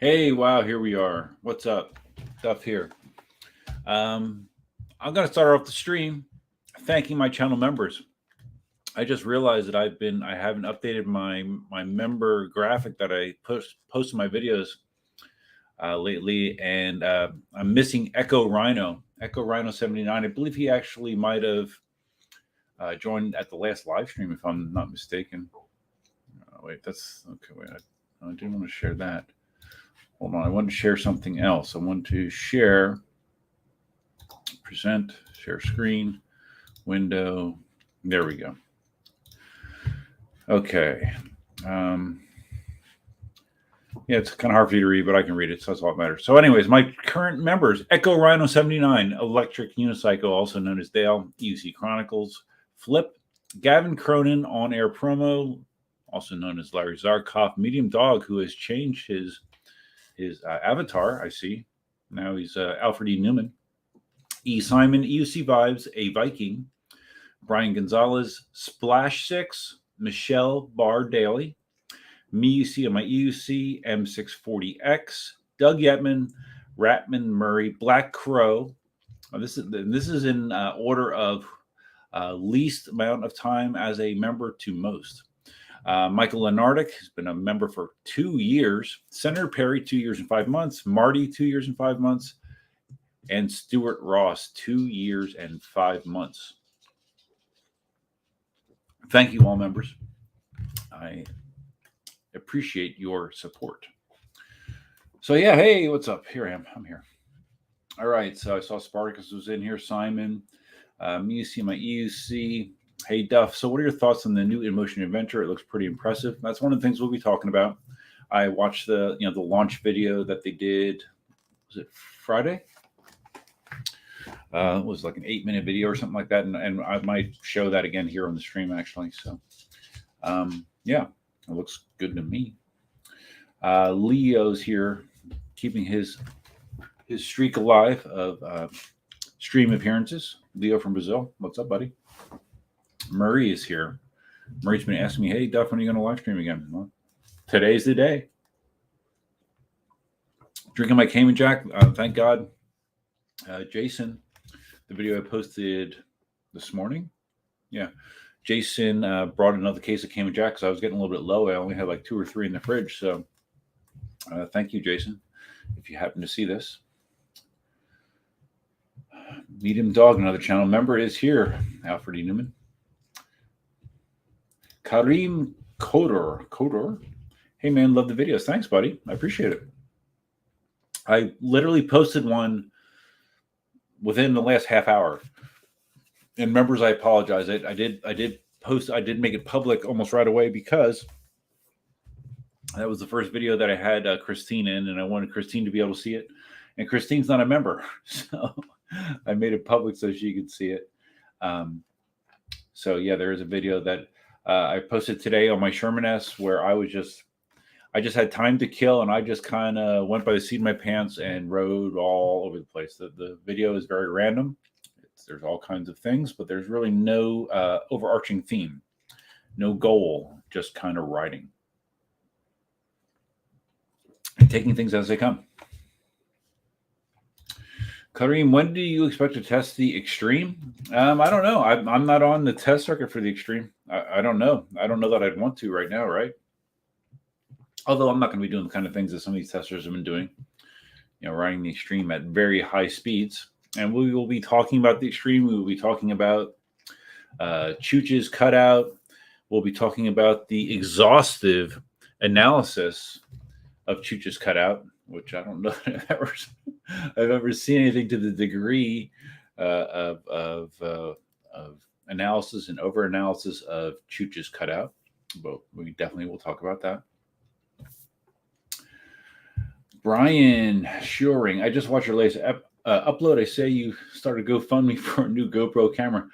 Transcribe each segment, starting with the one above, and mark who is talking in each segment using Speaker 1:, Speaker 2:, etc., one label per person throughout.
Speaker 1: Hey, wow, here we are. What's up? Stuff here. Um, I'm going to start off the stream thanking my channel members. I just realized that I haven't updated my member graphic that I post in my videos lately, and I'm missing Echo Rhino 79. I believe he actually might have joined at the last live stream, if I'm not mistaken. Wait, that's okay. Wait, I didn't want to share that. Hold on, I want to share something else. I want to share, present, share screen, window. There we go. Okay. Yeah, it's kind of hard for you to read, but I can read it, so that's all that matters. So anyways, my current members, Echo Rhino 79, Electric Unicycle, also known as Dale, EUC Chronicles, Flip, Gavin Cronin, On Air Promo, also known as Larry Zarkov, Medium Dog, who has changed his avatar, I see. Now he's Alfred E. Newman. E. Simon, EUC Vibes, A Viking, Brian Gonzalez, Splash 6, Michelle Barr Daly, me, UC on my EUC, M640X, Doug Yetman, Ratman Murray, Black Crow. This is in order of least amount of time as a member to most. Michael Lenardic has been a member for 2 years. Senator Perry, 2 years and 5 months. Marty, 2 years and 5 months. And Stuart Ross, 2 years and 5 months. Thank you, all members. I appreciate your support. So, yeah, hey, what's up? Here I am. I'm here. All right, so I saw Spartacus was in here. Simon, me, see my EUC. Hey, Duff. So, what are your thoughts on the new Inmotion Adventure? It looks pretty impressive. That's one of the things we'll be talking about. I watched the launch video that they did. Was it Friday? It was like an 8-minute video or something like that, and I might show that again here on the stream actually. So, yeah, it looks good to me. Leo's here, keeping his streak alive of stream appearances. Leo from Brazil, what's up, buddy? Murray is here. Murray's been asking me, "Hey, Duff, when are you going to live stream again?" Well, today's the day. Drinking my Cayman Jack. Thank God. Jason, the video I posted this morning. Yeah. Jason brought another case of Cayman Jack because I was getting a little bit low. I only had like 2 or 3 in the fridge. So thank you, Jason, if you happen to see this. Medium Dog, another channel member, is here. Alfred E. Newman. Karim Kodor. Hey, man, love the videos. Thanks, buddy. I appreciate it. I literally posted one within the last half hour. And members, I apologize. I did make it public almost right away because that was the first video that I had Christine in, and I wanted Christine to be able to see it. And Christine's not a member, so I made it public so she could see it. So yeah, there is a video that I posted today on my Sherman S where I just had time to kill, and I just kind of went by the seat of my pants and rode all over the place. The video is very random. There's all kinds of things, but there's really no overarching theme, no goal, just kind of riding and taking things as they come. Kareem, when do you expect to test the Extreme? I don't know. I'm not on the test circuit for the Extreme. I don't know. I don't know that I'd want to right now, right? Although I'm not going to be doing the kind of things that some of these testers have been doing, riding the Extreme at very high speeds. And we will be talking about the Extreme. We will be talking about Chooch's cutout. We'll be talking about the exhaustive analysis of Chooch's cutout, which I don't know if I've ever seen anything to the degree of analysis and over-analysis of Chooch's cutout. But we definitely will talk about that. Brian Shuring, I just watched your latest upload. I say you started GoFundMe for a new GoPro camera.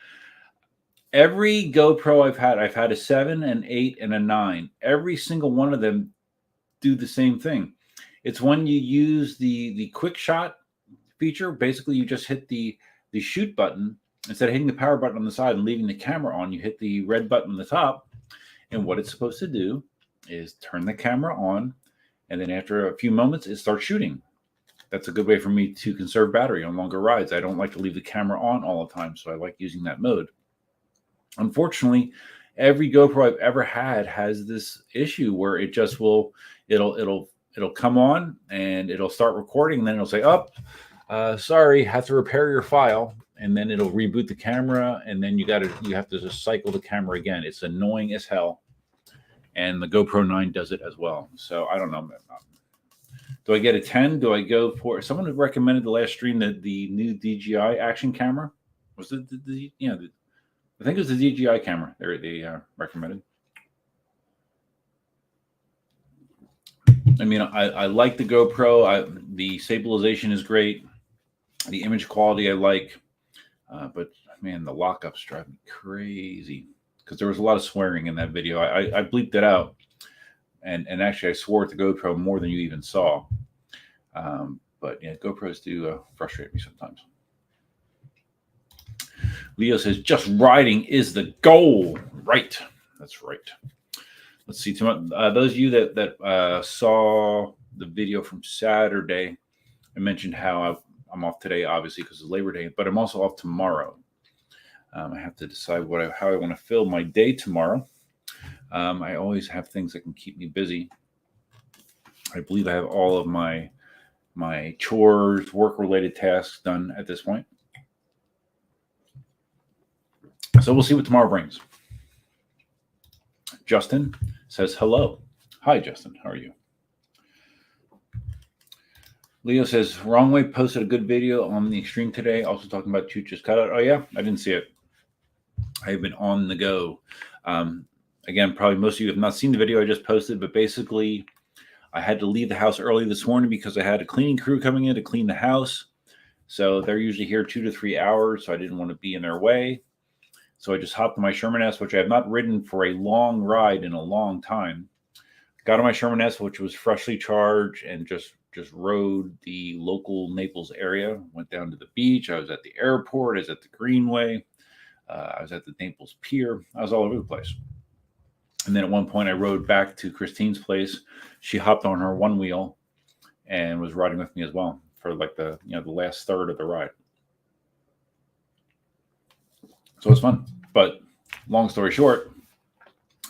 Speaker 1: Every GoPro I've had a 7, an 8, and a 9. Every single one of them do the same thing. It's when you use the quick shot feature. Basically, you just hit the shoot button instead of hitting the power button on the side and leaving the camera on. You hit the red button on the top, and what it's supposed to do is turn the camera on and then after a few moments, it starts shooting. That's a good way for me to conserve battery on longer rides. I don't like to leave the camera on all the time, so I like using that mode. Unfortunately, every GoPro I've ever had has this issue where it just will, it'll come on and it'll start recording, and then it'll say, "Oh, sorry, have to repair your file," and then it'll reboot the camera, and then you have to just cycle the camera again. It's annoying as hell, and the GoPro 9 does it as well. So I don't know. Do I get a 10? Do I go for someone recommended the last stream that the new DJI action camera? Was it I think it was the DJI camera they recommended. I mean, I like the GoPro. The stabilization is great. The image quality I like. But man, the lockups drive me crazy because there was a lot of swearing in that video. I bleeped it out. And actually, I swore at the GoPro more than you even saw. But yeah, GoPros do frustrate me sometimes. Leo says, just riding is the goal. Right. That's right. Let's see. Those of you that saw the video from Saturday, I mentioned how I'm off today, obviously, because of Labor Day, but I'm also off tomorrow. I have to decide how I want to fill my day tomorrow. I always have things that can keep me busy. I believe I have all of my chores, work-related tasks done at this point. So we'll see what tomorrow brings. Justin says hello. Hi, Justin. How are you? Leo says, Wrong Way posted a good video on the Extreme today, also talking about Chooch's cutout. Oh, yeah? I didn't see it. I've been on the go. Again, probably most of you have not seen the video I just posted, but basically I had to leave the house early this morning because I had a cleaning crew coming in to clean the house. So they're usually here 2 to 3 hours, so I didn't want to be in their way. So I just hopped on my Sherman S, which I have not ridden for a long ride in a long time. Got on my Sherman S, which was freshly charged, and just rode the local Naples area. Went down to the beach. I was at the airport. I was at the Greenway. I was at the Naples Pier. I was all over the place. And then at one point, I rode back to Christine's place. She hopped on her one wheel and was riding with me as well for like the last third of the ride. So it's fun. But long story short,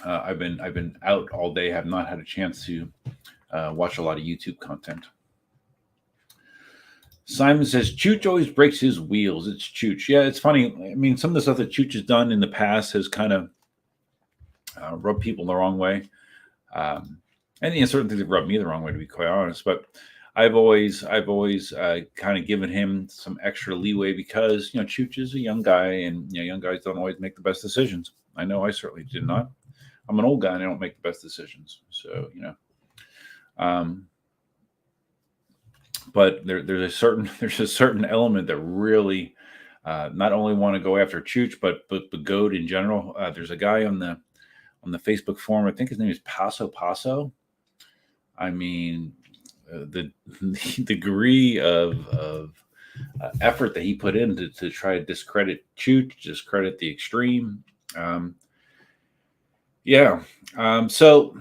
Speaker 1: I've been out all day. Have not had a chance to watch a lot of YouTube content. Simon says, Chooch always breaks his wheels. It's Chooch. Yeah, it's funny. I mean, some of the stuff that Chooch has done in the past has kind of rubbed people the wrong way. And certain things have rubbed me the wrong way, to be quite honest. But I've always kind of given him some extra leeway because, Chooch is a young guy, and, young guys don't always make the best decisions. I know I certainly did not. I'm an old guy and I don't make the best decisions. So, but there's a certain element that really not only want to go after Chooch, but Goat in general. There's a guy on the Facebook forum. I think his name is Paso. I mean, the degree of effort that he put in to try to discredit Chooch, discredit the Extreme. So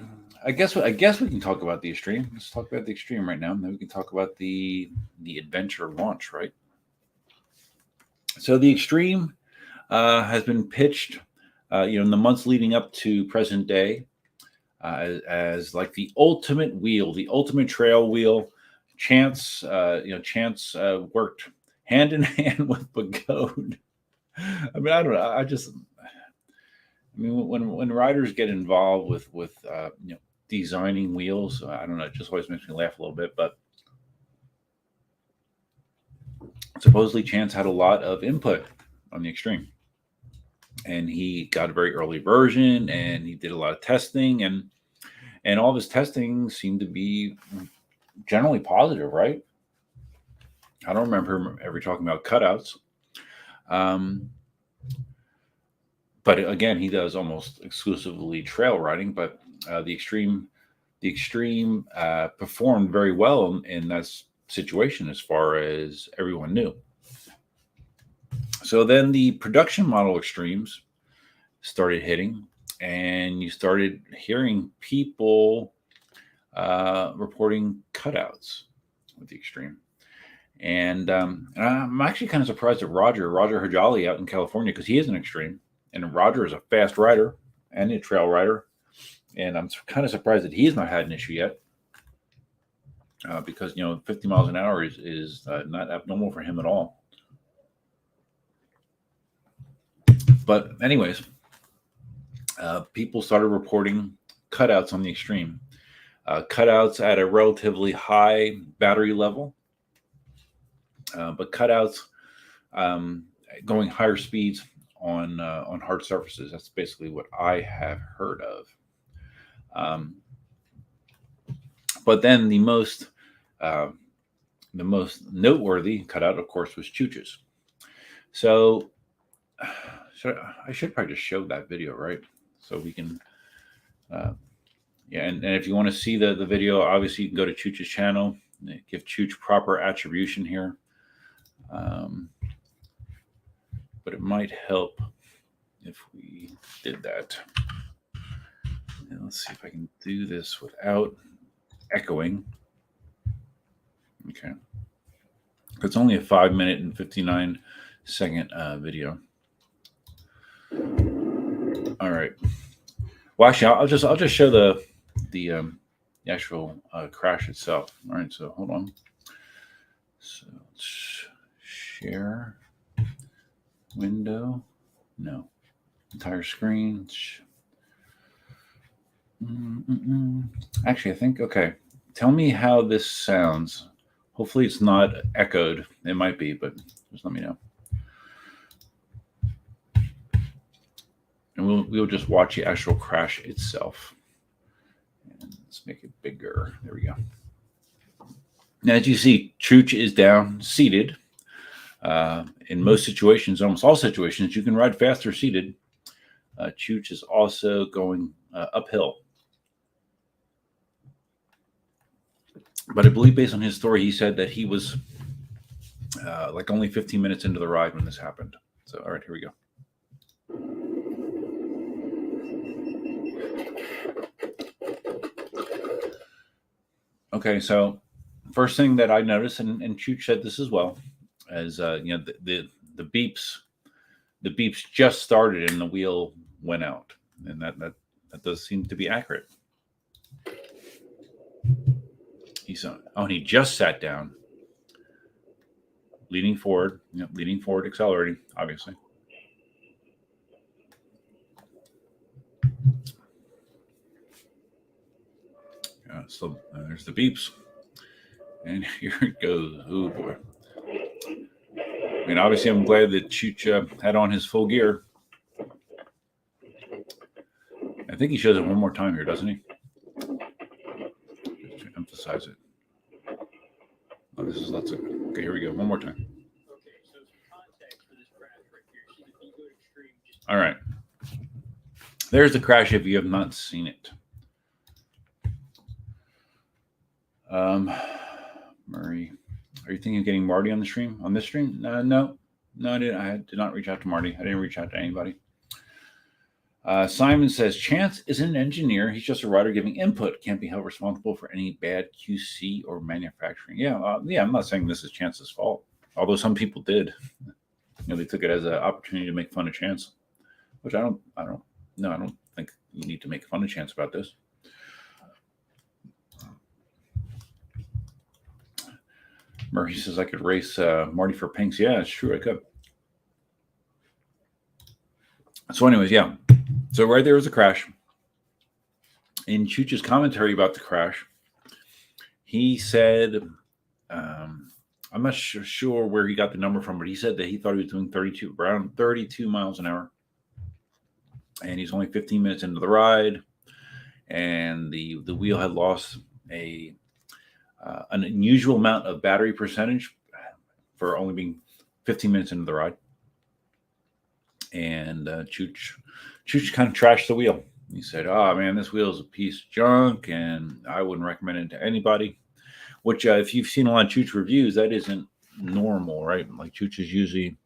Speaker 1: I guess we can talk about the Extreme. Let's talk about the Extreme right now. And then we can talk about the Adventure launch, right? So the Extreme has been pitched, in the months leading up to present day, as like the ultimate wheel, the ultimate trail wheel. Chance worked hand in hand with Bagode. I mean, I don't know. When riders get involved with designing wheels, I don't know, it just always makes me laugh a little bit. But supposedly Chance had a lot of input on the Extreme, and he got a very early version, and he did a lot of testing, and all of his testing seemed to be generally positive, right? I don't remember him ever talking about cutouts. But again, he does almost exclusively trail riding. But the Extreme performed very well in that situation, as far as everyone knew. So then the production model Extremes started hitting, and you started hearing people reporting cutouts with the Extreme. And I'm actually kind of surprised at Roger Hajali out in California, because he is an Extreme. And Roger is a fast rider and a trail rider. And I'm kind of surprised that he's not had an issue yet. Because, 50 miles an hour is not abnormal for him at all. But anyways, people started reporting cutouts on the Extreme. Cutouts at a relatively high battery level, but cutouts going higher speeds on hard surfaces. That's basically what I have heard of. But then the most noteworthy cutout, of course, was Chooch's. So I should probably just show that video, right? So we can, and if you want to see the video, obviously you can go to Chooch's channel, give Chooch proper attribution here. But it might help if we did that. And let's see if I can do this without echoing. Okay. It's only a 5-minute and 59-second video. All right. Well, actually, I'll just show the actual crash itself. All right. So hold on. So let's share window. No. Entire screen. Actually, I think, okay. Tell me how this sounds. Hopefully it's not echoed. It might be, but just let me know. And we'll just watch the actual crash itself. And let's make it bigger. There we go. Now, as you see, Chooch is down, seated. In most situations, almost all situations, you can ride faster seated. Chooch is also going uphill. But I believe, based on his story, he said that he was like only 15 minutes into the ride when this happened. So, all right, here we go. Okay, so first thing that I noticed, and Chooch said this as well, as the beeps just started and the wheel went out, and that does seem to be accurate. He just sat down, leaning forward, accelerating, obviously. So there's the beeps, and here it goes. Oh boy! I mean, obviously, I'm glad that Chooch had on his full gear. I think he shows it one more time here, doesn't he? Just to emphasize it. Oh, this is lots of. Okay, here we go. One more time.
Speaker 2: Okay, so some context for this crash right here. See the Ninebot Extreme.
Speaker 1: All right. There's the crash if you have not seen it. Murray, are you thinking of getting Marty on the stream? On this stream? No, I didn't. I did not reach out to Marty. I didn't reach out to anybody. Simon says, Chance isn't an engineer. He's just a writer giving input. Can't be held responsible for any bad QC or manufacturing. Yeah, I'm not saying this is Chance's fault. Although some people did. They took it as an opportunity to make fun of Chance, which I don't think you need to make fun of Chance about this. Murphy says I could race Marty for pinks. Yeah, it's true. I could. So anyways, yeah. So right there was a crash. In Chooch's commentary about the crash, he said, I'm not sure where he got the number from, but he said that he thought he was doing around 32 miles an hour. And he's only 15 minutes into the ride. And the wheel had lost an unusual amount of battery percentage for only being 15 minutes into the ride. And Chooch kind of trashed the wheel. He said, "Oh man, this wheel is a piece of junk, and I wouldn't recommend it to anybody." Which, if you've seen a lot of Chooch reviews, that isn't normal, right? Like Chooch is usually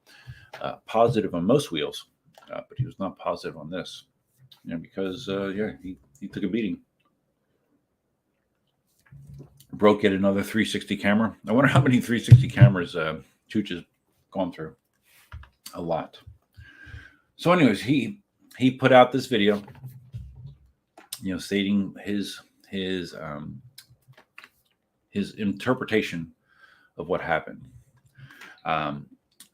Speaker 1: positive on most wheels, but he was not positive on this, because he took a beating. broke yet another 360 camera. I wonder how many 360 cameras Chooch has gone through. A lot. So, anyways, he put out this video, stating his interpretation of what happened.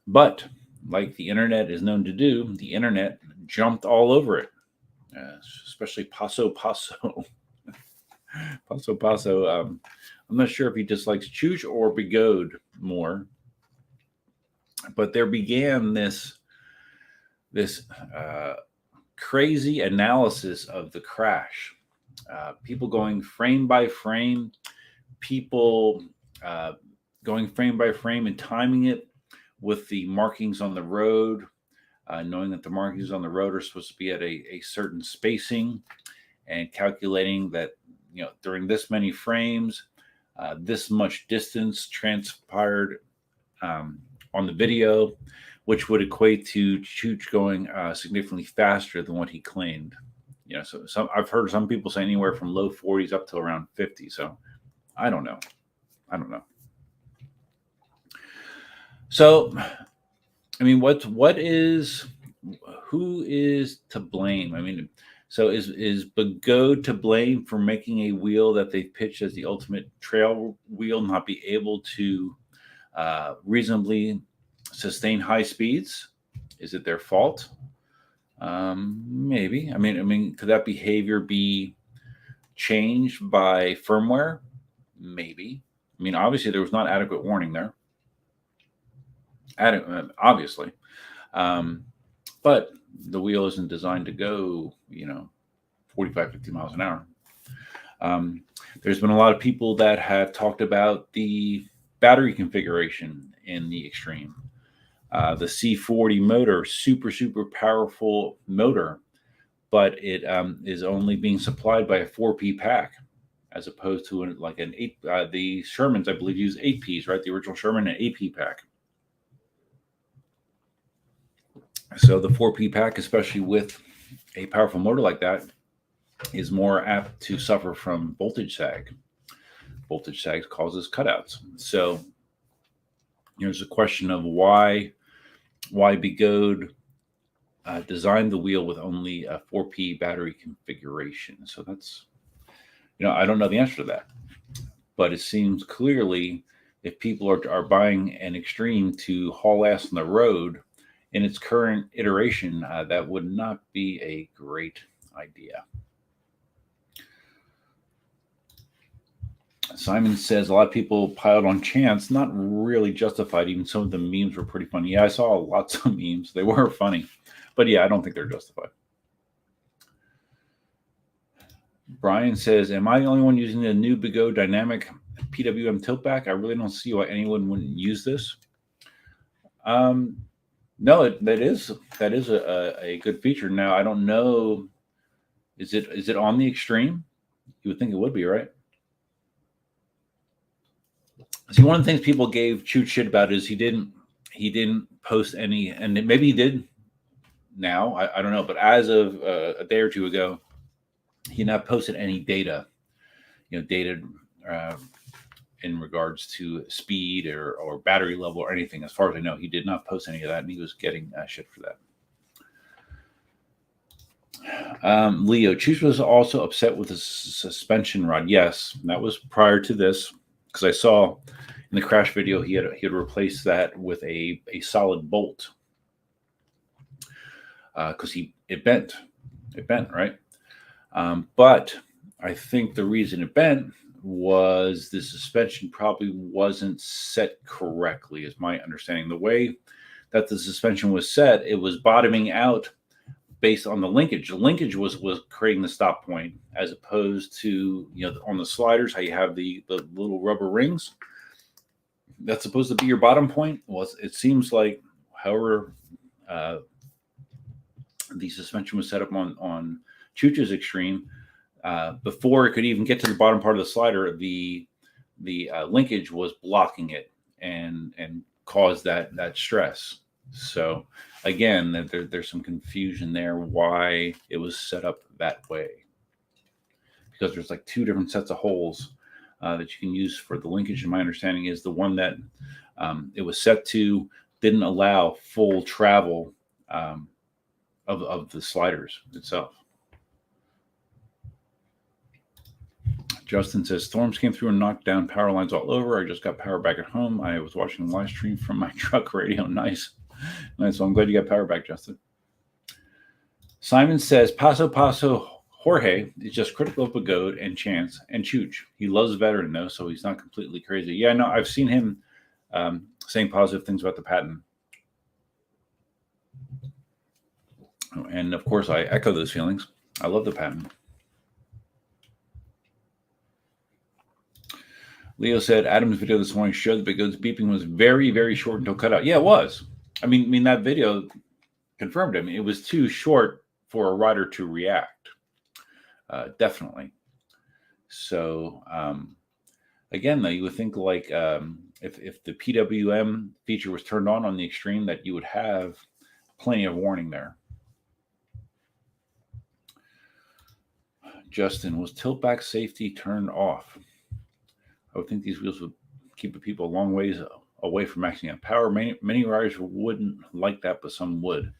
Speaker 1: But like the internet is known to do, the internet jumped all over it, especially Paso. Paso. I'm not sure if he dislikes Chooch or Begode more, but there began this crazy analysis of the crash. People going frame by frame, people going frame by frame and timing it with the markings on the road, knowing that the markings on the road are supposed to be at a certain spacing, and calculating that during this many frames, this much distance transpired on the video, which would equate to Chooch going significantly faster than what he claimed. So I've heard some people say anywhere from low 40s up to around 50. So I don't know. So, I mean, who is to blame? I mean, so is Begode to blame for making a wheel that they pitched as the ultimate trail wheel not be able to reasonably sustain high speeds? Is it their fault? Maybe. I mean, could that behavior be changed by firmware? Maybe. I mean, obviously there was not adequate warning there. Obviously, but the wheel isn't designed to go, 45, 50 miles an hour. There's been a lot of people that have talked about the battery configuration in the Extreme. The C40 motor, super powerful motor, but it is only being supplied by a 4P pack, as opposed to an 8. The Shermans, I believe, use 8Ps, right? The original Sherman, an 8P pack. So the 4P pack, especially with a powerful motor like that, is more apt to suffer from voltage sag. Voltage sag causes cutouts. So there's a question of why Begode designed the wheel with only a 4P battery configuration. So that's, I don't know the answer to that. But it seems clearly if people are buying an Extreme to haul ass on the road in its current iteration, that would not be a great idea. Simon says a lot of people piled on chance, not really justified. Even some of the memes were pretty funny. Yeah, I saw lots of memes. They were funny. But yeah, I don't think they're justified. Brian says, am I the only one using the new Begode dynamic PWM tiltback? I really don't see why anyone wouldn't use this. No, that is a good feature. Now, I don't know. Is it on the Extreme? You would think it would be, right? See, one of the things people gave Chooch shit about is he didn't post any, and maybe he did now. I don't know, but as of a day or two ago, he not posted any data. Data in regards to speed or battery level or anything. As far as I know, he did not post any of that, and he was getting shit for that. Leo, Chooch was also upset with the suspension rod. Yes, that was prior to this, because I saw in the crash video he had replaced that with a solid bolt, because it bent, right? But I think the reason it bent was the suspension probably wasn't set correctly, is my understanding. The way that the suspension was set, it was bottoming out based on the linkage. The linkage was creating the stop point, as opposed to, on the sliders, how you have the little rubber rings. That's supposed to be your bottom point. Well, it seems like, however, the suspension was set up on Chooch's Extreme, before it could even get to the bottom part of the slider, the linkage was blocking it and caused that stress. So again, there's some confusion there why it was set up that way, because there's like two different sets of holes that you can use for the linkage, in my understanding, is the one that it was set to didn't allow full travel of the sliders itself. Justin says, storms came through and knocked down power lines all over. I just got power back at home. I was watching the live stream from my truck radio. Nice. Nice. Well, I'm glad you got power back, Justin. Simon says, Paso Jorge is just critical of Pagode and Chance and Chooch. He loves veteran, though, so he's not completely crazy. Yeah, no, I've seen him saying positive things about the patent. And, of course, I echo those feelings. I love the patent. Leo said, Adam's video this morning showed that Pagode's beeping was very, very short until cut out. Yeah, it was. I mean, that video confirmed it. I mean, it was too short for a rider to react. Definitely. So, again, though, you would think like if the PWM feature was turned on the extreme, that you would have plenty of warning there. Justin, was tilt back safety turned off? I would think these wheels would keep people a long ways away from maxing out power. Many riders wouldn't like that, but some would.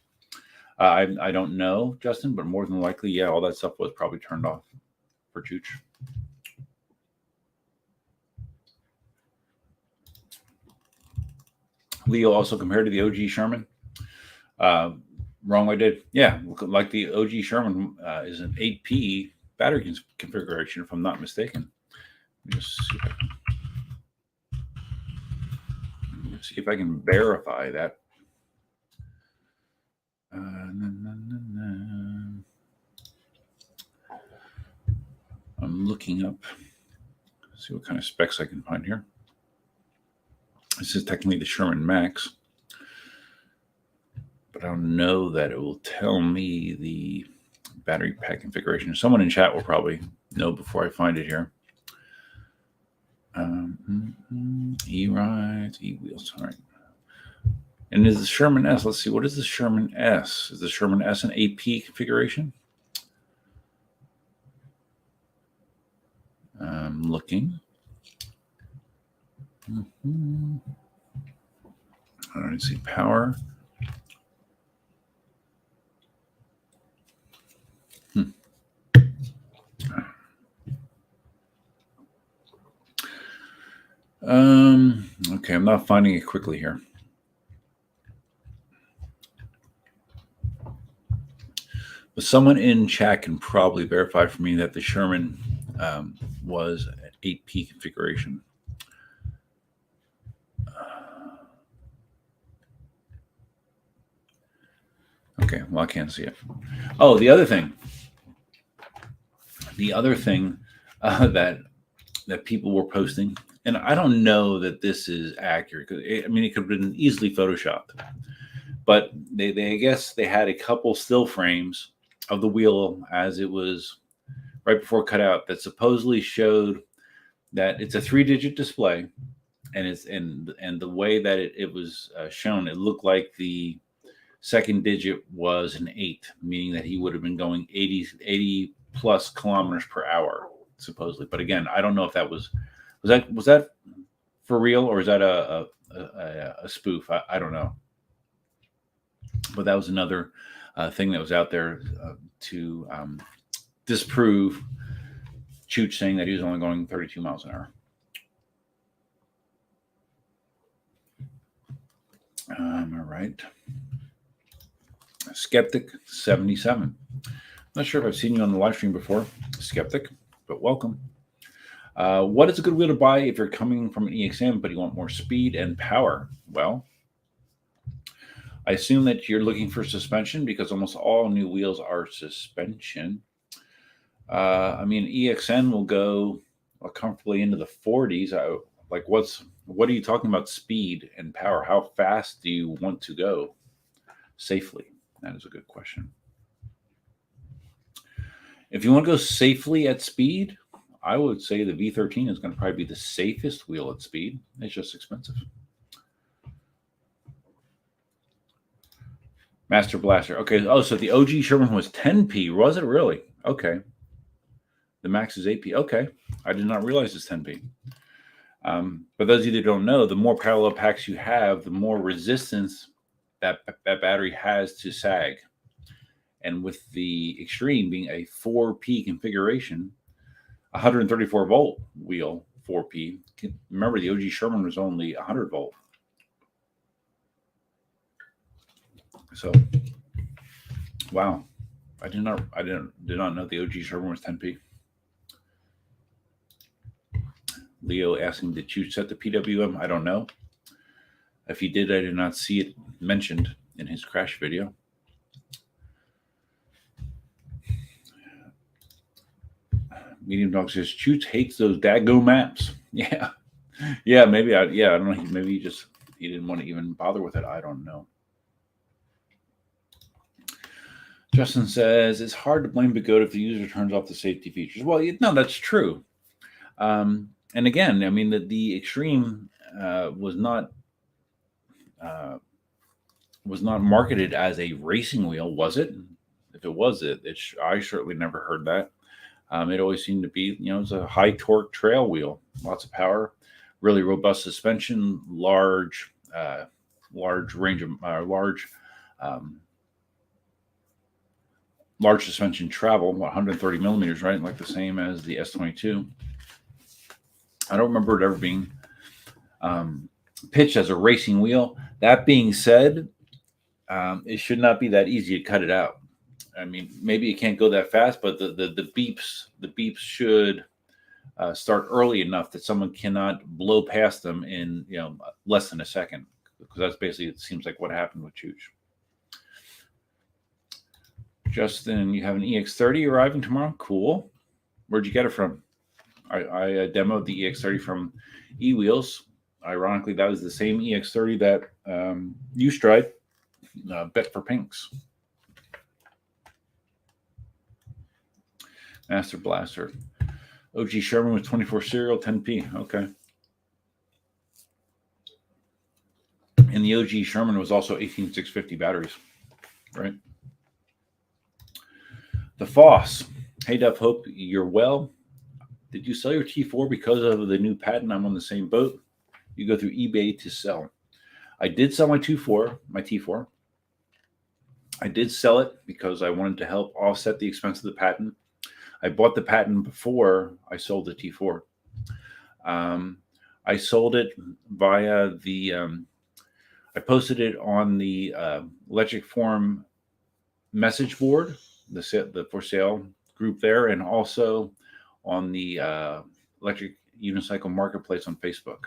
Speaker 1: I don't know, Justin, but more than likely, yeah, all that stuff was probably turned off for Chooch. Leo also compared to the OG Sherman. Wrong I did. Yeah, like the OG Sherman is an 8P battery configuration, if I'm not mistaken. Just see if I can verify that. I'm looking up. See what kind of specs I can find here. This is technically the Sherman Max, but I don't know that it will tell me the battery pack configuration. Someone in chat will probably know before I find it here. E-rides, E-wheels. All right. And is the Sherman S? Let's see. What is the Sherman S? Is the Sherman S an 8P configuration? I'm looking. I don't see power. Okay, I'm not finding it quickly here. But someone in chat can probably verify for me that the Sherman was an 8P configuration. Okay, well, I can't see it. Oh, the other thing that people were posting, and I don't know that this is accurate, because I mean, it could have been easily photoshopped, but they I guess they had a couple still frames of the wheel as it was right before cutout that supposedly showed that it's a 3-digit display, and it's and the way that it was shown, it looked like the second digit was an 8, meaning that he would have been going 80 plus kilometers per hour, supposedly. But again, I don't know if that was that for real, or is that a spoof? I don't know. But that was another thing that was out there to disprove Chooch saying that he was only going 32 miles an hour. All right. Skeptic 77. Not sure if I've seen you on the live stream before, Skeptic, but welcome. What is a good wheel to buy if you're coming from an EXM but you want more speed and power? Well, I assume that you're looking for suspension, because almost all new wheels are suspension. I mean, EXN will go comfortably into the 40s. What are you talking about speed and power? How fast do you want to go safely? That is a good question. If you want to go safely at speed, I would say the V13 is going to probably be the safest wheel at speed. It's just expensive. Master Blaster. Okay. Oh, so the OG Sherman was 10P. Was it really? Okay. The max is 8P. Okay. I did not realize it's 10P. But those of you that don't know, the more parallel packs you have, the more resistance that battery has to sag. And with the Extreme being a 4P configuration, 134 volt wheel, 4P. Remember, the OG Sherman was only 100 volt. So, wow, I did not know the OG Sherman was 10P. Leo asking, did you set the PWM? I don't know. If he did, I did not see it mentioned in his crash video. Medium Dog says, Choots hates those daggone maps. Yeah. Yeah, maybe I don't know. Maybe he didn't want to even bother with it. I don't know. Justin says, it's hard to blame Bigoda if the user turns off the safety features. Well, no, that's true. And again, I mean, the Extreme was not marketed as a racing wheel, was it? If it was, I certainly never heard that. It always seemed to be, it's a high torque trail wheel, lots of power, really robust suspension, large range of large suspension travel, 130 millimeters, right? Like the same as the S22. I don't remember it ever being pitched as a racing wheel. That being said, it should not be that easy to cut it out. I mean, maybe it can't go that fast, but the beeps should start early enough that someone cannot blow past them in less than a second, because that's basically, it seems like what happened with Chooch. Justin, you have an EX30 arriving tomorrow. Cool. Where'd you get it from? I demoed the EX30 from eWheels. Ironically, that was the same EX30 that you stride bet for pinks. Master Blaster. OG Sherman with 24 serial, 10P. Okay. And the OG Sherman was also 18650 batteries, right? The Foss. Hey, Duff, hope you're well. Did you sell your T4 because of the new patent? I'm on the same boat. You go through eBay to sell. I did sell my T4. I did sell it because I wanted to help offset the expense of the patent. I bought the patent before I sold the T4. I sold it via the, I posted it on the Electric Forum message board, the for sale group there, and also on the Electric Unicycle Marketplace on Facebook.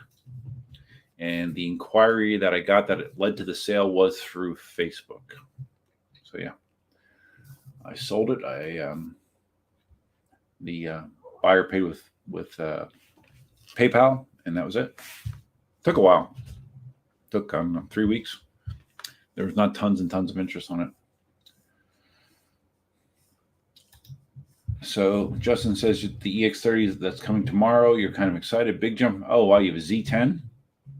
Speaker 1: And the inquiry that I got that it led to the sale was through Facebook. So yeah, I sold it. The buyer paid with PayPal, and that was it. Took a while. Took 3 weeks. There was not tons and tons of interest on it. So Justin says the EX30 that's coming tomorrow. You're kind of excited. Big jump. Oh wow, you have a Z10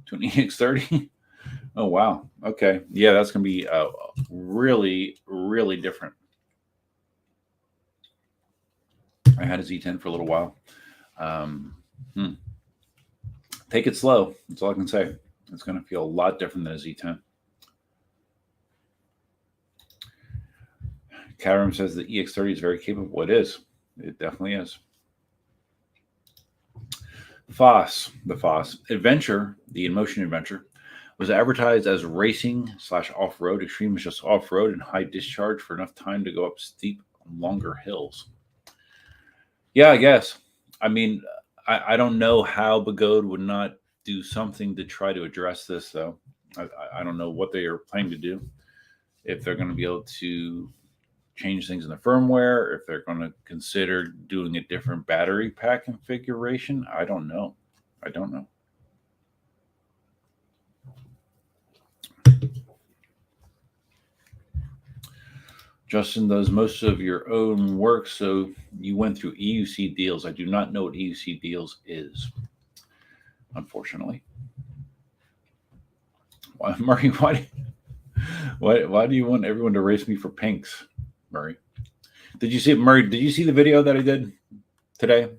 Speaker 1: to an EX30. Oh wow. Okay. Yeah, that's gonna be really, really different. I had a Z10 for a little while. Take it slow. That's all I can say. It's going to feel a lot different than a Z10. Karim says the EX30 is very capable. It is. It definitely is. The Foss Adventure, the Inmotion Adventure, was advertised as racing / off-road. Extreme is just off-road and high discharge for enough time to go up steep, longer hills. Yeah, I guess. I mean, I don't know how Bigoda would not do something to try to address this, though. I don't know what they are planning to do. If they're going to be able to change things in the firmware, if they're going to consider doing a different battery pack configuration, I don't know. Justin does most of your own work, so you went through EUC deals. I do not know what EUC deals is, unfortunately. Murray, why do you want everyone to race me for pinks, Murray? Did you see it, Murray? Did you see the video that I did today.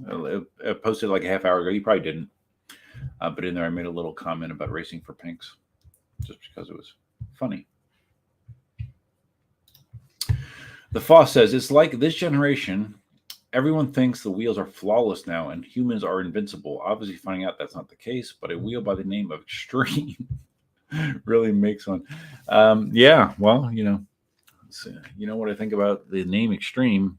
Speaker 1: I posted like a half hour ago. You probably didn't. But in there, I made a little comment about racing for pinks just because it was funny. The Foss says, it's like this generation, everyone thinks the wheels are flawless now and humans are invincible. Obviously, finding out that's not the case, but a wheel by the name of Extreme really makes one. Yeah, well, you know what I think about the name Extreme.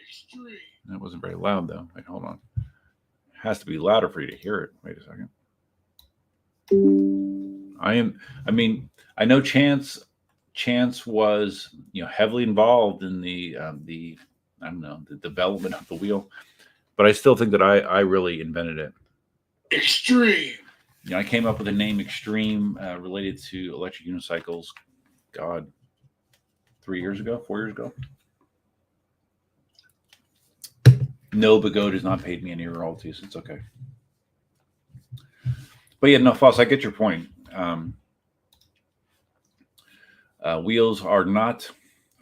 Speaker 2: Extreme.
Speaker 1: That wasn't very loud, though. Wait, hold on. It has to be louder for you to hear it. Wait a second. I know Chance was, heavily involved in the development of the wheel, but I still think that I really invented it.
Speaker 2: Extreme.
Speaker 1: I came up with the name Extreme related to electric unicycles. God, 4 years ago. No, Begode has not paid me any royalties. It's okay. But yeah, no, Foss, I get your point. Wheels are not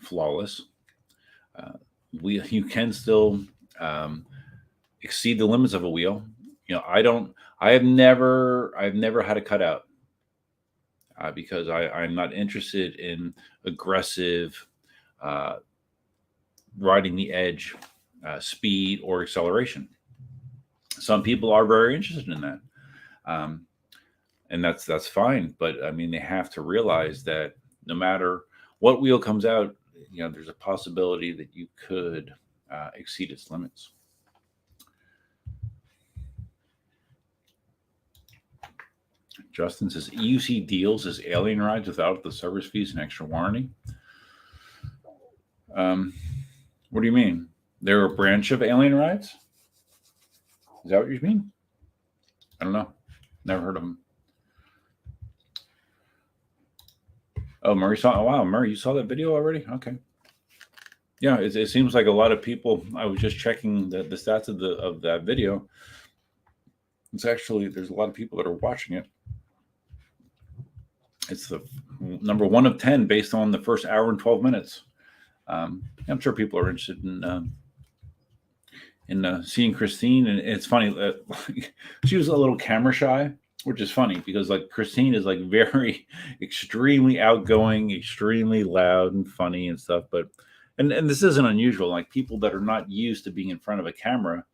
Speaker 1: flawless. You can still exceed the limits of a wheel. I've never had a cutout because I'm not interested in aggressive riding the edge, speed or acceleration. Some people are very interested in that. And that's fine. But I mean, they have to realize that no matter what wheel comes out, there's a possibility that you could exceed its limits. Justin says EUC deals as alien rides without the service fees and extra warranty. What do you mean? They're a branch of alien rides? Is that what you mean? I don't know. Never heard of them. Oh, Murray saw. Oh, wow, Murray, you saw that video already? Okay. Yeah, it seems like a lot of people. I was just checking the stats of that video. It's actually, there's a lot of people that are watching it. It's the number 1 of 10 based on the first hour and 12 minutes. I'm sure people are interested in seeing Christine, and it's funny that she was a little camera shy, which is funny because like Christine is like very extremely outgoing, extremely loud and funny and stuff. But and this isn't unusual. Like people that are not used to being in front of a camera,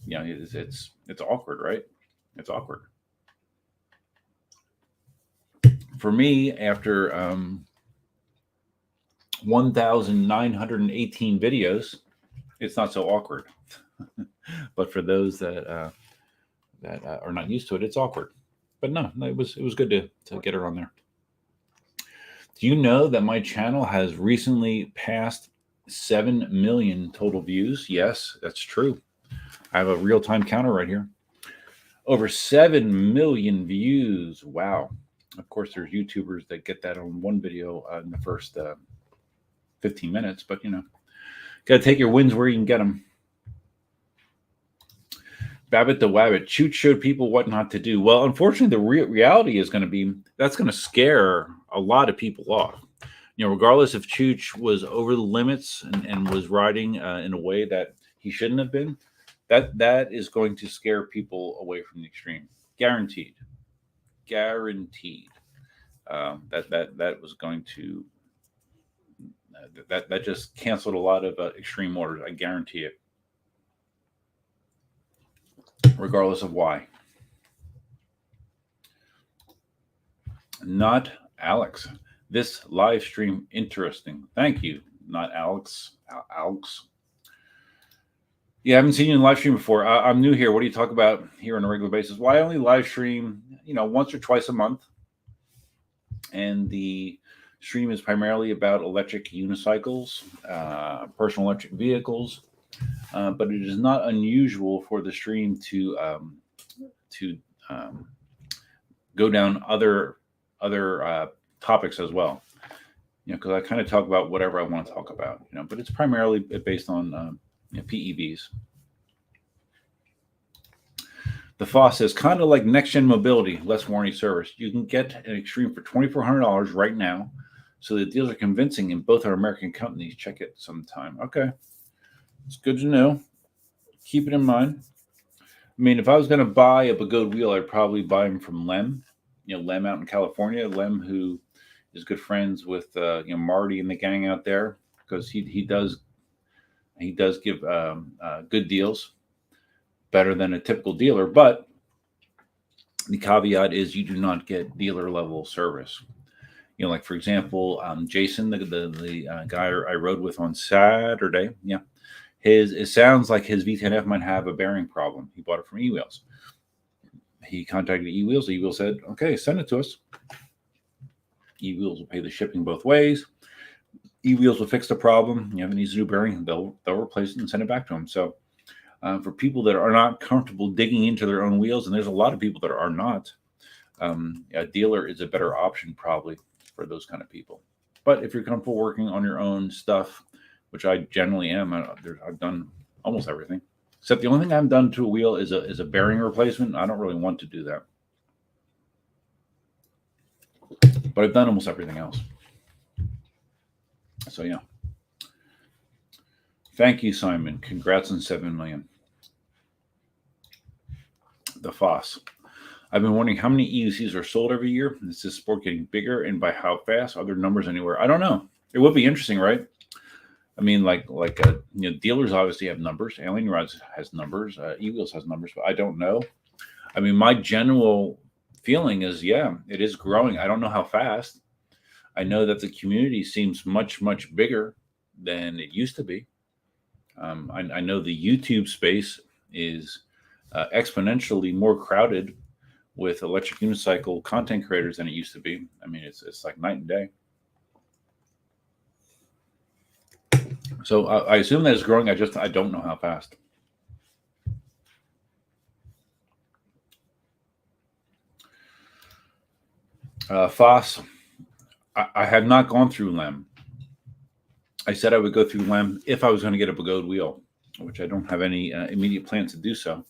Speaker 1: it's awkward, right? It's awkward. For me, after 1,918 videos, it's not so awkward. But for those that are not used to it, it's awkward. But no, it was good to get her on there. Do you know that my channel has recently passed 7 million total views? Yes, that's true. I have a real-time counter right here. Over 7 million views. Wow. Of course, there's YouTubers that get that on one video in the first 15 minutes, but got to take your wins where you can get them. Babbit the Wabbit. Chooch showed people what not to do. Well, unfortunately, the reality is going to be that's going to scare a lot of people off. Regardless if Chooch was over the limits and was riding in a way that he shouldn't have been, that is going to scare people away from the extreme. Guaranteed. That was going to that just canceled a lot of extreme orders. I guarantee it. Regardless of why. Not Alex. This live stream interesting. Thank you. Not Alex. Alex. Yeah, I haven't seen you in live stream before. I'm new here. What do you talk about here on a regular basis? Well, I only live stream, once or twice a month. And the stream is primarily about electric unicycles, personal electric vehicles. But it is not unusual for the stream to go down other topics as well. Because I kind of talk about whatever I want to talk about. But it's primarily based on PEVs. The Foss says, kind of like next-gen mobility, less warranty service. You can get an Extreme for $2,400 right now. So the deals are convincing, and both are American companies. Check it sometime. Okay. It's good to know. Keep it in mind. I mean, if I was going to buy a Pagode wheel, I'd probably buy them from Lem. Lem out in California. Lem, who is good friends with Marty and the gang out there, because he does give good deals, better than a typical dealer. But the caveat is you do not get dealer level service. Like for example, Jason, the guy I rode with on Saturday, it sounds like his V10F might have a bearing problem. He bought it from eWheels. He contacted eWheels. eWheels said, "Okay, send it to us." eWheels will pay the shipping both ways. eWheels will fix the problem. If it needs a new bearing, they'll replace it and send it back to him. So, for people that are not comfortable digging into their own wheels, and there's a lot of people that are not, a dealer is a better option probably for those kind of people. But if you're comfortable working on your own stuff, which I generally am, I've done almost everything. Except the only thing I haven't done to a wheel is a bearing replacement. I don't really want to do that. But I've done almost everything else. So, yeah. Thank you, Simon. Congrats on 7 million. The Foss. I've been wondering how many EUCs are sold every year. Is this sport getting bigger, and by how fast? Are there numbers anywhere? I don't know. It would be interesting, right? I mean, dealers obviously have numbers. Alien Rods has numbers. eWheels has numbers, but I don't know. I mean, my general feeling is, it is growing. I don't know how fast. I know that the community seems much, much bigger than it used to be. I know the YouTube space is exponentially more crowded with electric unicycle content creators than it used to be. I mean, it's like night and day. So I assume that it's growing. I don't know how fast. Foss, I have not gone through Lem. I said I would go through Lem if I was going to get a Pagode wheel, which I don't have any immediate plans to do so.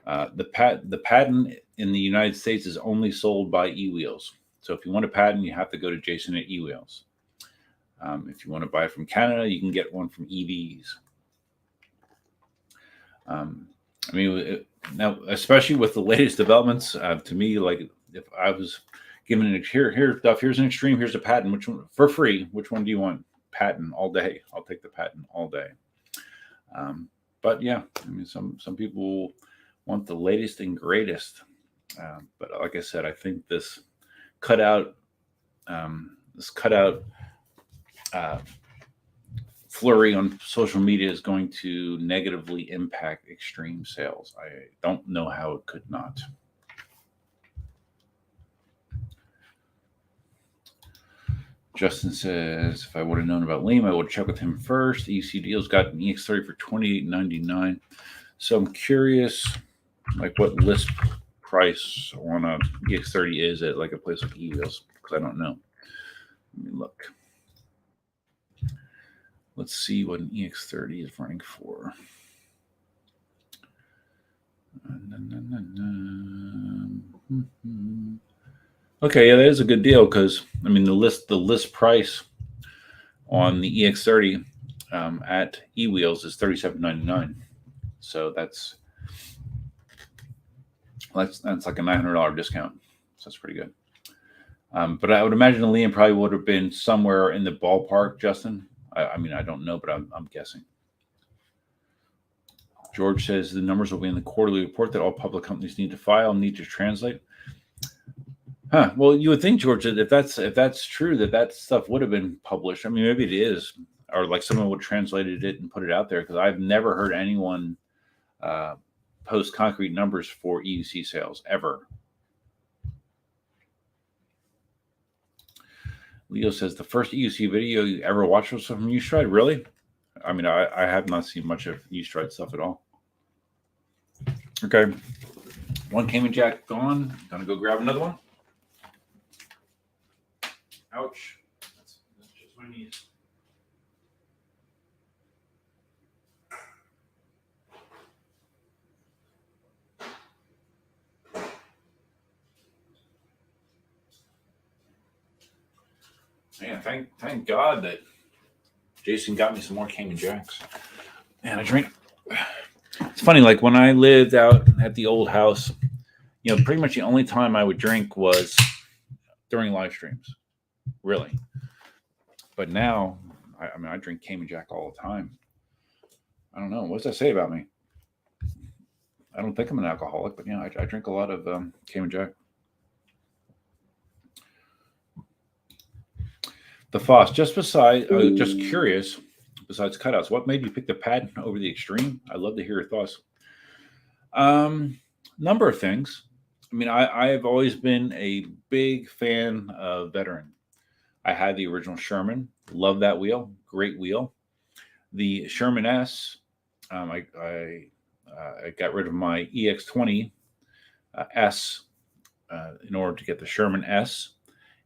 Speaker 1: The patent in the United States is only sold by eWheels. So if you want a patent, you have to go to Jason at eWheels. If you want to buy it from Canada, you can get one from EVs. I mean, now, especially with the latest developments, to me, like if I was given here's an extreme, here's a patent, which one for free? Which one do you want? Patent all day. I'll take the patent all day. But yeah, I mean, some people want the latest and greatest. But like I said, I think this cutout flurry on social media is going to negatively impact extreme sales. I don't know how it could not. Justin says, if I would have known about Liam, I would have checked with him first. EC Deals got an EX30 for $28.99. So I'm curious, like what list price on a EX30 is at like a place like eWheels, because I don't know. Let me look. Let's see what an EX30 is running for. Okay, yeah, that is a good deal because I mean the list price on the EX30 at eWheels is $37.99. So that's like a $900 discount. So that's pretty good. But I would imagine Liam probably would have been somewhere in the ballpark, Justin. I mean, I don't know, but I'm guessing. George says the numbers will be in the quarterly report that all public companies need to translate. Huh. Well, you would think, George, that if that's true, that stuff would have been published. I mean, maybe it is, or like someone would have translated it and put it out there, because I've never heard anyone post concrete numbers for EUC sales ever. Leo says the first EUC video you ever watched was from U-Stride. Really? I mean, I have not seen much of U-Stride stuff at all. Okay. One Cayman Jack gone. Gonna go grab another one. Ouch. That's just my knees. Man, thank God that Jason got me some more Cayman Jacks. And I drink. It's funny, like when I lived out at the old house, pretty much the only time I would drink was during live streams, really. But now, I drink Cayman Jack all the time. I don't know. What does that say about me? I don't think I'm an alcoholic, but I drink a lot of Cayman Jack. The Foss, just curious, besides cutouts, what made you pick the patent over the Extreme? I'd love to hear your thoughts. Number of things. I've always been a big fan of Veteran. I had the original Sherman. Love that wheel. Great wheel. The Sherman S, I got rid of my EX20 S in order to get the Sherman S.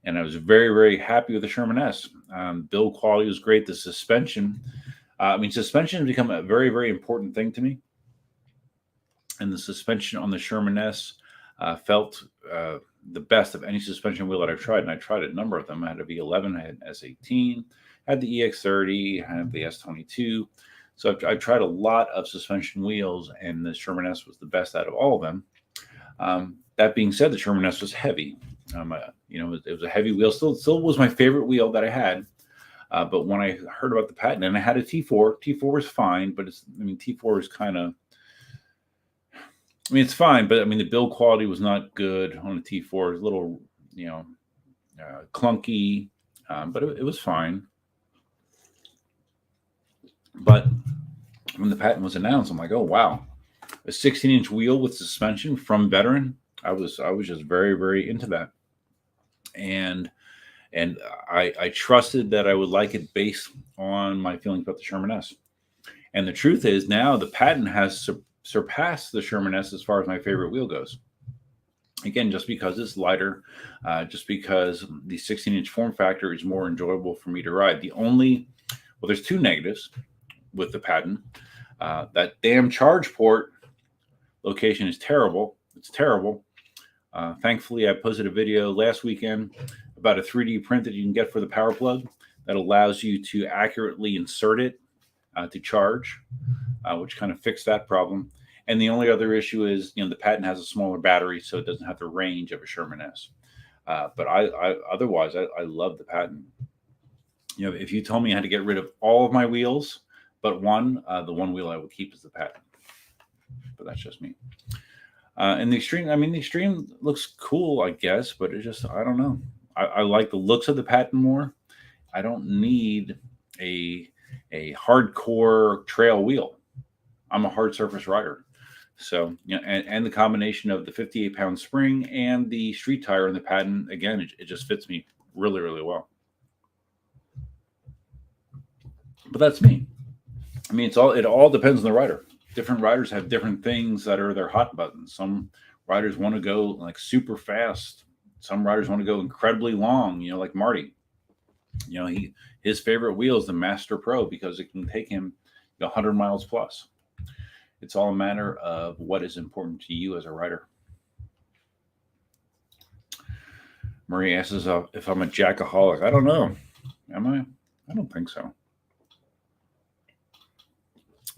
Speaker 1: And I was very, very happy with the Sherman S. Build quality was great. The suspension, suspension has become a very, very important thing to me. And the suspension on the Sherman S felt the best of any suspension wheel that I've tried. And I tried a number of them. I had a V11, I had an S18, I had the EX30, I had the S22. So I've tried a lot of suspension wheels, and the Sherman S was the best out of all of them. That being said, the Sherman S was heavy. It was a heavy wheel. Still was my favorite wheel that I had. But when I heard about the patent, and I had a T4, T4 was fine, but T4 is kind of, it's fine, but the build quality was not good on the T4. It was a little, clunky, but it was fine. But when the patent was announced, I'm like, oh wow, a 16-inch wheel with suspension from Veteran. I was just very, very into that, and I trusted that I would like it based on my feelings about the Sherman S. And the truth is, now the patent has surpassed the Sherman S as far as my favorite wheel goes. Again, just because it's lighter, just because the 16-inch form factor is more enjoyable for me to ride. There's two negatives with the patent. That damn charge port location is terrible. It's terrible. Thankfully, I posted a video last weekend about a 3D print that you can get for the power plug that allows you to accurately insert it to charge, which kind of fixed that problem. And the only other issue is, the patent has a smaller battery, so it doesn't have the range of a Sherman S. But otherwise, I love the patent. If you told me I had to get rid of all of my wheels but one, the one wheel I would keep is the patent. But that's just me. And the Extreme, the Extreme looks cool, I guess, but it's just, I don't know. I like the looks of the patent more. I don't need a hardcore trail wheel. I'm a hard surface rider. So, and the combination of the 58-pound spring and the street tire in the patent, again, it just fits me really, really well. But that's me. It all depends on the rider. Different riders have different things that are their hot buttons. Some riders want to go like super fast. Some riders want to go incredibly long, like Marty. His favorite wheel is the Master Pro because it can take him 100 miles plus. It's all a matter of what is important to you as a rider. Marie asks if I'm a jackaholic. I don't know. Am I? I don't think so.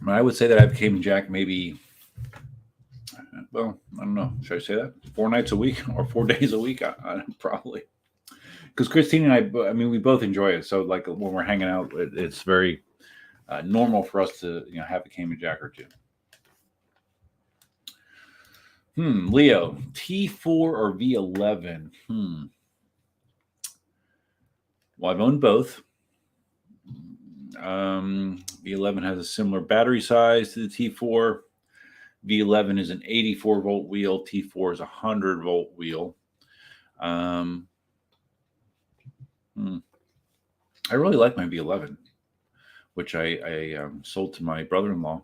Speaker 1: I would say that I became Jack maybe, I don't know. Should I say that? 4 nights a week or 4 days a week? I probably. Because Christine and I, we both enjoy it. So like when we're hanging out, it's very normal for us to have a Cayman Jack or two. Leo, T4 or V11? Well, I've owned both. V11 has a similar battery size to the T4. V11 is an 84 volt wheel. T4 is a 100 volt wheel. I really like my V11, which I sold to my brother-in-law.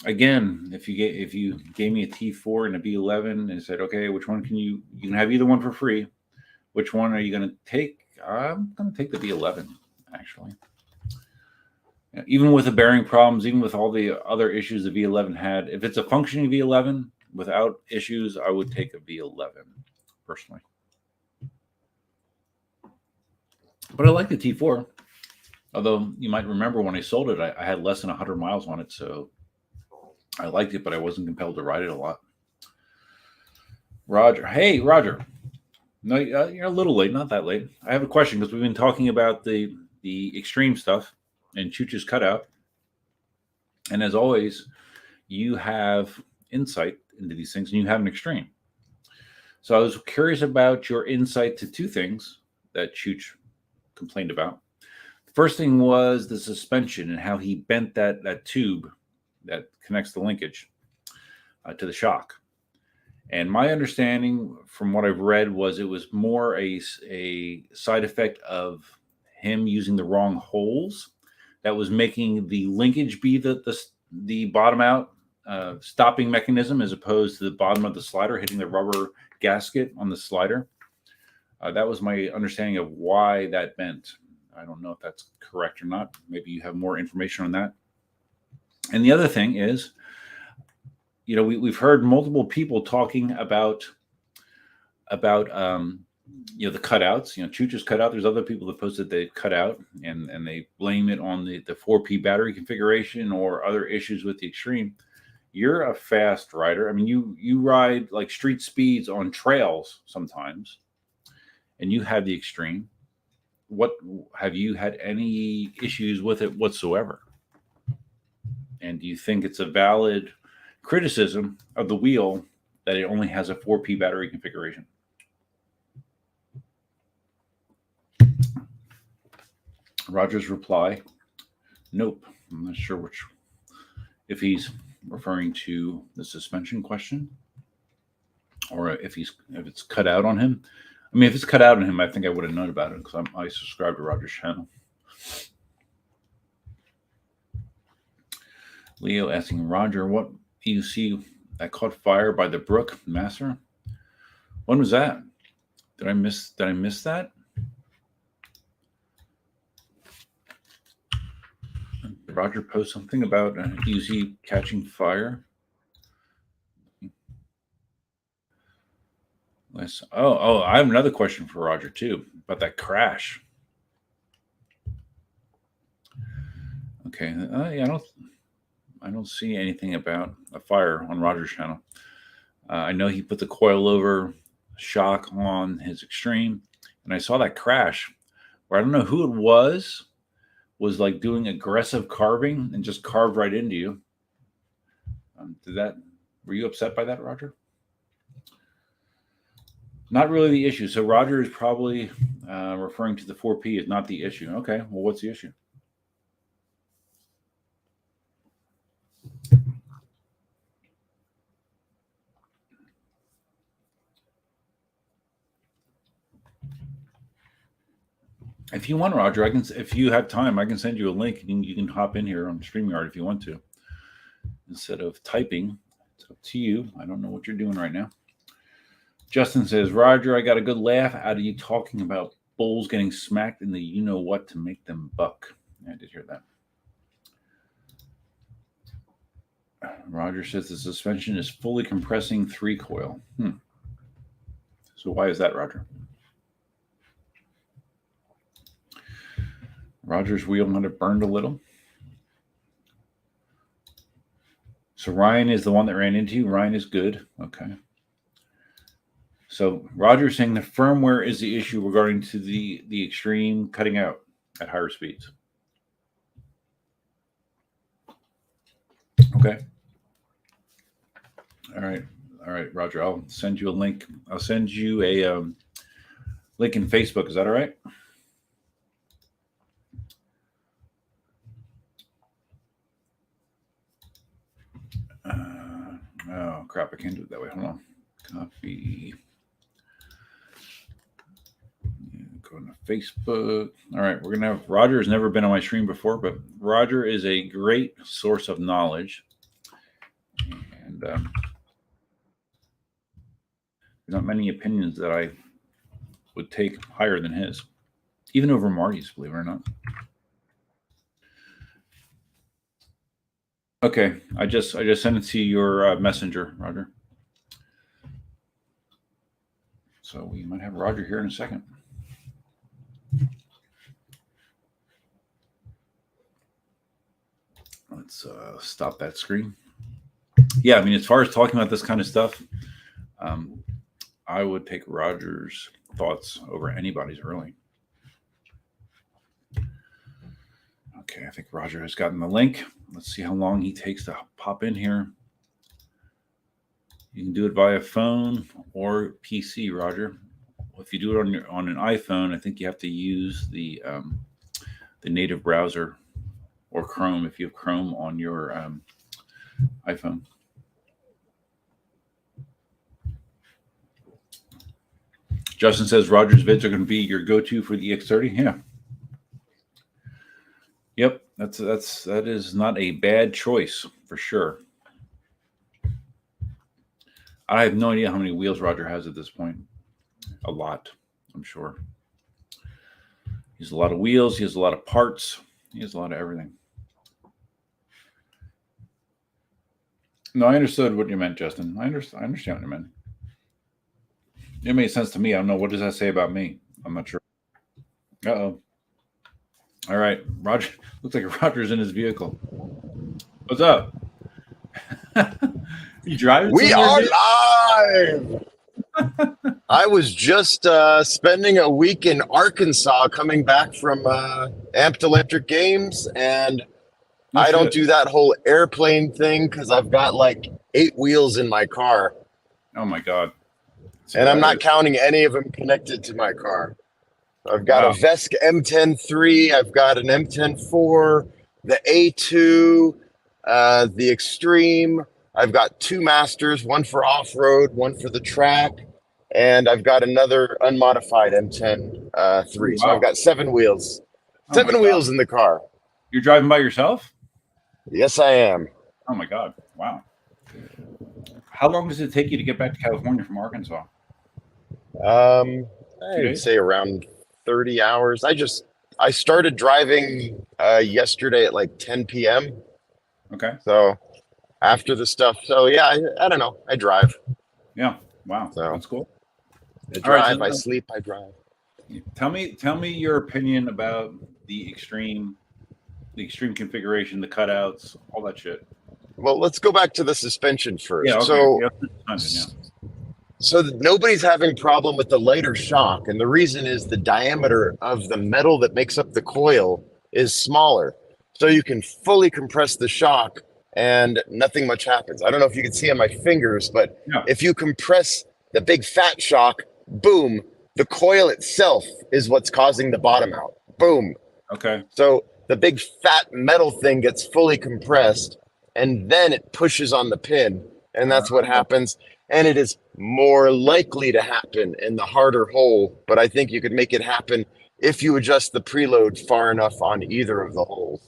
Speaker 1: Again, if you gave me a T4 and a V11 and said, okay, which one you can have either one for free. Which one are you going to take? I'm going to take the V11, actually. Even with the bearing problems, even with all the other issues the V11 had, if it's a functioning V11 without issues, I would take a V11, personally. But I like the T4. Although you might remember when I sold it, I had less than 100 miles on it, so I liked it, but I wasn't compelled to ride it a lot. Roger, hey Roger, no, you're a little late, not that late. I have a question because we've been talking about the extreme stuff and Chooch's cutout, and as always, you have insight into these things, and you have an extreme. So I was curious about your insight to two things that Chooch complained about. First thing was the suspension and how he bent that tube that connects the linkage to the shock. And my understanding from what I've read was it was more a side effect of him using the wrong holes that was making the linkage be the bottom out stopping mechanism as opposed to the bottom of the slider hitting the rubber gasket on the slider. That was my understanding of why that bent. I don't know if that's correct or not. Maybe you have more information on that. And the other thing is, we've heard multiple people talking about the cutouts. Chooch's cutout. There's other people that posted they cut out and they blame it on the 4P battery configuration or other issues with the extreme. You're a fast rider. I mean, you ride like street speeds on trails sometimes, and you have the extreme. What have you had any issues with it whatsoever? And do you think it's a valid criticism of the wheel that it only has a 4P battery configuration? Roger's reply, nope. I'm not sure if he's referring to the suspension question or if it's cut out on him. I mean, if it's cut out on him, I think I would have known about it because I subscribe to Roger's channel. Leo asking Roger, what you see that caught fire by the brook, Master? When was that? Did I miss that? Roger post something about UZ catching fire. Oh, I have another question for Roger too about that crash. Okay, yeah, I don't see anything about a fire on Roger's channel. I know he put the coilover shock on his extreme, and I saw that crash where I don't know who it was like doing aggressive carving and just carved right into you. Were you upset by that, Roger? Not really the issue. So Roger is probably referring to the 4P is not the issue. Okay, well, what's the issue? If you want, Roger, if you have time, I can send you a link and you can hop in here on StreamYard if you want to. Instead of typing, it's up to you. I don't know what you're doing right now. Justin says, Roger, I got a good laugh out of you talking about bulls getting smacked in the you-know-what to make them buck. Yeah, I did hear that. Roger says the suspension is fully compressing 3-coil. So why is that, Roger? Roger's wheel might have burned a little. So Ryan is the one that ran into you. Ryan is good. Okay. So Roger's saying the firmware is the issue regarding to the extreme cutting out at higher speeds. Okay. All right, Roger. I'll send you a link. I'll send you a link in Facebook. Is that all right? Oh crap! I can't do it that way. Hold on. Copy. Go to Facebook. All right, we're gonna have Roger has never been on my stream before, but Roger is a great source of knowledge, and there's not many opinions that I would take higher than his, even over Marty's, believe it or not. Okay, I just sent it to your messenger, Roger. So we might have Roger here in a second. Let's stop that screen. Yeah, I mean, as far as talking about this kind of stuff, I would take Roger's thoughts over anybody's really. Okay, I think Roger has gotten the link. Let's see how long he takes to pop in here. You can do it via phone or PC, Roger. If you do it on an iPhone, I think you have to use the native browser or Chrome if you have Chrome on your iPhone. Justin says Roger's vids are going to be your go-to for the X30. Yeah. Yep, that is not a bad choice for sure. I have no idea how many wheels Roger has at this point. A lot, I'm sure. He has a lot of wheels. He has a lot of parts. He has a lot of everything. No, I understood what you meant, Justin. I understand what you meant. It made sense to me. I don't know. What does that say about me? I'm not sure. Uh-oh. All right. Roger. Looks like Roger's in his vehicle. What's up? You driving?
Speaker 3: We are live. I was just spending a week in Arkansas coming back from Amped Electric Games, and I don't do that whole airplane thing because I've got like 8 wheels in my car.
Speaker 1: Oh, my God.
Speaker 3: And I'm not counting any of them connected to my car. I've got a Vesk M10-3, I've got an M10-4, the A2, the Extreme. I've got 2 Masters, one for off-road, one for the track, and I've got another unmodified M10-3. So I've got 7 wheels. 7 wheels in the car.
Speaker 1: You're driving by yourself?
Speaker 3: Yes, I am.
Speaker 1: Oh, my God. Wow. How long does it take you to get back to California from Arkansas?
Speaker 3: I'd say around 30 hours. I started driving yesterday at like 10 p.m.
Speaker 1: Okay.
Speaker 3: So after the stuff. So yeah, I don't know. I drive.
Speaker 1: Yeah. Wow.
Speaker 3: So
Speaker 1: that's cool.
Speaker 3: I drive, I sleep, I drive.
Speaker 1: Tell me your opinion about the extreme configuration, the cutouts, all that shit.
Speaker 3: Well, let's go back to the suspension first.
Speaker 1: Yeah, okay.
Speaker 3: So nobody's having problem with the lighter shock, and the reason is the diameter of the metal that makes up the coil is smaller. So you can fully compress the shock and nothing much happens. I don't know if you can see on my fingers, but if you compress the big fat shock, boom, the coil itself is what's causing the bottom out. Boom.
Speaker 1: Okay.
Speaker 3: So the big fat metal thing gets fully compressed, and then it pushes on the pin, and that's what happens. And it is more likely to happen in the harder hole, but I think you could make it happen if you adjust the preload far enough on either of the holes.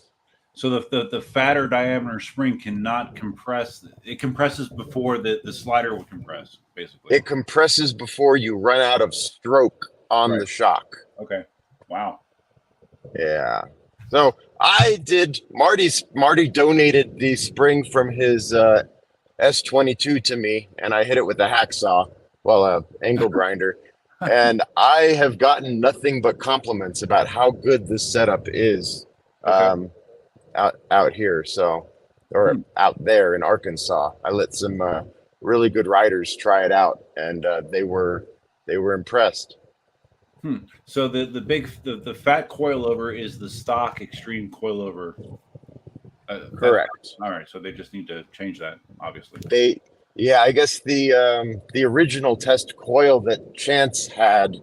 Speaker 1: So the fatter diameter spring cannot compress. It compresses before the slider will compress, basically.
Speaker 3: It compresses before you run out of stroke on the shock.
Speaker 1: Okay. Wow.
Speaker 3: Yeah. So I did. Marty donated the spring from his S22 to me, and I hit it with a hacksaw, angle grinder, and I have gotten nothing but compliments about how good this setup is out here. So, or out there in Arkansas, I let some really good riders try it out, and they were impressed.
Speaker 1: So the fat coilover is the stock extreme coilover.
Speaker 3: Correct.
Speaker 1: All right, so they just need to change that, obviously.
Speaker 3: I guess the original test coil that Chance had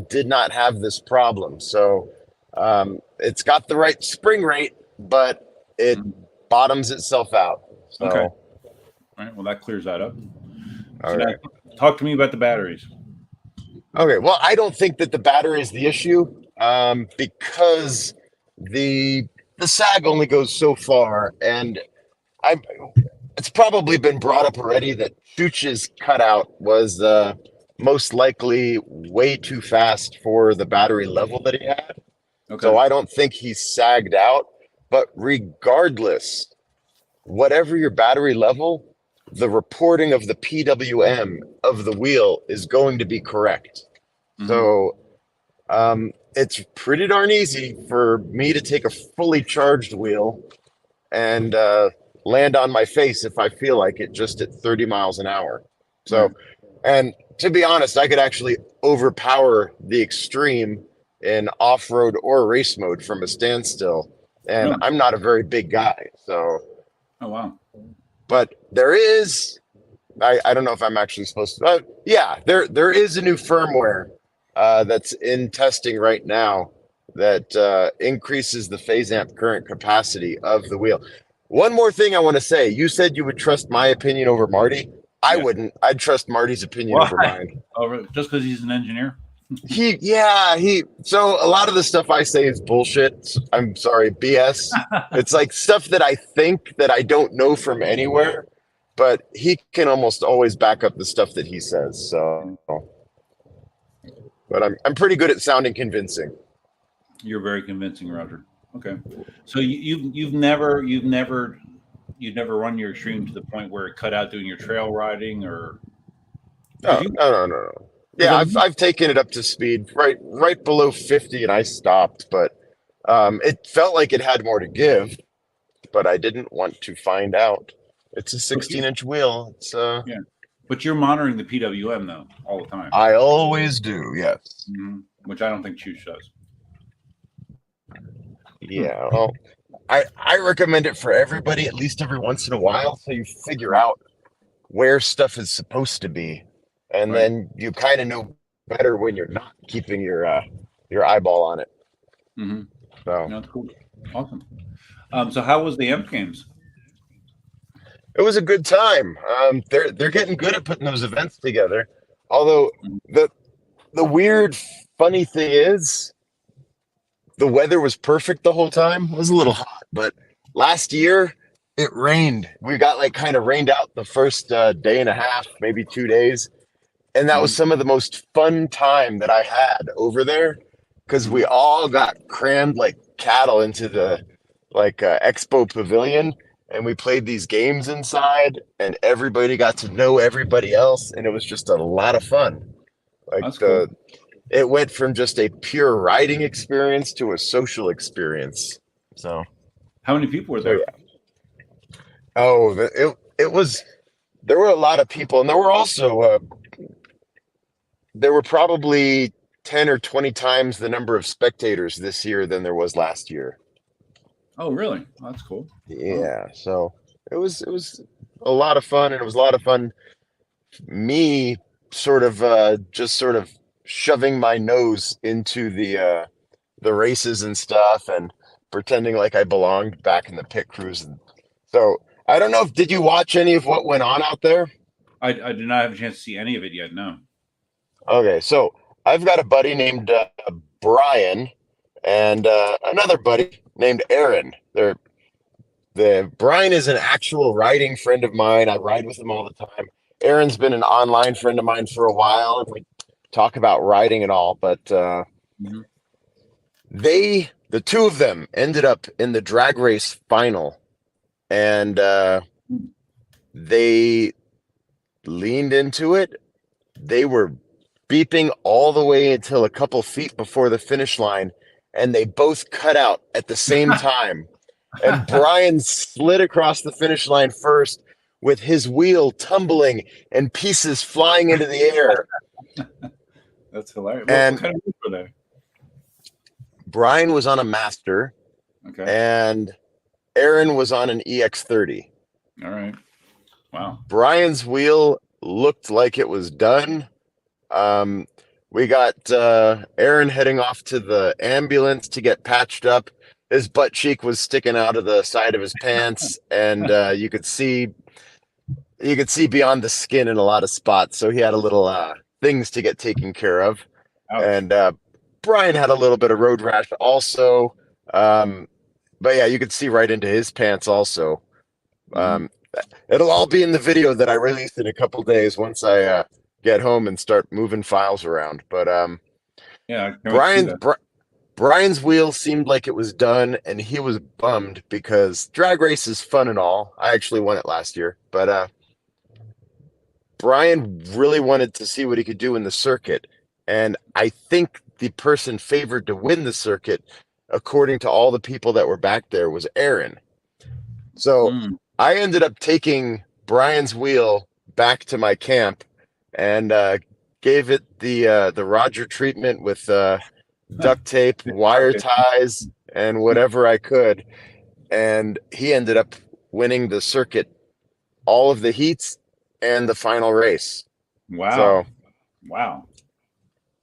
Speaker 3: did not have this problem. So it's got the right spring rate, but it bottoms itself out. So.
Speaker 1: Okay. All right. Well, that clears that up.
Speaker 3: All right.
Speaker 1: Now, talk to me about the batteries.
Speaker 3: Okay. Well, I don't think that the battery is the issue because the sag only goes so far, and it's probably been brought up already that Chooch's cutout was most likely way too fast for the battery level that he had. Okay. So I don't think he's sagged out. But regardless, whatever your battery level, the reporting of the PWM of the wheel is going to be correct. Mm-hmm. So it's pretty darn easy for me to take a fully charged wheel and land on my face if I feel like it, just at 30 miles an hour. So, and to be honest, I could actually overpower the extreme in off-road or race mode from a standstill. And
Speaker 1: Really?
Speaker 3: I'm not a very big guy, so.
Speaker 1: Oh wow.
Speaker 3: But there is, I don't know if I'm actually supposed to, yeah, there is a new firmware that's in testing right now that increases the phase amp current capacity of the wheel. One more thing I want to say. You said you would trust my opinion over Marty. I
Speaker 1: Yeah.
Speaker 3: wouldn't. I'd trust Marty's opinion over mine.
Speaker 1: Oh, just because he's an engineer?
Speaker 3: So a lot of the stuff I say is bullshit. I'm sorry, BS. It's like stuff that I think that I don't know from anywhere, but he can almost always back up the stuff that he says. So, but I'm pretty good at sounding convincing.
Speaker 1: You're very convincing, Roger. Okay, so you've never run your extreme to the point where it cut out doing your trail riding, or
Speaker 3: No. Yeah, I've taken it up to speed right below 50, and I stopped. But it felt like it had more to give, but I didn't want to find out. It's a 16-inch wheel. It's
Speaker 1: yeah, but you're monitoring the PWM though all the time.
Speaker 3: I always do. Yes.
Speaker 1: Mm-hmm. Which I don't think Chooch does.
Speaker 3: Yeah, well, I recommend it for everybody at least every once in a while, so you figure out where stuff is supposed to be, and then you kind of know better when you're not keeping your eyeball on it.
Speaker 1: Mm-hmm.
Speaker 3: So
Speaker 1: that's cool. Awesome. So how was the amp games?
Speaker 3: it was a good time. They're getting good at putting those events together. Although the weird, funny thing is, the weather was perfect the whole time. It was a little hot, but last year it rained. We got kind of rained out the first day and a half, maybe 2 days. And that was some of the most fun time that I had over there, because we all got crammed like cattle into the expo pavilion, and we played these games inside, and everybody got to know everybody else. And it was just a lot of fun.
Speaker 1: That's cool.
Speaker 3: It went from just a pure riding experience to a social experience. So,
Speaker 1: how many people were there?
Speaker 3: It was. There were a lot of people, and there were also there were probably 10 or 20 times the number of spectators this year than there was last year.
Speaker 1: Oh, really? Oh, that's cool.
Speaker 3: Yeah. So it was a lot of fun, and it was a lot of fun. Me sort of shoving my nose into the races and stuff, and pretending like I belonged back in the pit crews. And so I don't know did you watch any of what went on out there?
Speaker 1: I did not have a chance to see any of it yet. No.
Speaker 3: Okay, so I've got a buddy named Brian, and another buddy named Aaron. Brian is an actual riding friend of mine. I ride with him all the time. Aaron's been an online friend of mine for a while, and we talk about riding and all, but the two of them ended up in the drag race final, and they leaned into it. They were beeping all the way until a couple feet before the finish line, and they both cut out at the same time. And Brian slid across the finish line first, with his wheel tumbling and pieces flying into the air.
Speaker 1: That's hilarious.
Speaker 3: And
Speaker 1: what kind of wheels were they?
Speaker 3: Brian was on a Master,
Speaker 1: Okay.
Speaker 3: and Aaron was on an EX30.
Speaker 1: All right. Wow.
Speaker 3: Brian's wheel looked like it was done. We got Aaron heading off to the ambulance to get patched up. His butt cheek was sticking out of the side of his pants, and you could see beyond the skin in a lot of spots. So he had a little things to get taken care of.
Speaker 1: Ouch.
Speaker 3: And Brian had a little bit of road rash also. But yeah, you could see right into his pants also. It'll all be in the video that I release in a couple days once I get home and start moving files around. But
Speaker 1: yeah,
Speaker 3: Brian's wheel seemed like it was done, and he was bummed because drag race is fun and all. I actually won it last year, but Brian really wanted to see what he could do in the circuit. And I think the person favored to win the circuit, according to all the people that were back there, was Aaron. So
Speaker 1: Mm.
Speaker 3: I ended up taking Brian's wheel back to my camp and gave it the Roger treatment with duct tape, wire ties, and whatever I could. And he ended up winning the circuit, all of the heats and the final race.
Speaker 1: Wow. Wow.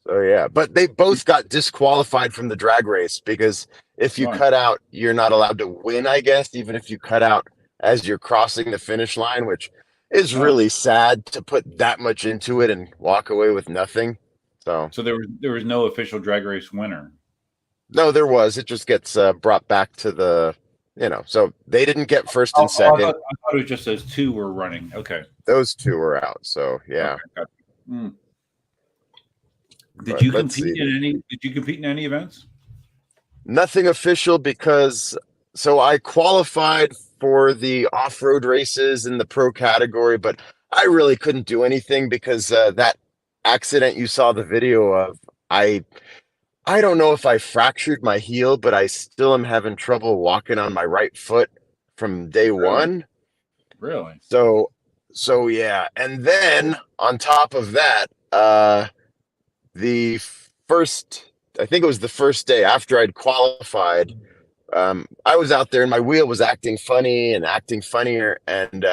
Speaker 3: So yeah, but they both got disqualified from the drag race because if you
Speaker 1: Right.
Speaker 3: cut out, you're not allowed to win, I guess, even if you cut out as you're crossing the finish line, which is
Speaker 1: Oh.
Speaker 3: really sad to put that much into it and walk away with nothing. So
Speaker 1: So there was no official drag race winner.
Speaker 3: no, there was. It just gets brought back to the, so they didn't get first and
Speaker 1: I
Speaker 3: second.
Speaker 1: thought it was just those two were running. Okay.
Speaker 3: Those two were out. So yeah.
Speaker 1: Okay, gotcha. Mm. Did
Speaker 3: But
Speaker 1: you
Speaker 3: let's
Speaker 1: compete
Speaker 3: see.
Speaker 1: in any? Did you compete in any events?
Speaker 3: Nothing official because so I qualified for the off-road races in the pro category, but I really couldn't do anything because that accident you saw the video of, I don't know if I fractured my heel, but I still am having trouble walking on my right foot from day one.
Speaker 1: Really?
Speaker 3: So yeah, and then on top of that, the first, I think it was the first day after I'd qualified, I was out there and my wheel was acting funny and acting funnier. And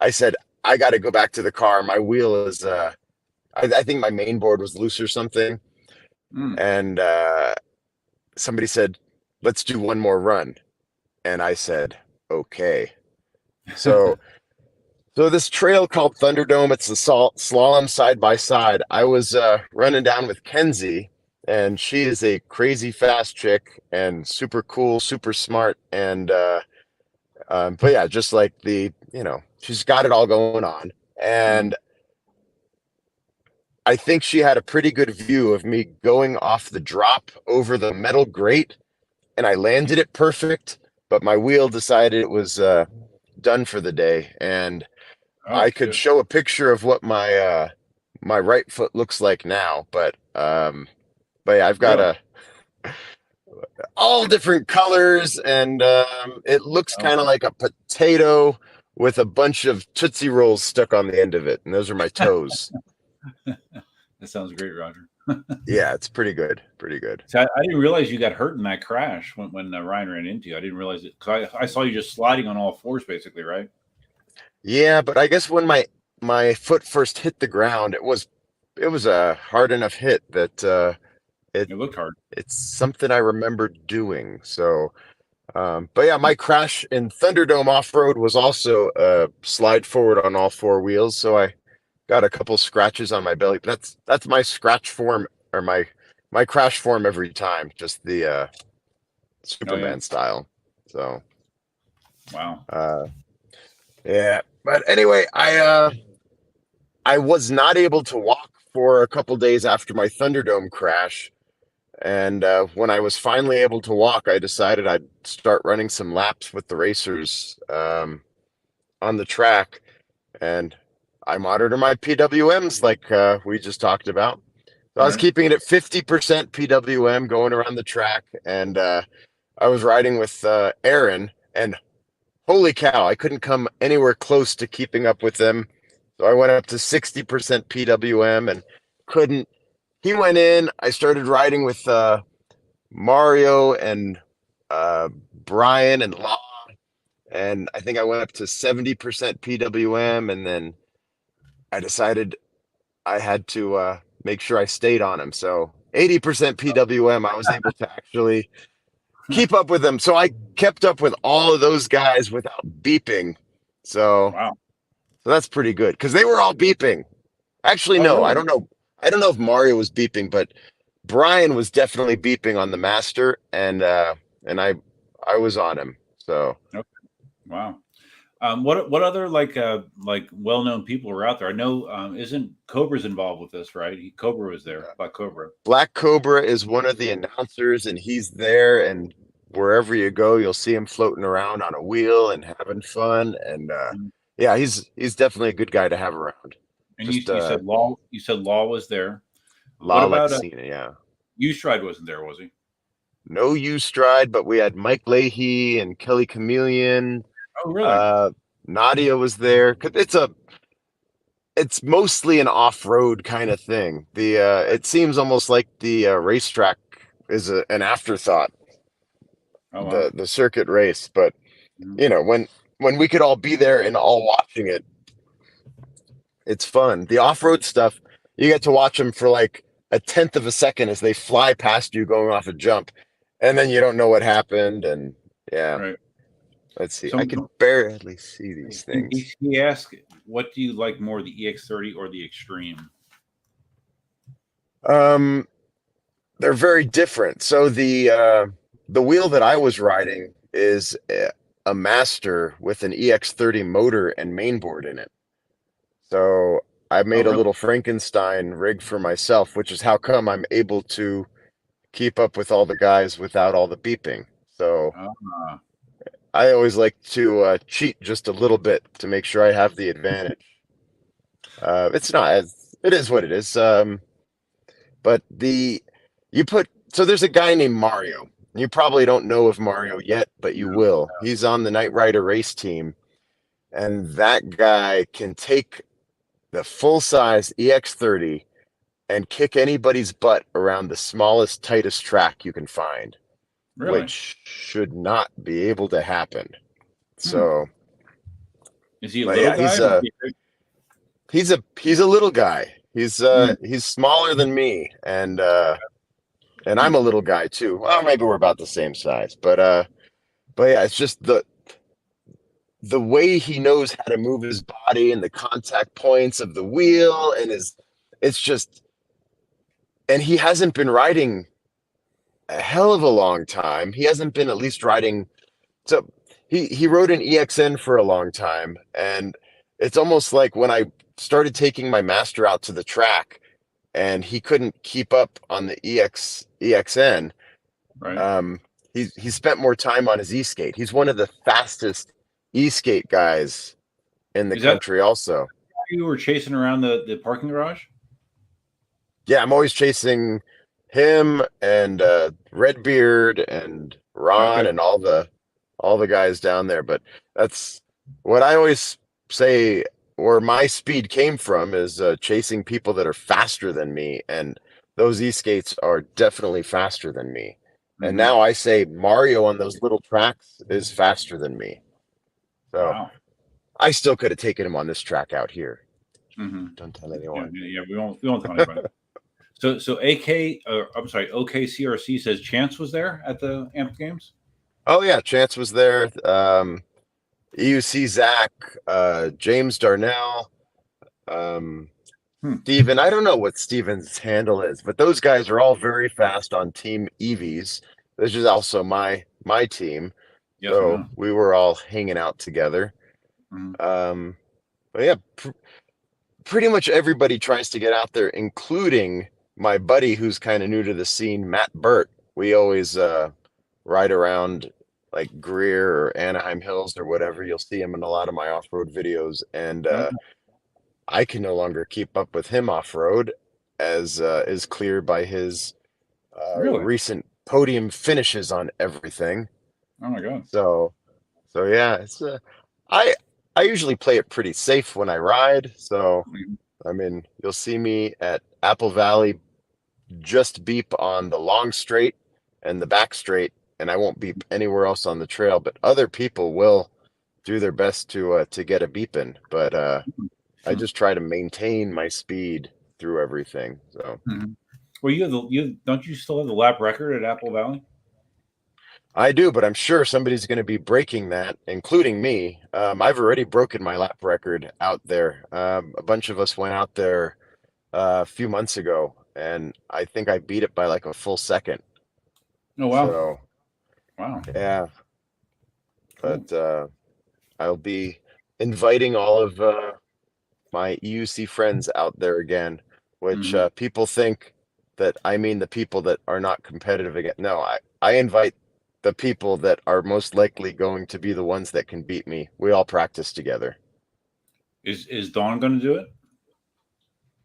Speaker 3: I said, I got to go back to the car. My wheel is, I think my main board was loose or something.
Speaker 1: Mm.
Speaker 3: And somebody said, let's do one more run. And I said, okay. So, so this trail called Thunderdome, it's the slalom side by side. I was running down with Kenzie, and she is a crazy fast chick and super cool, super smart. And but yeah, just like she's got it all going on. And I think she had a pretty good view of me going off the drop over the metal grate, and I landed it perfect, but my wheel decided it was done for the day. And I could show a picture of what my my right foot looks like now, but yeah, I've got all different colors, and it looks kind of like a potato with a bunch of Tootsie Rolls stuck on the end of it, and those are my toes.
Speaker 1: That sounds great, Roger.
Speaker 3: Yeah, it's pretty good, pretty good.
Speaker 1: So I didn't realize you got hurt in that crash when Ryan ran into you. I didn't realize it because I saw you just sliding on all fours, basically, right?
Speaker 3: Yeah, but I guess when my foot first hit the ground, it was a hard enough hit that
Speaker 1: It looked hard.
Speaker 3: it's something I remember doing. So, but yeah, my crash in Thunderdome off-road was also slide forward on all four wheels. So I got a couple scratches on my belly. But that's my scratch form, or my crash form every time, just the Superman style. So,
Speaker 1: wow.
Speaker 3: Yeah, but anyway, I was not able to walk for a couple days after my Thunderdome crash, and when I was finally able to walk, I decided I'd start running some laps with the racers on the track, and I monitor my PWMs like we just talked about. So I was keeping it at 50% PWM going around the track, and I was riding with Aaron, and holy cow, I couldn't come anywhere close to keeping up with them. So I went up to 60% PWM and couldn't. He went in. I started riding with Mario and Brian and Law. And I think I went up to 70% PWM. And then I decided I had to make sure I stayed on him. So 80% PWM, I was able to actually keep up with them. So I kept up with all of those guys without beeping. So, so that's pretty good because they were all beeping. Actually, no, really? I don't know. I don't know if Mario was beeping, but Brian was definitely beeping on the master, and I was on him. So,
Speaker 1: wow. What other like well-known people are out there? I know isn't Cobra's involved with this, right? Cobra was there. Black Cobra.
Speaker 3: Black Cobra is one of the announcers, and he's there. And wherever you go, you'll see him floating around on a wheel and having fun. And yeah, he's definitely a good guy to have around.
Speaker 1: And you said Law. You said Law was there.
Speaker 3: Law Lexina, yeah.
Speaker 1: U-Stride wasn't there, was he?
Speaker 3: No U-Stride, but we had Mike Leahy and Kelly Chameleon.
Speaker 1: Oh, really?
Speaker 3: Nadia was there. 'Cause it's mostly an off-road kind of thing. It seems almost like the racetrack is an afterthought,
Speaker 1: Oh, wow.
Speaker 3: the circuit race. But
Speaker 1: Mhm.
Speaker 3: when we could all be there and all watching it, it's fun. The off-road stuff, you get to watch them for like a tenth of a second as they fly past you going off a jump, and then you don't know what happened. And yeah,
Speaker 1: Right.
Speaker 3: let's see.
Speaker 1: So
Speaker 3: I can barely see these things.
Speaker 1: he asked, what do you like more, the EX30 or the Extreme?
Speaker 3: Um, they're very different. So the wheel that I was riding is a Master with an EX30 motor and mainboard in it. So I
Speaker 1: Oh,
Speaker 3: made a
Speaker 1: really?
Speaker 3: little Frankenstein rig for myself, which is how come I'm able to keep up with all the guys without all the beeping. So
Speaker 1: Ah,
Speaker 3: I always like to cheat just a little bit to make sure I have the advantage. It's not as it is what it is. But there's a guy named Mario. You probably don't know of Mario yet, but you
Speaker 1: no.
Speaker 3: will. He's on the Knight Rider race team, and that guy can take the full size EX30 and kick anybody's butt around the smallest, tightest track you can find,
Speaker 1: Really?
Speaker 3: which should not be able to happen.
Speaker 1: Hmm.
Speaker 3: So,
Speaker 1: Is he a
Speaker 3: but
Speaker 1: little
Speaker 3: yeah,
Speaker 1: guy? Or is he big?
Speaker 3: he's a little guy.
Speaker 1: Hmm.
Speaker 3: He's smaller than me, and I'm
Speaker 1: Hmm.
Speaker 3: a little guy too. Well, maybe we're about the same size, but yeah, it's just the way he knows how to move his body and the contact points of the wheel and it's just, and he hasn't been riding a hell of a long time. He hasn't been at least riding. So he rode an EXN for a long time, and it's almost like when I started taking my Master out to the track and he couldn't keep up on the EXN.
Speaker 1: Right.
Speaker 3: Um, he spent more time on his e-skate. He's one of the fastest e-skate guys in the
Speaker 1: Is that
Speaker 3: country also.
Speaker 1: who you were chasing around the parking garage?
Speaker 3: Yeah, I'm always chasing him and Redbeard and Ron
Speaker 1: Okay.
Speaker 3: and all the guys down there. But that's what I always say where my speed came from is chasing people that are faster than me, and those e-skates are definitely faster than me. And
Speaker 1: Hmm.
Speaker 3: now I say Mario on those little tracks is faster than me. So
Speaker 1: Wow.
Speaker 3: I still could have taken him on this track out here.
Speaker 1: Hmm.
Speaker 3: Don't tell
Speaker 1: Yeah,
Speaker 3: anyone.
Speaker 1: yeah, we won't tell anybody. So AK, I'm sorry, OKCRC says Chance was there at the AMP games.
Speaker 3: Oh yeah, Chance was there. EUC Zach, James Darnell, um,
Speaker 1: Hmm.
Speaker 3: Steven. I don't know what Steven's handle is, but those guys are all very fast on Team EVs. This is also my team.
Speaker 1: Yes, I
Speaker 3: So
Speaker 1: know.
Speaker 3: we were all hanging out together.
Speaker 1: Hmm.
Speaker 3: Um, but yeah, pretty much everybody tries to get out there, including my buddy who's kind of new to the scene, Matt Burt. We always ride around like Greer or Anaheim Hills or whatever. You'll see him in a lot of my off-road videos, and
Speaker 1: Okay.
Speaker 3: I can no longer keep up with him off-road, as is clear by his
Speaker 1: Really?
Speaker 3: recent podium finishes on everything.
Speaker 1: Oh my God.
Speaker 3: So, so yeah, I I usually play it pretty safe when I ride. So,
Speaker 1: Mhm.
Speaker 3: I mean, you'll see me at Apple Valley just beep on the long straight and the back straight, and I won't beep anywhere else on the trail. But other people will do their best to get a beep in. But I
Speaker 1: Hmm.
Speaker 3: just try to maintain my speed through everything. So
Speaker 1: Hmm. Well, you don't you still have the lap record at Apple Valley?
Speaker 3: I do, but I'm sure somebody's going to be breaking that, including me. I've already broken my lap record out there. A bunch of us went out there a few months ago, and I think I beat it by like a full second.
Speaker 1: Oh wow,
Speaker 3: So
Speaker 1: wow,
Speaker 3: yeah,
Speaker 1: cool.
Speaker 3: but I'll be inviting all of my EUC friends out there again, which
Speaker 1: Hmm.
Speaker 3: people think that I mean the people that are not competitive again. No, I invite the people that are most likely going to be the ones that can beat me. We all practice together.
Speaker 1: Is Dawn going to do it?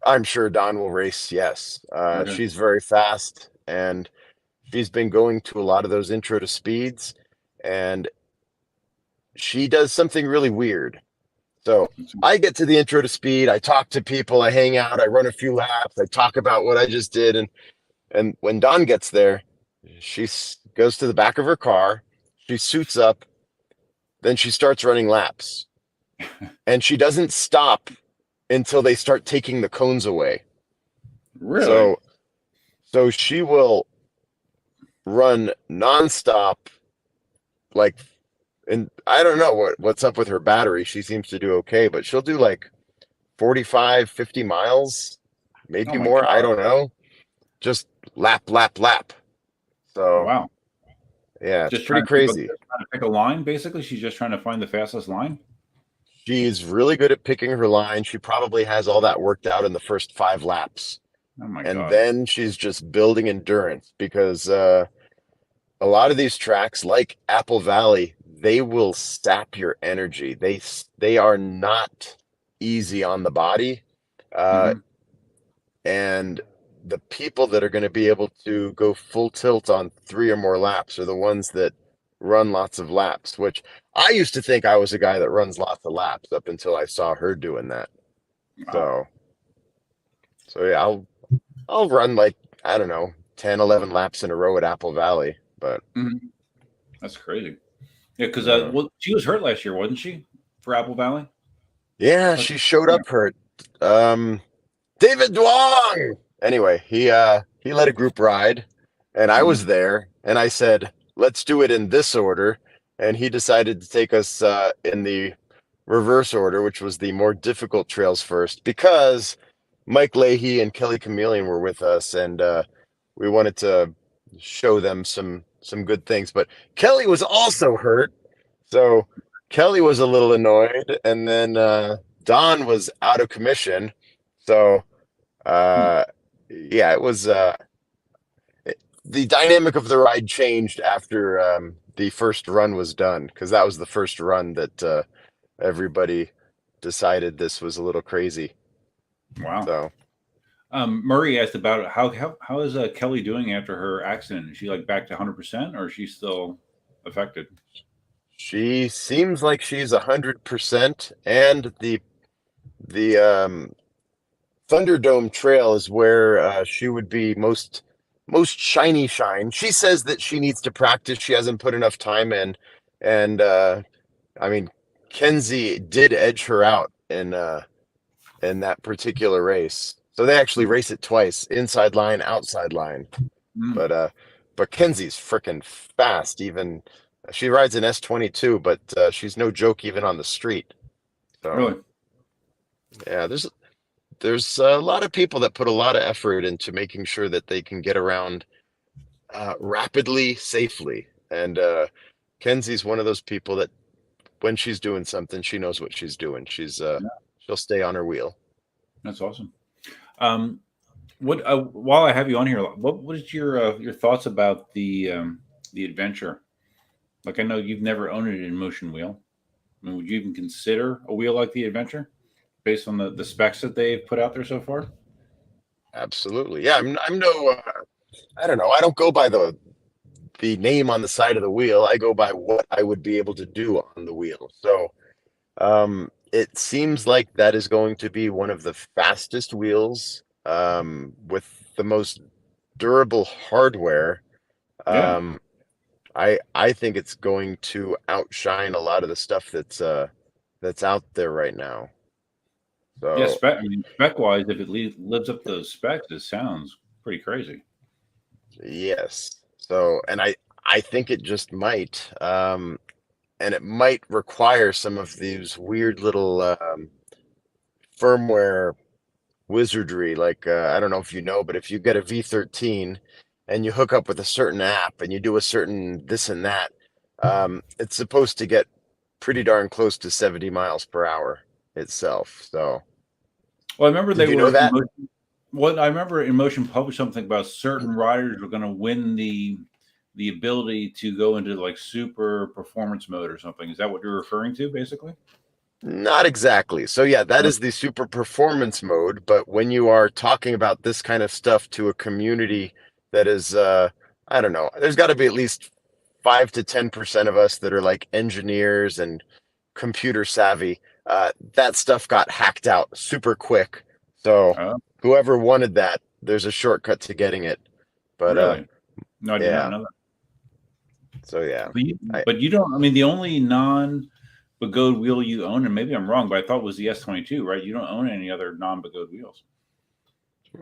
Speaker 3: I'm sure Dawn will race, yes.
Speaker 1: Okay.
Speaker 3: She's very fast, and she's been going to a lot of those intro to speeds, and she does something really weird. So I get to the intro to speed. I talk to people. I hang out. I run a few laps. I talk about what I just did. And when Dawn gets there, she goes to the back of her car. She suits up. Then she starts running laps. And she doesn't stop until they start taking the cones away.
Speaker 1: Really?
Speaker 3: So she will run nonstop, like, and I don't know what's up with her battery. She seems to do okay, but she'll do like 45, 50 miles,
Speaker 1: Oh
Speaker 3: maybe
Speaker 1: my
Speaker 3: more. I
Speaker 1: God.
Speaker 3: don't know. Just lap, lap, lap. So
Speaker 1: Wow.
Speaker 3: yeah, it's
Speaker 1: Just
Speaker 3: pretty
Speaker 1: trying to pick up,
Speaker 3: crazy.
Speaker 1: trying to pick a line, basically. She's just trying to find the fastest line.
Speaker 3: She's really good at picking her line. She probably has all that worked out in the first 5 laps.
Speaker 1: Oh my
Speaker 3: And
Speaker 1: God.
Speaker 3: then she's just building endurance because a lot of these tracks, like Apple Valley, they will sap your energy. They are not easy on the body, uh,
Speaker 1: Hmm.
Speaker 3: and the people that are going to be able to go full tilt on 3 or more laps are the ones that run lots of laps. Which I used to think I was a guy that runs lots of laps up until I saw her doing that.
Speaker 1: Wow.
Speaker 3: So yeah, I'll run like I don't know 10, 11 laps in a row at Apple Valley, but.
Speaker 1: Hmm. That's crazy. Yeah, because
Speaker 3: Uh,
Speaker 1: well, she was hurt last year, wasn't she, for Apple Valley?
Speaker 3: Yeah,
Speaker 1: That's,
Speaker 3: she showed
Speaker 1: yeah.
Speaker 3: up hurt. Um, David Duong. Anyway, he led a group ride, and I
Speaker 1: Hmm.
Speaker 3: was there, and I said, "Let's do it in this order," and he decided to take us in the reverse order, which was the more difficult trails first, because Mike Leahy and Kelly Chameleon were with us, and we wanted to show them some good things. But Kelly was also hurt, so Kelly was a little annoyed, and then Don was out of commission. So
Speaker 1: Hmm.
Speaker 3: yeah, it was the dynamic of the ride changed after the first run was done because that was the first run that everybody decided this was a little crazy.
Speaker 1: Wow.
Speaker 3: So
Speaker 1: Murray asked about how is Kelly doing after her accident? Is she like back to 100%, or is she still affected?
Speaker 3: she seems like she's 100%, and the Thunderdome Trail is where she would be most shiny shine. She says that she needs to practice. She hasn't put enough time in, and I mean, Kenzie did edge her out in that particular race. So they actually race it twice, inside line, outside line.
Speaker 1: Mm,
Speaker 3: But Kenzie's freaking fast. Even she rides an S22, but she's no joke even on the street. So
Speaker 1: really?
Speaker 3: yeah, there's a lot of people that put a lot of effort into making sure that they can get around rapidly, safely. And Kenzie's one of those people that when she's doing something, she knows what she's doing.
Speaker 1: Yeah,
Speaker 3: She'll stay on her wheel.
Speaker 1: that's awesome. Um, what while I have you on here, what is your thoughts about the adventure? Like, I know you've never owned an in motion wheel. I mean, would you even consider a wheel like the adventure based on the specs that they've put out there so far?
Speaker 3: Absolutely. Yeah, I'm no I don't know. I don't go by the name on the side of the wheel. I go by what I would be able to do on the wheel. So it seems like that is going to be one of the fastest wheels with the most durable hardware.
Speaker 1: Yeah,
Speaker 3: Um, I think it's going to outshine a lot of the stuff that's out there right now.
Speaker 1: yeah.
Speaker 3: So
Speaker 1: Spec. I mean, spec wise, if it lives up to those specs, it sounds pretty crazy.
Speaker 3: yes. So and I think it just might. And it might require some of these weird little firmware wizardry. Like I don't know if you know, but if you get a V13 and you hook up with a certain app and you do a certain this and that, it's supposed to get pretty darn close to 70 miles per hour itself. So
Speaker 1: Well, I remember they
Speaker 3: did you know
Speaker 1: were in
Speaker 3: that?
Speaker 1: motion. What I remember, Emotion published something about certain riders were going to win the ability to go into like super performance mode or something. Is that what you're referring to, basically?
Speaker 3: Not exactly. So yeah, that
Speaker 1: Oh,
Speaker 3: is the super performance mode, but when you are talking about this kind of stuff to a community that is I don't know, there's got to be at least 5 to 10% of us that are like engineers and computer savvy, that stuff got hacked out super quick. So
Speaker 1: Oh,
Speaker 3: whoever wanted that, there's a shortcut to getting it. But
Speaker 1: really? No, I did not
Speaker 3: yeah,
Speaker 1: know that.
Speaker 3: so yeah, I,
Speaker 1: But you don't. I mean, the only non-Begode wheel you own, and maybe I'm wrong, but I thought was the S22, right? You don't own any other non-Begode wheels.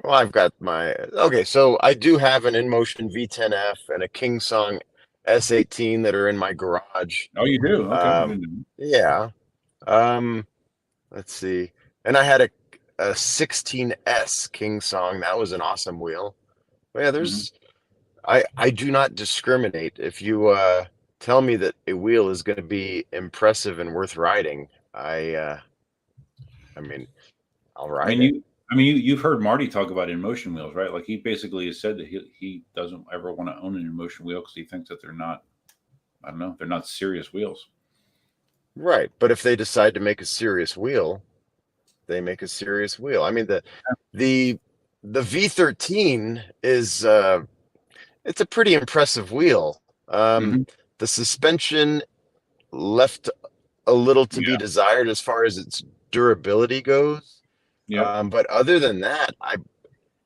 Speaker 3: well, I've got my, okay, so I do have an Inmotion V10F and a KingSong S18 that are in my garage.
Speaker 1: Oh, you do? Okay. I
Speaker 3: Um,
Speaker 1: didn't know.
Speaker 3: yeah. Um, let's see. And I had a 16S KingSong. That was an awesome wheel. But yeah,
Speaker 1: Mhm.
Speaker 3: I do not discriminate. If you tell me that a wheel is going to be impressive and worth riding, I mean, I'll
Speaker 1: I
Speaker 3: ride
Speaker 1: mean,
Speaker 3: it.
Speaker 1: you've heard Marty talk about Inmotion wheels, right? Like he basically has said that he doesn't ever want to own an Inmotion wheel because he thinks that they're not. I don't know. They're not serious wheels.
Speaker 3: Right. But if they decide to make a serious wheel, they make a serious wheel. I mean, the the V13 is it's a pretty impressive wheel.
Speaker 1: Hmm.
Speaker 3: The suspension left a little to be
Speaker 1: Yeah.
Speaker 3: desired as far as its durability goes.
Speaker 1: Yep.
Speaker 3: But other than that,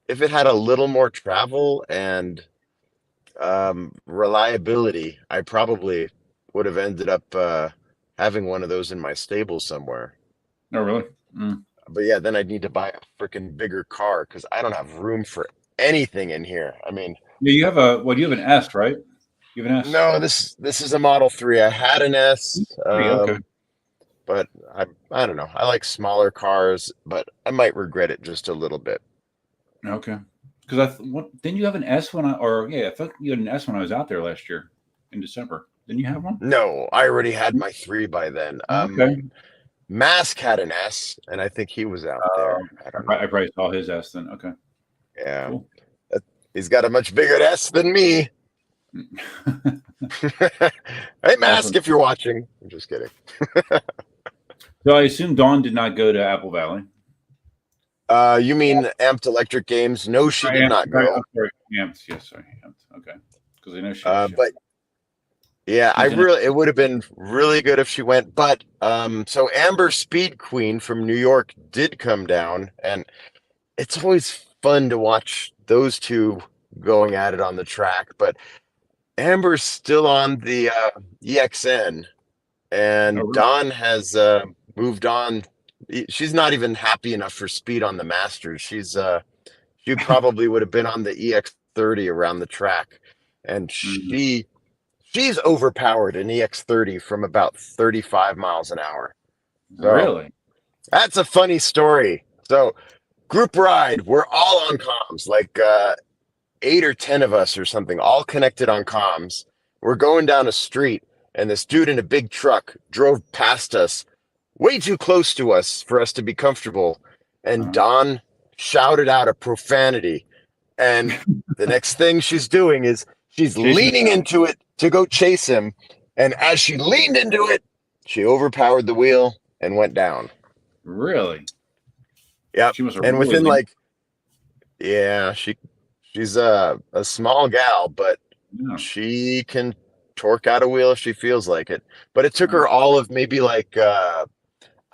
Speaker 3: if it had a little more travel and reliability, I probably would have ended up having one of those in my stable somewhere.
Speaker 1: Oh, really? Mm.
Speaker 3: But yeah, then I'd need to buy a freaking bigger car because I don't have room for anything in here. I mean,
Speaker 1: Yeah. You have a. Well, you have an S, right? You have an S.
Speaker 3: no, this is a Model 3. I had an S,
Speaker 1: Okay.
Speaker 3: but I don't know. I like smaller cars, but I might regret it just a little bit.
Speaker 1: Okay. Because didn't you have an S when I thought you had an S when I was out there last year in December. Didn't you have one?
Speaker 3: No, I already had my 3 by then.
Speaker 1: Okay.
Speaker 3: Mask had an S, and I think he was out there. I don't
Speaker 1: I
Speaker 3: know.
Speaker 1: probably saw his S then. Okay.
Speaker 3: Yeah,
Speaker 1: Cool.
Speaker 3: he's got a much bigger S than me. Hey, Mask,
Speaker 1: Awesome.
Speaker 3: if you're watching. I'm just kidding.
Speaker 1: So I assume Dawn did not go to Apple Valley.
Speaker 3: You mean Amped Electric Games? No, she did not
Speaker 1: I'm
Speaker 3: go.
Speaker 1: sorry. Amped. Yes, sorry. Amped. Okay. Because I know
Speaker 3: But yeah,
Speaker 1: she's in it.
Speaker 3: it would have been really good if she went. But so Amber Speed Queen from New York did come down, and it's always fun to watch those two going at it on the track. But Amber's still on the EXN,
Speaker 1: Oh,
Speaker 3: and
Speaker 1: really?
Speaker 3: Dawn has moved on. She's not even happy enough for speed on the Masters. She probably would have been on the EX30 around the track, and
Speaker 1: Mhm.
Speaker 3: she's overpowered an EX30 from about 35 miles an hour. So
Speaker 1: Really?
Speaker 3: that's a funny story. So group ride, we're all on comms, like 8 or 10 of us or something, all connected on comms. We're going down a street, and this dude in a big truck drove past us, way too close to us for us to be comfortable. And
Speaker 1: Uh-huh.
Speaker 3: Don shouted out a profanity. And the next thing she's doing is she's
Speaker 1: Chasing it
Speaker 3: leaning
Speaker 1: down.
Speaker 3: into it to go chase him. And as she leaned into it, she overpowered the wheel and went down.
Speaker 1: Really?
Speaker 3: Yep.
Speaker 1: She must have
Speaker 3: And
Speaker 1: really
Speaker 3: within
Speaker 1: leaned.
Speaker 3: like, yeah, she's a small gal, but
Speaker 1: Yeah.
Speaker 3: she can torque out a wheel if she feels like it. But it took
Speaker 1: Uh,
Speaker 3: her all of maybe like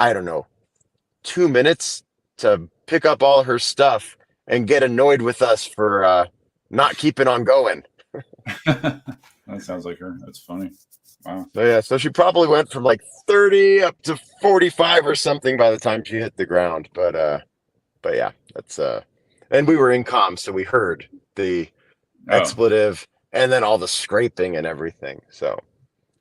Speaker 3: I don't know, 2 minutes to pick up all her stuff and get annoyed with us for not keeping on going.
Speaker 1: that sounds like her. That's funny. Wow.
Speaker 3: So yeah, so she probably went from like 30 up to 45 or something by the time she hit the ground. But yeah, that's and we were in comms, so we heard the
Speaker 1: Oh.
Speaker 3: expletive and then all the scraping and everything. So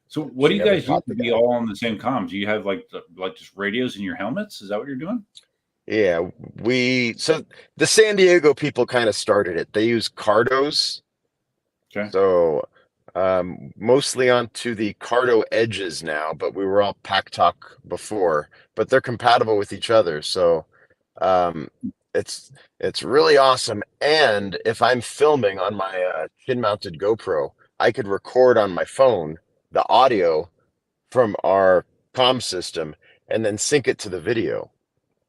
Speaker 1: So what
Speaker 3: she
Speaker 1: do you
Speaker 3: never
Speaker 1: guys use
Speaker 3: caught
Speaker 1: to
Speaker 3: the
Speaker 1: be
Speaker 3: guy.
Speaker 1: all on the same comms? Do you have like just radios in your helmets? Is that what you're doing?
Speaker 3: Yeah, so the San Diego people kind of started it. They use Cardos,
Speaker 1: Okay.
Speaker 3: so mostly onto the Cardo edges now, but we were all Pack Talk before, but they're compatible with each other. So um, it's it's really awesome. And if I'm filming on my chin-mounted GoPro, I could record on my phone the audio from our comm system and then sync it to the video.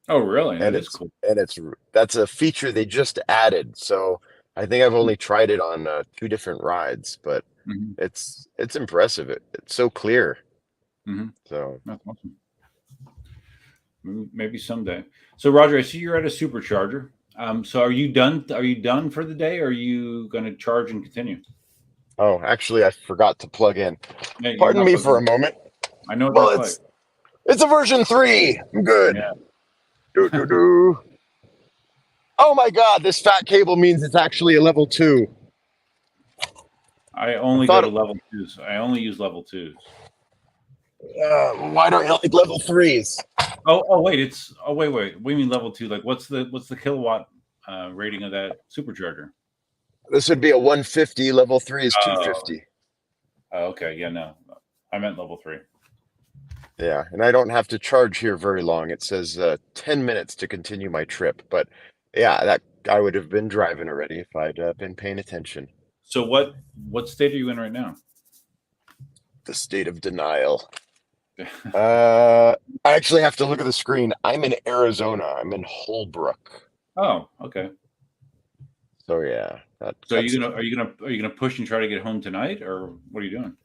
Speaker 1: Oh, really?
Speaker 3: And
Speaker 1: That is cool.
Speaker 3: that's a feature they just added. So I think I've only tried it on 2 different rides, but
Speaker 1: Mhm.
Speaker 3: it's impressive. It's so clear.
Speaker 1: Mhm.
Speaker 3: So
Speaker 1: That's awesome. Maybe someday. So Roger, I see you're at a supercharger. So are you done? Are you done for the day? Or are you going to charge and continue?
Speaker 3: oh, actually, I forgot to plug in.
Speaker 1: Yeah, you're
Speaker 3: Pardon
Speaker 1: not
Speaker 3: me
Speaker 1: plugged
Speaker 3: for a
Speaker 1: in.
Speaker 3: moment.
Speaker 1: I know what
Speaker 3: Well,
Speaker 1: that's like.
Speaker 3: it's a version 3. I'm good.
Speaker 1: Yeah.
Speaker 3: Do, do, do. Oh my God, this fat cable means it's actually a level 2.
Speaker 1: I only go
Speaker 3: thought
Speaker 1: to
Speaker 3: it-
Speaker 1: level 2s. I only use level 2s.
Speaker 3: Why don't you like level 3s?
Speaker 1: Wait. What do you mean level 2? Like what's the kilowatt rating of that supercharger?
Speaker 3: This would be a 150. Level 3 is
Speaker 1: Oh,
Speaker 3: 250.
Speaker 1: okay. Yeah, no. I meant level 3.
Speaker 3: Yeah, and I don't have to charge here very long. It says 10 minutes to continue my trip. But yeah, that I would have been driving already if I'd been paying attention.
Speaker 1: So what state are you in right now?
Speaker 3: The state of denial. I actually have to look at the screen. I'm in Arizona. I'm in Holbrook.
Speaker 1: Oh, okay.
Speaker 3: So yeah,
Speaker 1: So
Speaker 3: that's
Speaker 1: are you gonna push and try to get home tonight, or what are you doing?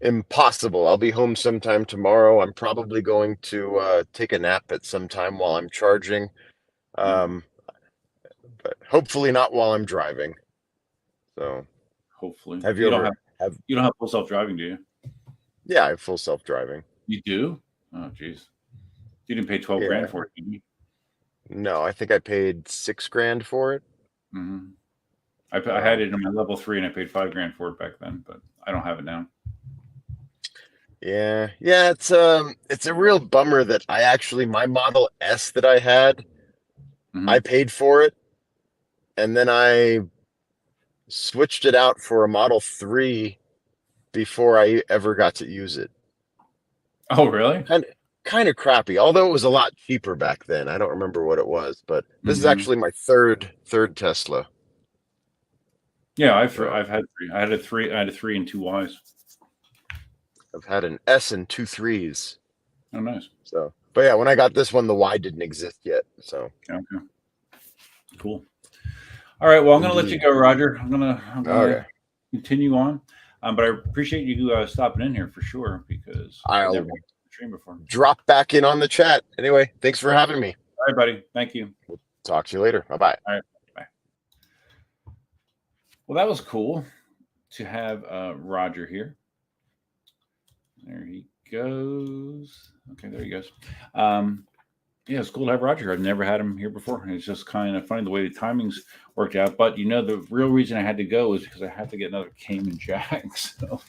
Speaker 3: impossible. I'll be home sometime tomorrow. I'm probably going to take a nap at some time while I'm charging. Um, but hopefully not while I'm driving. So
Speaker 1: Hopefully,
Speaker 3: have you ever have
Speaker 1: you don't have full self driving, do you?
Speaker 3: yeah, I have full self-driving.
Speaker 1: You do? Oh, geez. You didn't pay 12 grand
Speaker 3: Yeah.
Speaker 1: for it, did you?
Speaker 3: No, I think I paid $6,000 for it.
Speaker 1: Mm-hmm. I had it in my level 3 and I paid 5 grand for it back then, but I don't have it now.
Speaker 3: Yeah. Yeah, it's a real bummer that I actually my Model S that I had,
Speaker 1: Mhm.
Speaker 3: I paid for it, and then I switched it out for a Model 3 before I ever got to use it.
Speaker 1: Oh, really?
Speaker 3: Kind of crappy, although it was a lot cheaper back then. I don't remember what it was, but this is
Speaker 1: Mhm.
Speaker 3: actually my third Tesla.
Speaker 1: Yeah, I've
Speaker 3: So
Speaker 1: had 3. I had a 3 and 2 Ys.
Speaker 3: I've had an S and 2 3s.
Speaker 1: Oh, nice.
Speaker 3: So, but yeah, when I got this one, the Y didn't exist yet. So
Speaker 1: Okay. Cool. All right. Well, I'm going to let you
Speaker 3: indeed.
Speaker 1: go, Roger. I'm gonna
Speaker 3: Okay.
Speaker 1: continue on, but I appreciate you stopping in here for sure because I've
Speaker 3: I'll
Speaker 1: never streamed before.
Speaker 3: drop back in on the chat. Anyway, thanks for having me.
Speaker 1: All right, buddy. Thank you.
Speaker 3: Talk to you later. Bye-bye.
Speaker 1: All right. Bye. Well, that was cool to have Roger here. There he goes. Okay, there he goes. Yeah, it's cool to have Roger. I've never had him here before. It's just kind of funny the way the timings worked out. But the real reason I had to go is because I had to get another Cayman Jack. So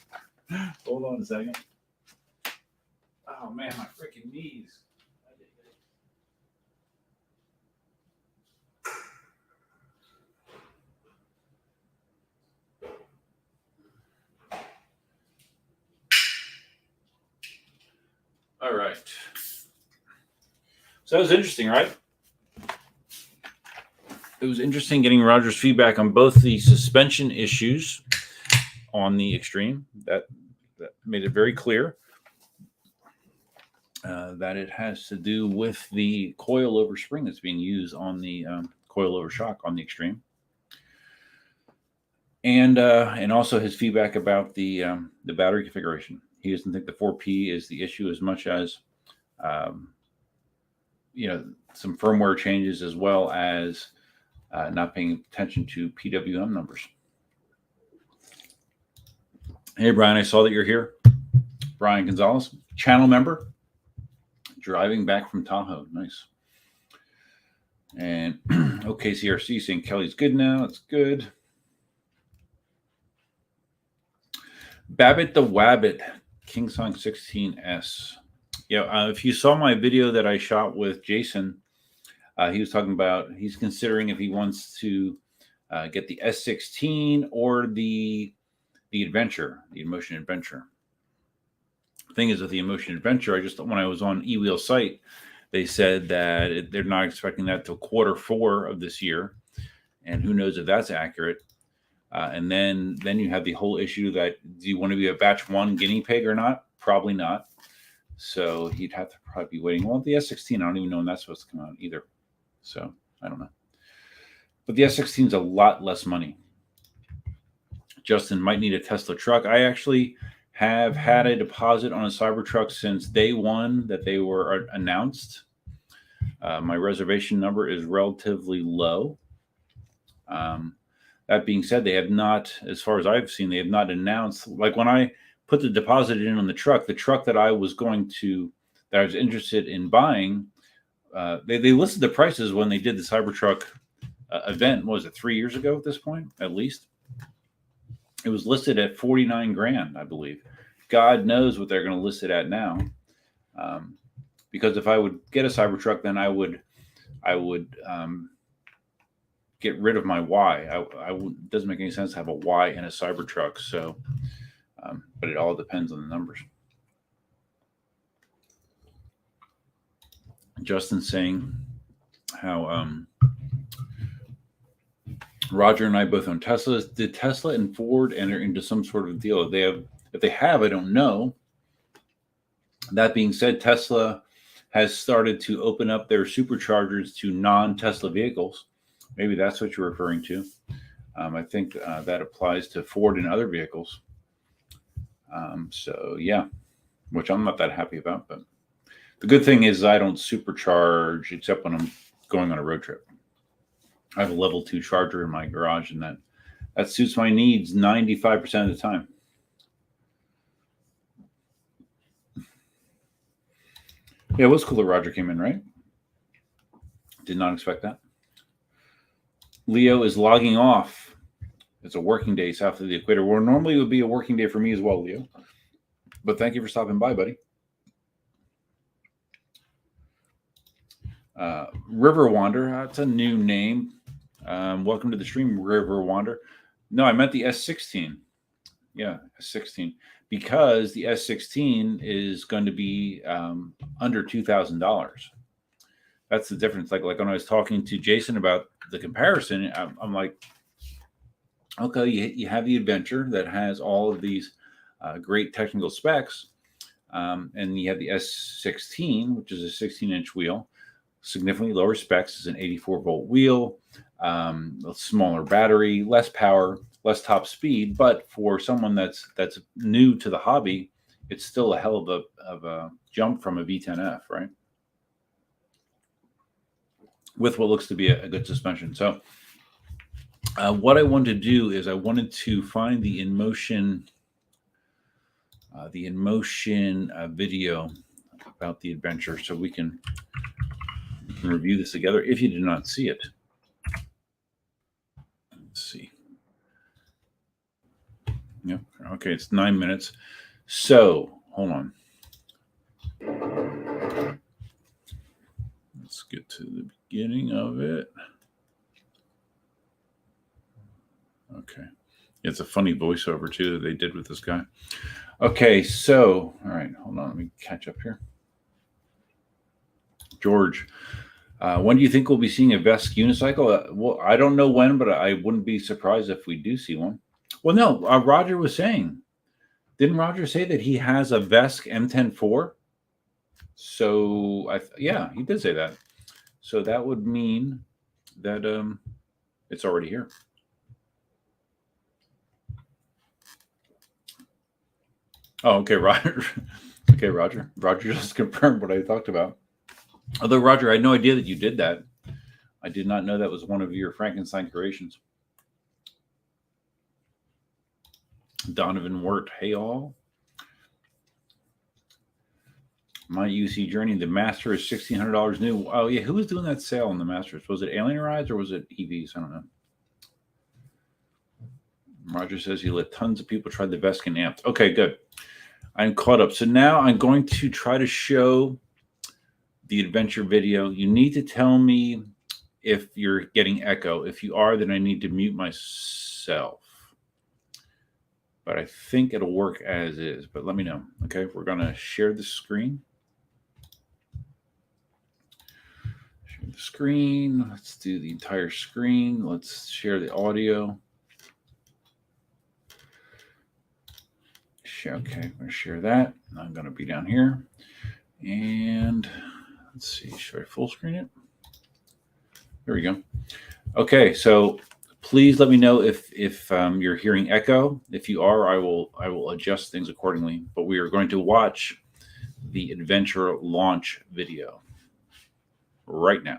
Speaker 1: hold on a second. Oh man, my freaking knees. All right. So that was interesting, right? It was interesting getting Roger's feedback on both the suspension issues on the Extreme. That made it very clear that it has to do with the coilover spring that's being used on the coilover shock on the Extreme. And also his feedback about the battery configuration. He doesn't think the 4P is the issue as much as some firmware changes as well as not paying attention to PWM numbers. Hey, Brian, I saw that you're here. Brian Gonzalez, channel member, driving back from Tahoe. Nice. And OKCRC saying Kelly's good now. It's good. Babbitt the Wabbit, KingSong 16S. Yeah, if you saw my video that I shot with Jason, he was talking about he's considering if he wants to get the S16 or the Adventure, the Inmotion Adventure. The thing is with the Inmotion Adventure, when I was on eWheel site, they said that they're not expecting that till Q4 of this year, and who knows if that's accurate. And then you have the whole issue that do you want to be a batch 1 guinea pig or not? Probably not. So he'd have to probably be waiting. Well, the S16, I don't even know when that's supposed to come out either. So I don't know. But the S16 is a lot less money. Justin might need a Tesla truck. I actually have had a deposit on a Cybertruck since day one that they were announced. My reservation number is relatively low. That being said, they have not, as far as I've seen, they have not announced. Like when I put the deposit in on the truck that I was interested in buying, they listed the prices when they did the Cybertruck event. What was it, 3 years ago at this point, at least? It was listed at 49 grand, I believe. God knows what they're going to list it at now. Because if I would get a Cybertruck, then I would get rid of my Y. It doesn't make any sense to have a Y in a Cybertruck. So, but it all depends on the numbers. Justin's saying how Roger and I both own Teslas. Did Tesla and Ford enter into some sort of deal? If they have, I don't know. That being said, Tesla has started to open up their superchargers to non-Tesla vehicles. Maybe that's what you're referring to. I think that applies to Ford and other vehicles. So yeah, which I'm not that happy about. But the good thing is I don't supercharge except when I'm going on a road trip. I have a level 2 charger in my garage, and that suits my needs 95% of the time. Yeah, it was cool that Roger came in, right? Did not expect that. Leo is logging off. It's a working day south of the equator. Well, normally it would be a working day for me as well, Leo. But thank you for stopping by, buddy. River Wander, that's a new name. Welcome to the stream, River Wander. No, I meant the S16. Yeah, S16. Because the S16 is going to be under $2,000. That's the difference. Like when I was talking to Jason about the comparison, I'm like, okay, you have the Adventure that has all of these great technical specs, and you have the S16, which is a 16-inch wheel, significantly lower specs. It's an 84-volt wheel, a smaller battery, less power, less top speed. But for someone that's new to the hobby, it's still a hell of a jump from a V10F, right? With what looks to be a good suspension. So what I wanted to do is I wanted to find the Inmotion video about the Adventure so we can review this together if you did not see it. Let's see. Yep. Okay, it's 9 minutes. So hold on. Let's get to the beginning of it. Okay. It's a funny voiceover too that they did with this guy. Okay, so all right, hold on, let me catch up here. George, when do you think we'll be seeing a Vesk unicycle? Well, I don't know when, but I wouldn't be surprised if we do see one. Well, no, Roger was saying, didn't Roger say that he has a Vesk M10-4? So yeah, he did say that. So that would mean that it's already here. Oh, okay, Roger. Okay, Roger. Roger just confirmed what I talked about. Although, Roger, I had no idea that you did that. I did not know that was one of your Frankenstein creations. Donovan Wirt, hey all. My UC journey, the Master is $1,600 new. Oh yeah, who was doing that sale on the Masters? Was it Alien Rides or was it EVs? I don't know. Roger says he let tons of people try the Vesk and Amped. Okay, good. I'm caught up. So now I'm going to try to show the Adventure video. You need to tell me if you're getting echo. If you are, then I need to mute myself. But I think it'll work as is. But let me know. Okay, we're going to share the screen. Share the screen. Let's do the entire screen. Let's share the audio. Okay, I'm going to share that. I'm going to be down here. And let's see, should I full screen it? There we go. Okay, so Please let me know if you're hearing echo. If you are, I will adjust things accordingly. But we are going to watch the Adventure launch video right now.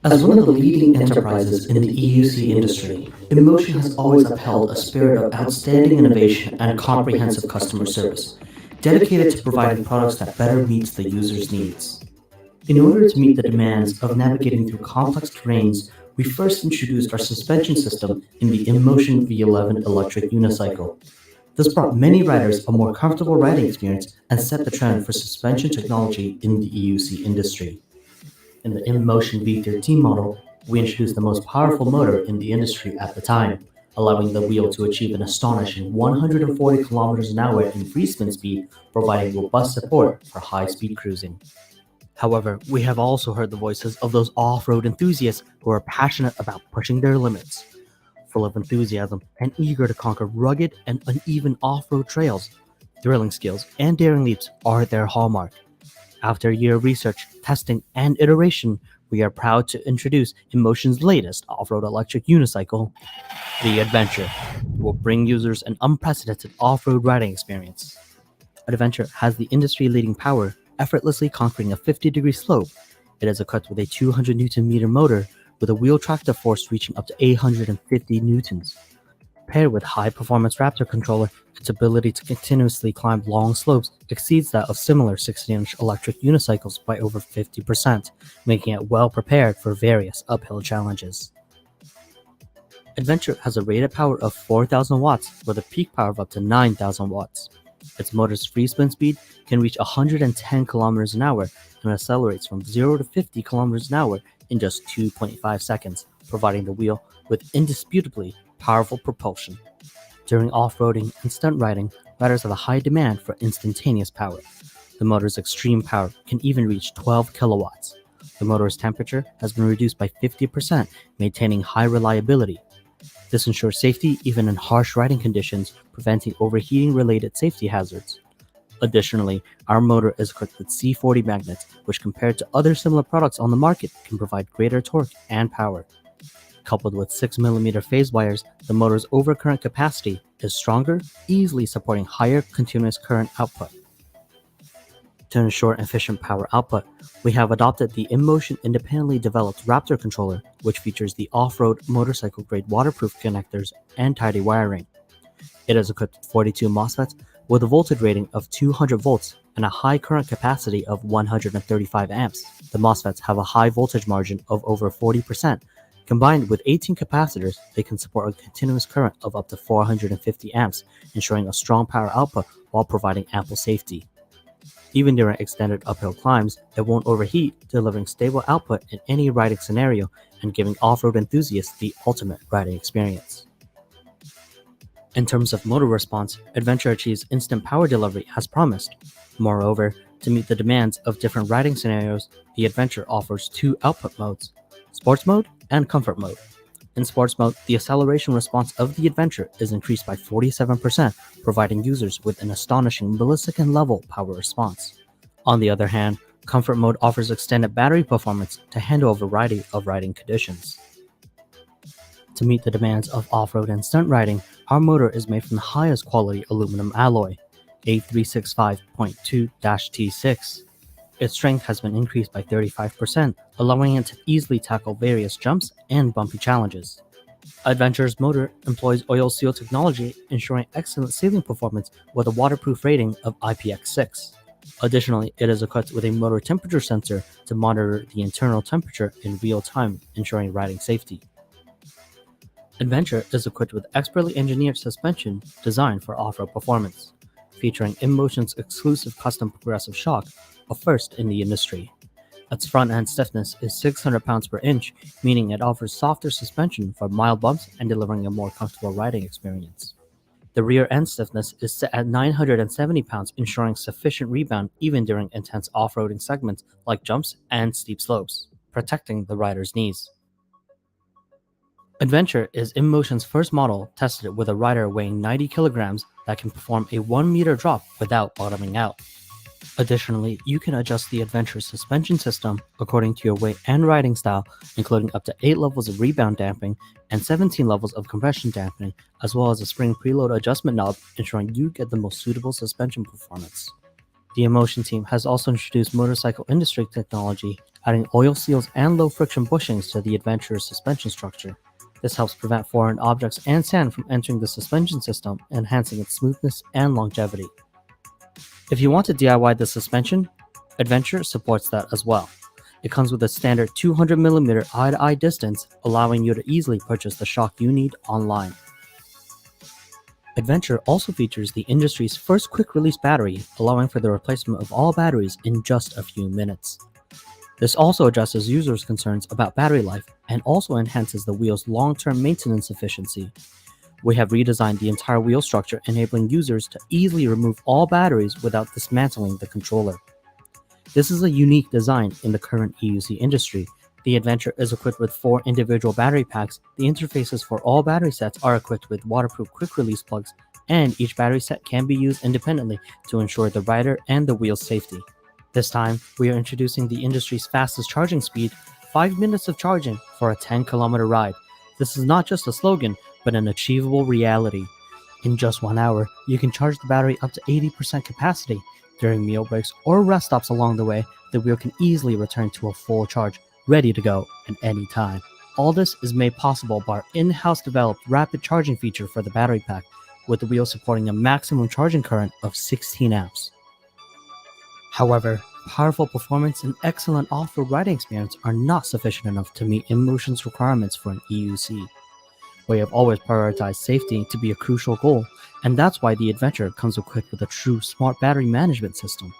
Speaker 4: As one of the leading enterprises in the EUC industry, Inmotion has always upheld a spirit of outstanding innovation and comprehensive customer service, dedicated to providing products that better meets the user's needs. In order to meet the demands of navigating through complex terrains, we first introduced our suspension system in the Inmotion V11 electric unicycle. This brought many riders a more comfortable riding experience and set the trend for suspension technology in the EUC industry. In the Inmotion V13 model, we introduced the most powerful motor in the industry at the time, allowing the wheel to achieve an astonishing 140 kilometers an hour in free spin speed, providing robust support for high-speed cruising. However, we have also heard the voices of those off-road enthusiasts who are passionate about pushing their limits. Full of enthusiasm and eager to conquer rugged and uneven off-road trails, thrilling skills and daring leaps are their hallmark. After a year of research, testing, and iteration, we are proud to introduce Inmotion's latest off-road electric unicycle, the Adventure. It will bring users an unprecedented off-road riding experience. Adventure has the industry-leading power, effortlessly conquering a 50-degree slope. It is equipped with a 200 Nm motor with a wheel tractive force reaching up to 850 newtons. Paired with high-performance Raptor controller, its ability to continuously climb long slopes exceeds that of similar 16-inch electric unicycles by over 50%, making it well prepared for various uphill challenges. Adventure has a rated power of 4,000 watts with a peak power of up to 9,000 watts. Its motor's free spin speed can reach 110 kilometers an hour and accelerates from 0 to 50 kilometers an hour in just 2.5 seconds, providing the wheel with indisputably powerful propulsion. During off-roading and stunt riding, riders have a high demand for instantaneous power. The motor's extreme power can even reach 12 kilowatts. The motor's temperature has been reduced by 50%, maintaining high reliability. This ensures safety even in harsh riding conditions, preventing overheating-related safety hazards. Additionally, our motor is equipped with C40 magnets, which compared to other similar products on the market can provide greater torque and power. Coupled with 6mm phase wires, the motor's overcurrent capacity is stronger, easily supporting higher continuous current output. To ensure efficient power output, we have adopted the Inmotion independently developed Raptor controller, which features the off-road motorcycle-grade waterproof connectors and tidy wiring. It is equipped with 42 MOSFETs with a voltage rating of 200 volts and a high current capacity of 135 amps. The MOSFETs have a high voltage margin of over 40%. Combined with 18 capacitors, they can support a continuous current of up to 450 amps, ensuring a strong power output while providing ample safety. Even during extended uphill climbs, it won't overheat, delivering stable output in any riding scenario and giving off-road enthusiasts the ultimate riding experience. In terms of motor response, Adventure achieves instant power delivery as promised. Moreover, to meet the demands of different riding scenarios, the Adventure offers two output modes: Sports Mode and Comfort Mode. In Sports Mode, the acceleration response of the Adventure is increased by 47%, providing users with an astonishing millisecond-level power response. On the other hand, Comfort Mode offers extended battery performance to handle a variety of riding conditions. To meet the demands of off-road and stunt riding, our motor is made from the highest quality aluminum alloy, A365.2-T6. Its strength has been increased by 35%, allowing it to easily tackle various jumps and bumpy challenges. Adventure's motor employs oil seal technology, ensuring excellent sealing performance with a waterproof rating of IPX6. Additionally, it is equipped with a motor temperature sensor to monitor the internal temperature in real time, ensuring riding safety. Adventure is equipped with expertly engineered suspension designed for off-road performance, featuring Inmotion's exclusive custom progressive shock, a first in the industry. Its front-end stiffness is 600 pounds per inch, meaning it offers softer suspension for mild bumps and delivering a more comfortable riding experience. The rear end stiffness is set at 970 pounds, ensuring sufficient rebound even during intense off-roading segments like jumps and steep slopes, protecting the rider's knees. Adventure is Inmotion's first model tested with a rider weighing 90 kilograms that can perform a 1 meter drop without bottoming out. Additionally, you can adjust the Adventure's suspension system according to your weight and riding style, including up to 8 levels of rebound damping and 17 levels of compression dampening, as well as a spring preload adjustment knob, ensuring you get the most suitable suspension performance. The Inmotion team has also introduced motorcycle industry technology, adding oil seals and low-friction bushings to the Adventure's suspension structure. This helps prevent foreign objects and sand from entering the suspension system, enhancing its smoothness and longevity. If you want to DIY the suspension, Adventure supports that as well. It comes with a standard 200mm eye-to-eye distance, allowing you to easily purchase the shock you need online. Adventure also features the industry's first quick-release battery, allowing for the replacement of all batteries in just a few minutes. This also addresses users' concerns about battery life and also enhances the wheel's long-term maintenance efficiency. We have redesigned the entire wheel structure, enabling users to easily remove all batteries without dismantling the controller. This is a unique design in the current EUC industry. The Adventure is equipped with 4 individual battery packs. The interfaces for all battery sets are equipped with waterproof quick-release plugs, and each battery set can be used independently to ensure the rider and the wheel's safety. This time, we are introducing the industry's fastest charging speed, 5 minutes of charging for a 10-kilometer ride. This is not just a slogan, but an achievable reality. In just 1 hour, you can charge the battery up to 80% capacity. During meal breaks or rest stops along the way, the wheel can easily return to a full charge, ready to go at any time. All this is made possible by our in-house developed rapid charging feature for the battery pack, with the wheel supporting a maximum charging current of 16 amps. However, powerful performance and excellent off-road riding experience are not sufficient enough to meet Inmotion's requirements for an EUC. We have always prioritized safety to be a crucial goal, and that's why the Adventure comes equipped with a true smart battery management system.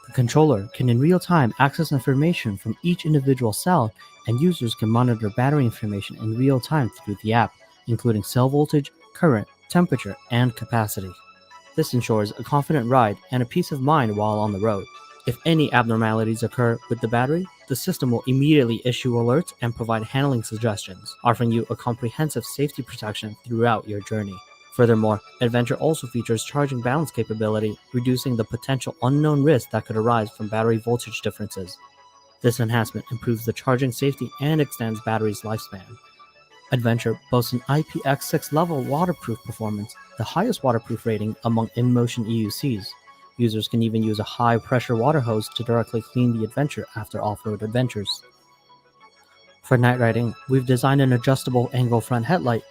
Speaker 4: The controller can in real time access information from each individual cell, and users can monitor battery information in real time through the app, including cell voltage, current, temperature, and capacity. This ensures a confident ride and a peace of mind while on the road. If any abnormalities occur with the battery, the system will immediately issue alerts and provide handling suggestions, offering you a comprehensive safety protection throughout your journey. Furthermore, Adventure also features charging balance capability, reducing the potential unknown risk that could arise from battery voltage differences. This enhancement improves the charging safety and extends battery's lifespan. Adventure boasts an IPX6 level waterproof performance, the highest waterproof rating among Inmotion EUCs. Users can even use a high-pressure water hose to directly clean the Adventure after off-road adventures. For night riding, we've designed an adjustable angle front headlight.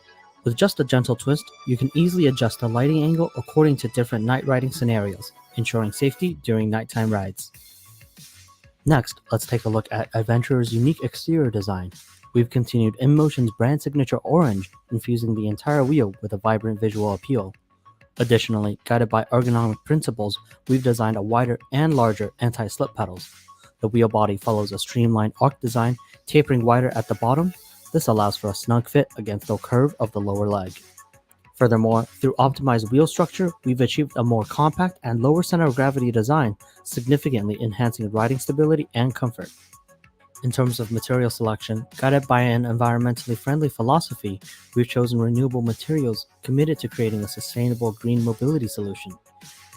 Speaker 4: With just a gentle twist, you can easily adjust the lighting angle according to different night riding scenarios, ensuring safety during nighttime rides. Next, let's take a look at Adventure's unique exterior design. We've continued Inmotion's brand signature orange, infusing the entire wheel with a vibrant visual appeal. Additionally, guided by ergonomic principles, we've designed a wider and larger anti-slip pedals. The wheel body follows a streamlined arc design, tapering wider at the bottom. This allows for a snug fit against the curve of the lower leg. Furthermore, through optimized wheel structure, we've achieved a more compact and lower center of gravity design, significantly enhancing riding stability and comfort. In terms of material selection, guided by an environmentally friendly philosophy, we've chosen renewable materials committed to creating a sustainable green mobility solution.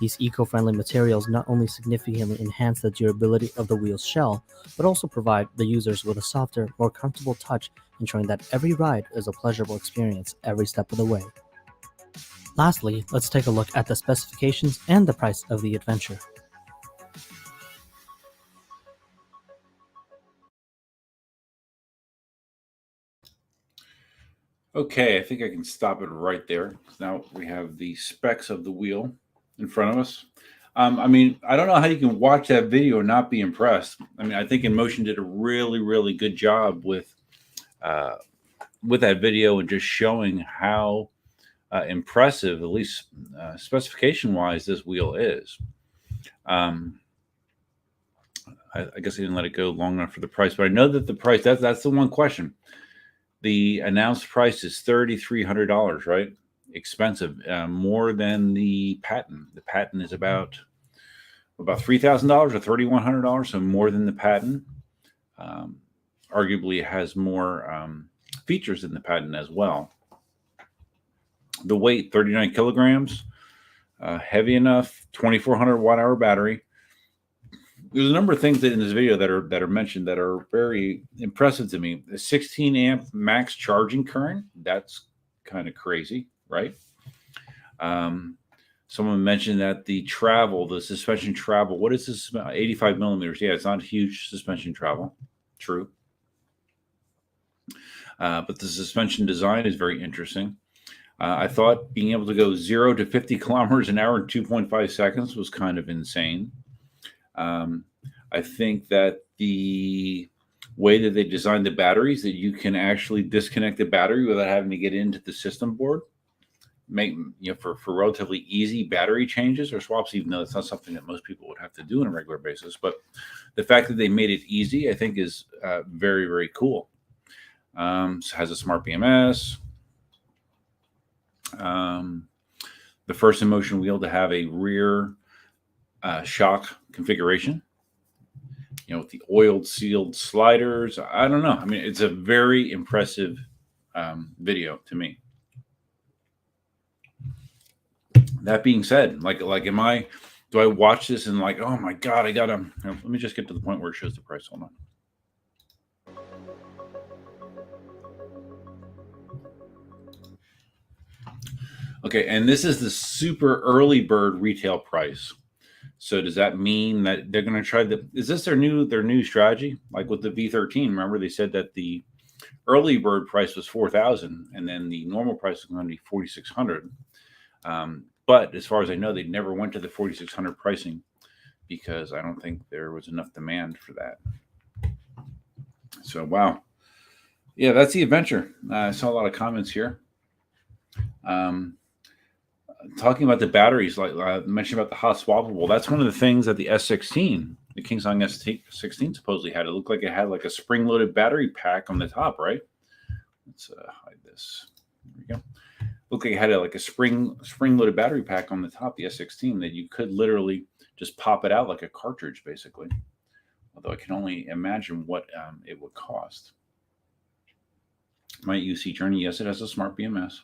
Speaker 4: These eco-friendly materials not only significantly enhance the durability of the wheel's shell, but also provide the users with a softer, more comfortable touch, ensuring that every ride is a pleasurable experience every step of the way. Lastly, let's take a look at the specifications and the price of the Adventure.
Speaker 1: Okay, I think I can stop it right there. Now we have the specs of the wheel in front of us. I mean, I don't know how you can watch that video and not be impressed. I mean, I think Inmotion did a really, really good job with that video and just showing how impressive, at least specification-wise, this wheel is. I guess I didn't let it go long enough for the price, but I know that the price, that's the one question. The announced price is $3,300, right? Expensive, more than the patent. The patent is about $3,000 or $3,100, so more than the patent. Arguably, it has more features than the patent as well. The weight, 39 kilograms, heavy enough, 2,400 watt-hour battery. There's a number of things that in this video that are mentioned that are very impressive to me. A 16 amp max charging current, that's kind of crazy, right? Someone mentioned that the suspension travel, what is this? 85 millimeters. Yeah, it's not huge suspension travel. True. But the suspension design is very interesting. I thought being able to go 0 to 50 kilometers an hour in 2.5 seconds was kind of insane. I think that the way that they designed the batteries, that you can actually disconnect the battery without having to get into the system board, for relatively easy battery changes or swaps, even though it's not something that most people would have to do on a regular basis. But the fact that they made it easy, I think, is very, very cool. Has a smart BMS. The first Inmotion wheel to have a rear shock configuration, with the oiled sealed sliders. I don't know. I mean, it's a very impressive video to me. That being said, do I watch this and like, oh my God, I gotta, let me just get to the point where it shows the price. Hold on. Okay, and this is the super early bird retail price. So does that mean that they're going to try is this their new strategy? Like with the V13, remember they said that the early bird price was $4,000 and then the normal price was going to be $4,600. But as far as I know, they never went to the $4,600 pricing because I don't think there was enough demand for that. So, wow. Yeah, that's the adventure. I saw a lot of comments here. Talking about the batteries, like I mentioned about the hot swappable, that's one of the things that the S16, the KingSong S16 supposedly had. It looked like it had like a spring-loaded battery pack on the top, right? Let's hide this. There we go. Looked like it had like a spring-loaded battery pack on the top, the S16, that you could literally just pop it out like a cartridge, basically. Although I can only imagine what it would cost. My UC Journey, yes, it has a smart BMS.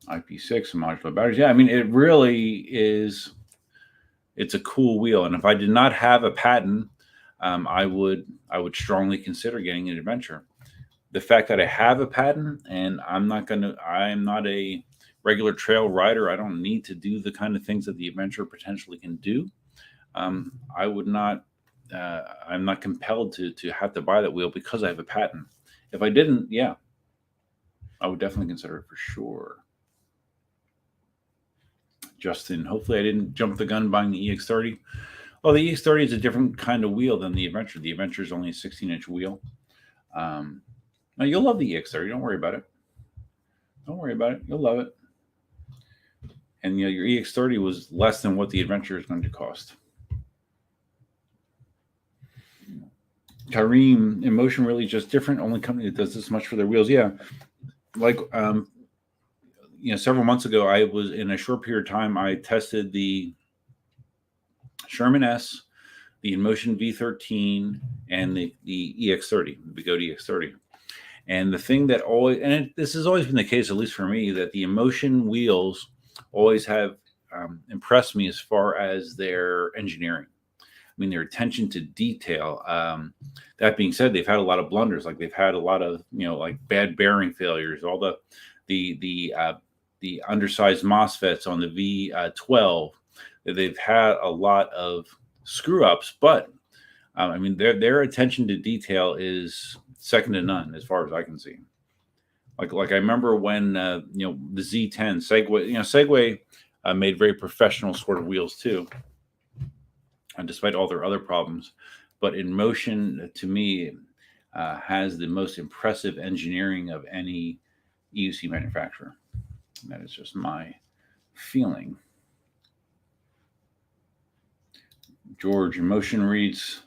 Speaker 1: IP6 modular batteries. Yeah, I mean, it really is. It's a cool wheel, and if I did not have a patent, I would strongly consider getting an Adventure. The fact that I have a patent and I'm not a regular trail rider, I don't need to do the kind of things that the Adventure potentially can do. I would not. I'm not compelled to have to buy that wheel because I have a patent. If I didn't, yeah, I would definitely consider it for sure. Justin, hopefully I didn't jump the gun buying the EX30. Well, the EX30 is a different kind of wheel than the Adventure. The Adventure is only a 16-inch wheel. Now, you'll love the EX30. Don't worry about it. Don't worry about it. You'll love it. And your EX30 was less than what the Adventure is going to cost. Kareem, Inmotion really just different. Only company that does this much for their wheels. Yeah. Like, several months ago, I was in a short period of time, I tested the Sherman S, the Inmotion V13, and the EX30, the Bigode EX30. And the thing that this has always been the case, at least for me, that the Inmotion wheels always have impressed me as far as their engineering. I mean, their attention to detail. That being said, they've had a lot of blunders. Like they've had a lot of, like bad bearing failures, all the undersized MOSFETs on the V12. They've had a lot of screw ups, but I mean, their attention to detail is second to none as far as I can see. Like I remember when the Z10 Segway, Segway made very professional sort of wheels too, and despite all their other problems, but Inmotion to me has the most impressive engineering of any EUC manufacturer. That is just my feeling. George, Inmotion reads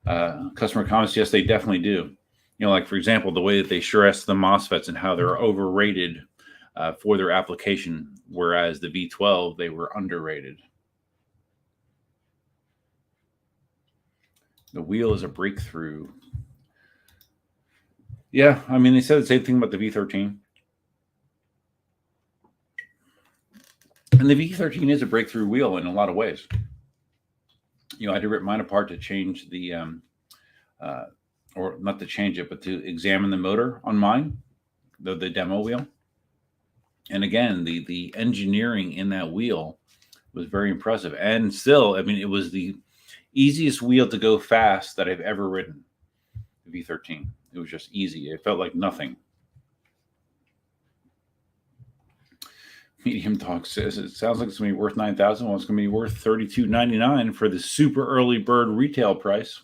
Speaker 1: customer comments. Yes, they definitely do. Like, for example, the way that they stress the MOSFETs and how they're overrated for their application, whereas the V12, they were underrated. The wheel is a breakthrough. Yeah, I mean, they said the same thing about the V13. And the V13 is a breakthrough wheel in a lot of ways. I had to rip mine apart to change the, or not to change it, but to examine the motor on mine, the demo wheel. And again, the engineering in that wheel was very impressive. And still, I mean, it was the easiest wheel to go fast that I've ever ridden, the V13. It was just easy. It felt like nothing. Medium Talk says it sounds like it's going to be worth $9,000. Well, it's going to be worth $32.99 for the super early bird retail price.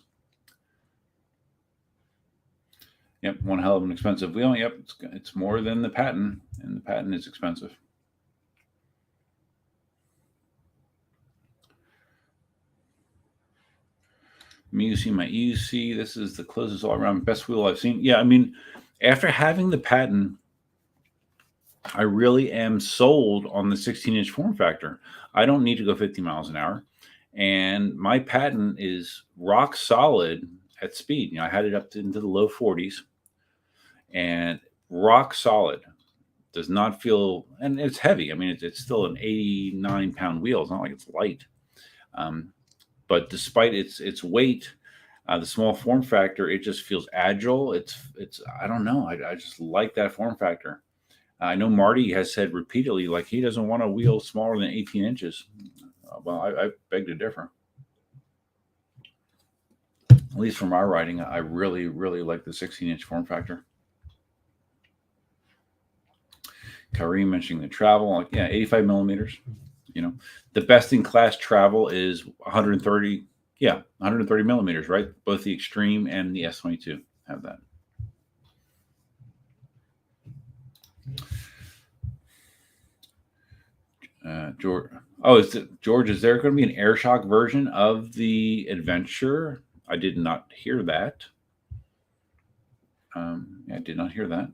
Speaker 1: Yep, one hell of an expensive wheel. Yep, it's more than the patent, and the patent is expensive. MUC, my EUC. This is the closest all-around best wheel I've seen. Yeah, I mean, after having the patent, I really am sold on the 16-inch form factor. I don't need to go 50 miles an hour. And my patent is rock solid at speed. I had it up into the low 40s. And rock solid. Does not feel, and it's heavy. I mean, it's still an 89-pound wheel. It's not like it's light. But despite its weight, the small form factor, it just feels agile. It's I don't know. I just like that form factor. I know Marty has said repeatedly, like, he doesn't want a wheel smaller than 18 inches. Well, I beg to differ. At least for my riding, I really, really like the 16-inch form factor. Kareem mentioning the travel, like, yeah, 85 millimeters. The best in class travel is 130. Yeah, 130 millimeters, right? Both the Extreme and the S22 have that. George, George, is there going to be an air shock version of the Adventure? I did not hear that. I did not hear that.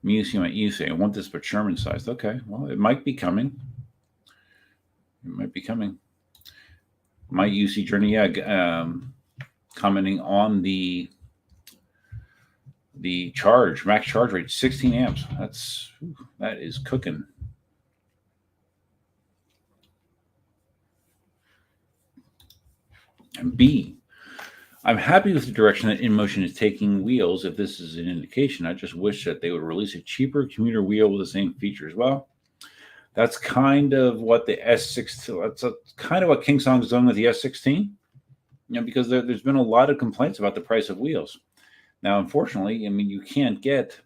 Speaker 1: I want this, but Sherman sized. Okay, well, it might be coming. It might be coming. My UC journey, commenting on the charge, max charge rate, 16 amps. That is cooking. And B, I'm happy with the direction that Inmotion is taking wheels. If this is an indication, I just wish that they would release a cheaper commuter wheel with the same features. Well, that's kind of what the S16, that's kind of what KingSong is doing with the S16, because there's been a lot of complaints about the price of wheels. Now, unfortunately, I mean, you can't get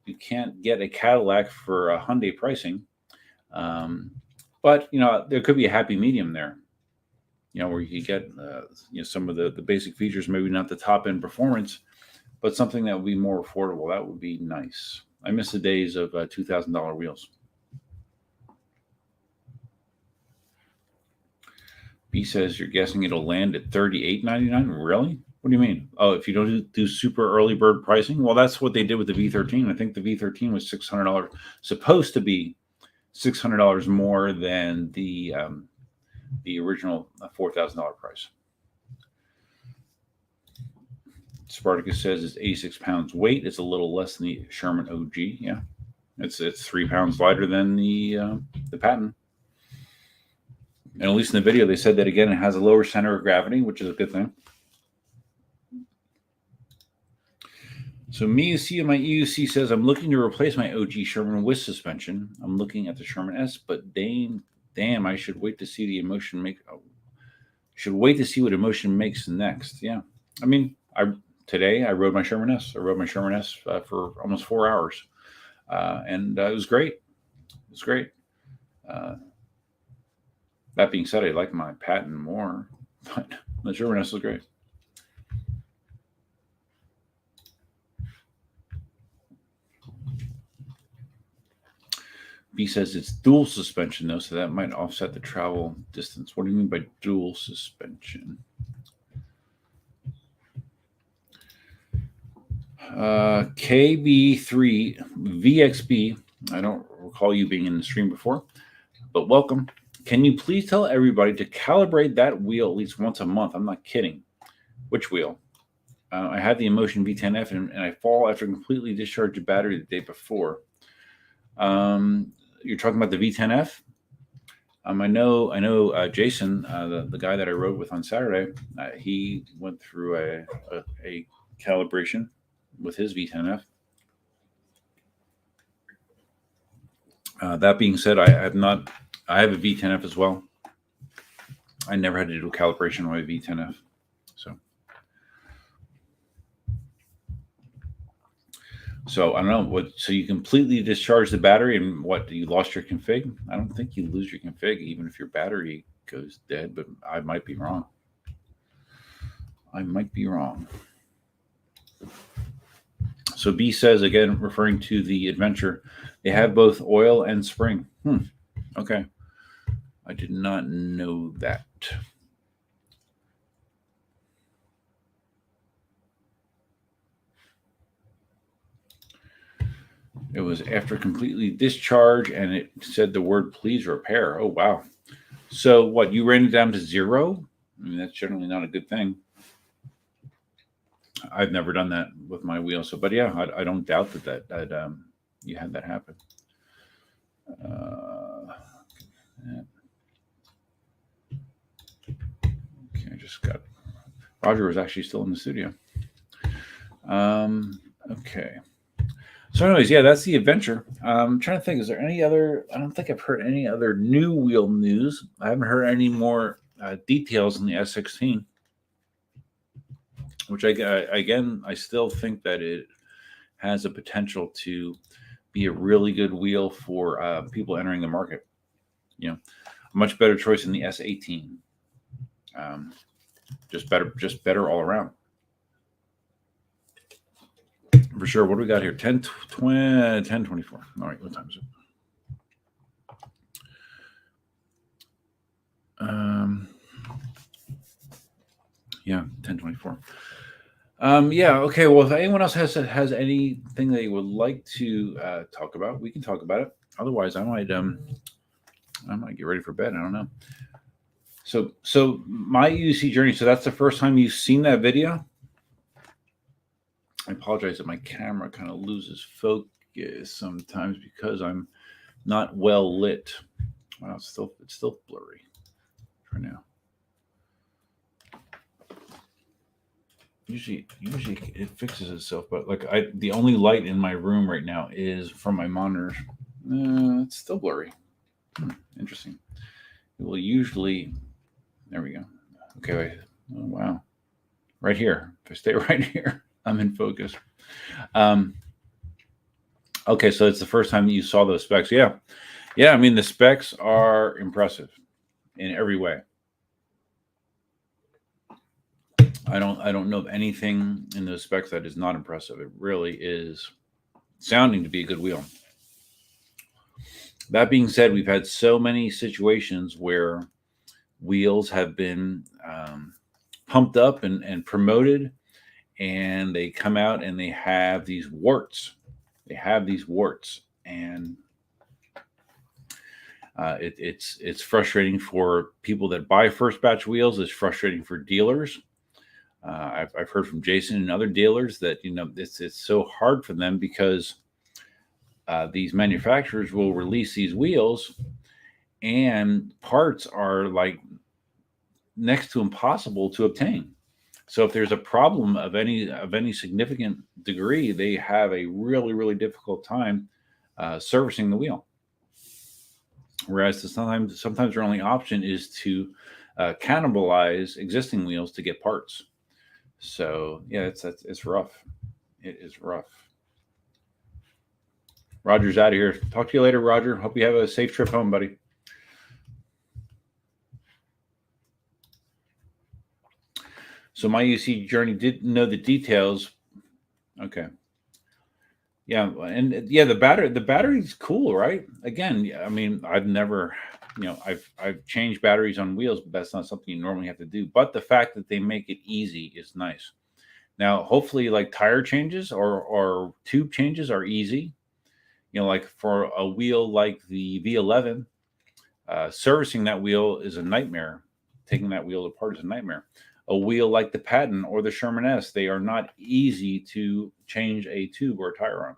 Speaker 1: a Cadillac for a Hyundai pricing, but there could be a happy medium there, where you could get some of the basic features, maybe not the top end performance, but something that would be more affordable. That would be nice. I miss the days of $2,000 wheels. B says you're guessing it'll land at $38.99. Really? What do you mean? Oh, if you don't do super early bird pricing? Well, that's what they did with the V13. I think the V13 was $600, supposed to be $600 more than the original $4,000 price. Spartacus says it's 86 pounds weight. It's a little less than the Sherman OG. Yeah, it's 3 pounds lighter than the patent. And at least in the video, they said that again, it has a lower center of gravity, which is a good thing. So MUC and my EUC says, I'm looking to replace my OG Sherman with suspension. I'm looking at the Sherman S, but damn, I should wait to see the Inmotion make. Should wait to see what Inmotion makes next. Yeah, I mean, today I rode my Sherman S. I rode my Sherman S for almost 4 hours, and it was great. It was great. That being said, I like my patent more, but the Sherman S was great. B says it's dual suspension, though, so that might offset the travel distance. What do you mean by dual suspension? KB3 VXB. I don't recall you being in the stream before, but welcome. Can you please tell everybody to calibrate that wheel at least once a month? I'm not kidding. Which wheel? I had the Inmotion V10F, and I fall after completely discharged the battery the day before. You're talking about the V10F? I know Jason, the guy that I rode with on Saturday, he went through a calibration with his V10F. That being said, I have a V10F as well. I never had to do a calibration on my V10F. So I don't know what. So you completely discharge the battery, and what? You lost your config? I don't think you lose your config, even if your battery goes dead. But I might be wrong. So B says again, referring to the Adventure, they have both oil and spring. Okay, I did not know that. It was after completely discharge, and it said the word "please repair." Oh wow! So what? You ran it down to 0? I mean, that's generally not a good thing. I've never done that with my wheel. So, but yeah, I don't doubt that you had that happen. Okay, I just got Roger was actually still in the studio. Okay. So anyways, yeah, that's the Adventure. I'm trying to think, is there any other, I don't think I've heard any other new wheel news. I haven't heard any more details on the S16, which I still think that it has a potential to be a really good wheel for people entering the market. You know, a much better choice than the S18. Just better all around. For sure. What do we got here? 10:24. All right. What time is it? Yeah, 10:24. Yeah. Okay. Well, if anyone else has anything they would like to talk about, we can talk about it. Otherwise, I might get ready for bed. I don't know. So my UC journey. So that's the first time you've seen that video. I apologize that my camera kind of loses focus sometimes because I'm not well lit. Wow, it's still blurry for now. Usually it fixes itself, but like the only light in my room right now is from my monitors. It's still blurry. Interesting. It will usually. There we go. Okay. Wait. Oh, wow. Right here. If I stay right here, I'm in focus. Okay, so it's the first time that you saw those specs. Yeah. I mean, the specs are impressive in every way. I don't know of anything in those specs that is not impressive. It really is sounding to be a good wheel. That being said, we've had so many situations where wheels have been pumped up and promoted, and they come out and they have these warts. And it's frustrating for people that buy first batch wheels. It's frustrating for dealers. I've heard from Jason and other dealers that it's so hard for them because these manufacturers will release these wheels, and parts are like next to impossible to obtain. So if there's a problem of any significant degree, they have a really, really difficult time servicing the wheel. Whereas sometimes their only option is to cannibalize existing wheels to get parts. So yeah, it's rough. It is rough. Roger's out of here. Talk to you later, Roger. Hope you have a safe trip home, buddy. So my UC journey didn't know the details. Okay. Yeah, and yeah, the battery's cool, right? Again, I mean, I've never, I've changed batteries on wheels, but that's not something you normally have to do. But the fact that they make it easy is nice. Now, hopefully, like tire changes or tube changes are easy. Like for a wheel like the V11, servicing that wheel is a nightmare. Taking that wheel apart is a nightmare. A wheel like the Patton or the Sherman S, they are not easy to change a tube or a tire on.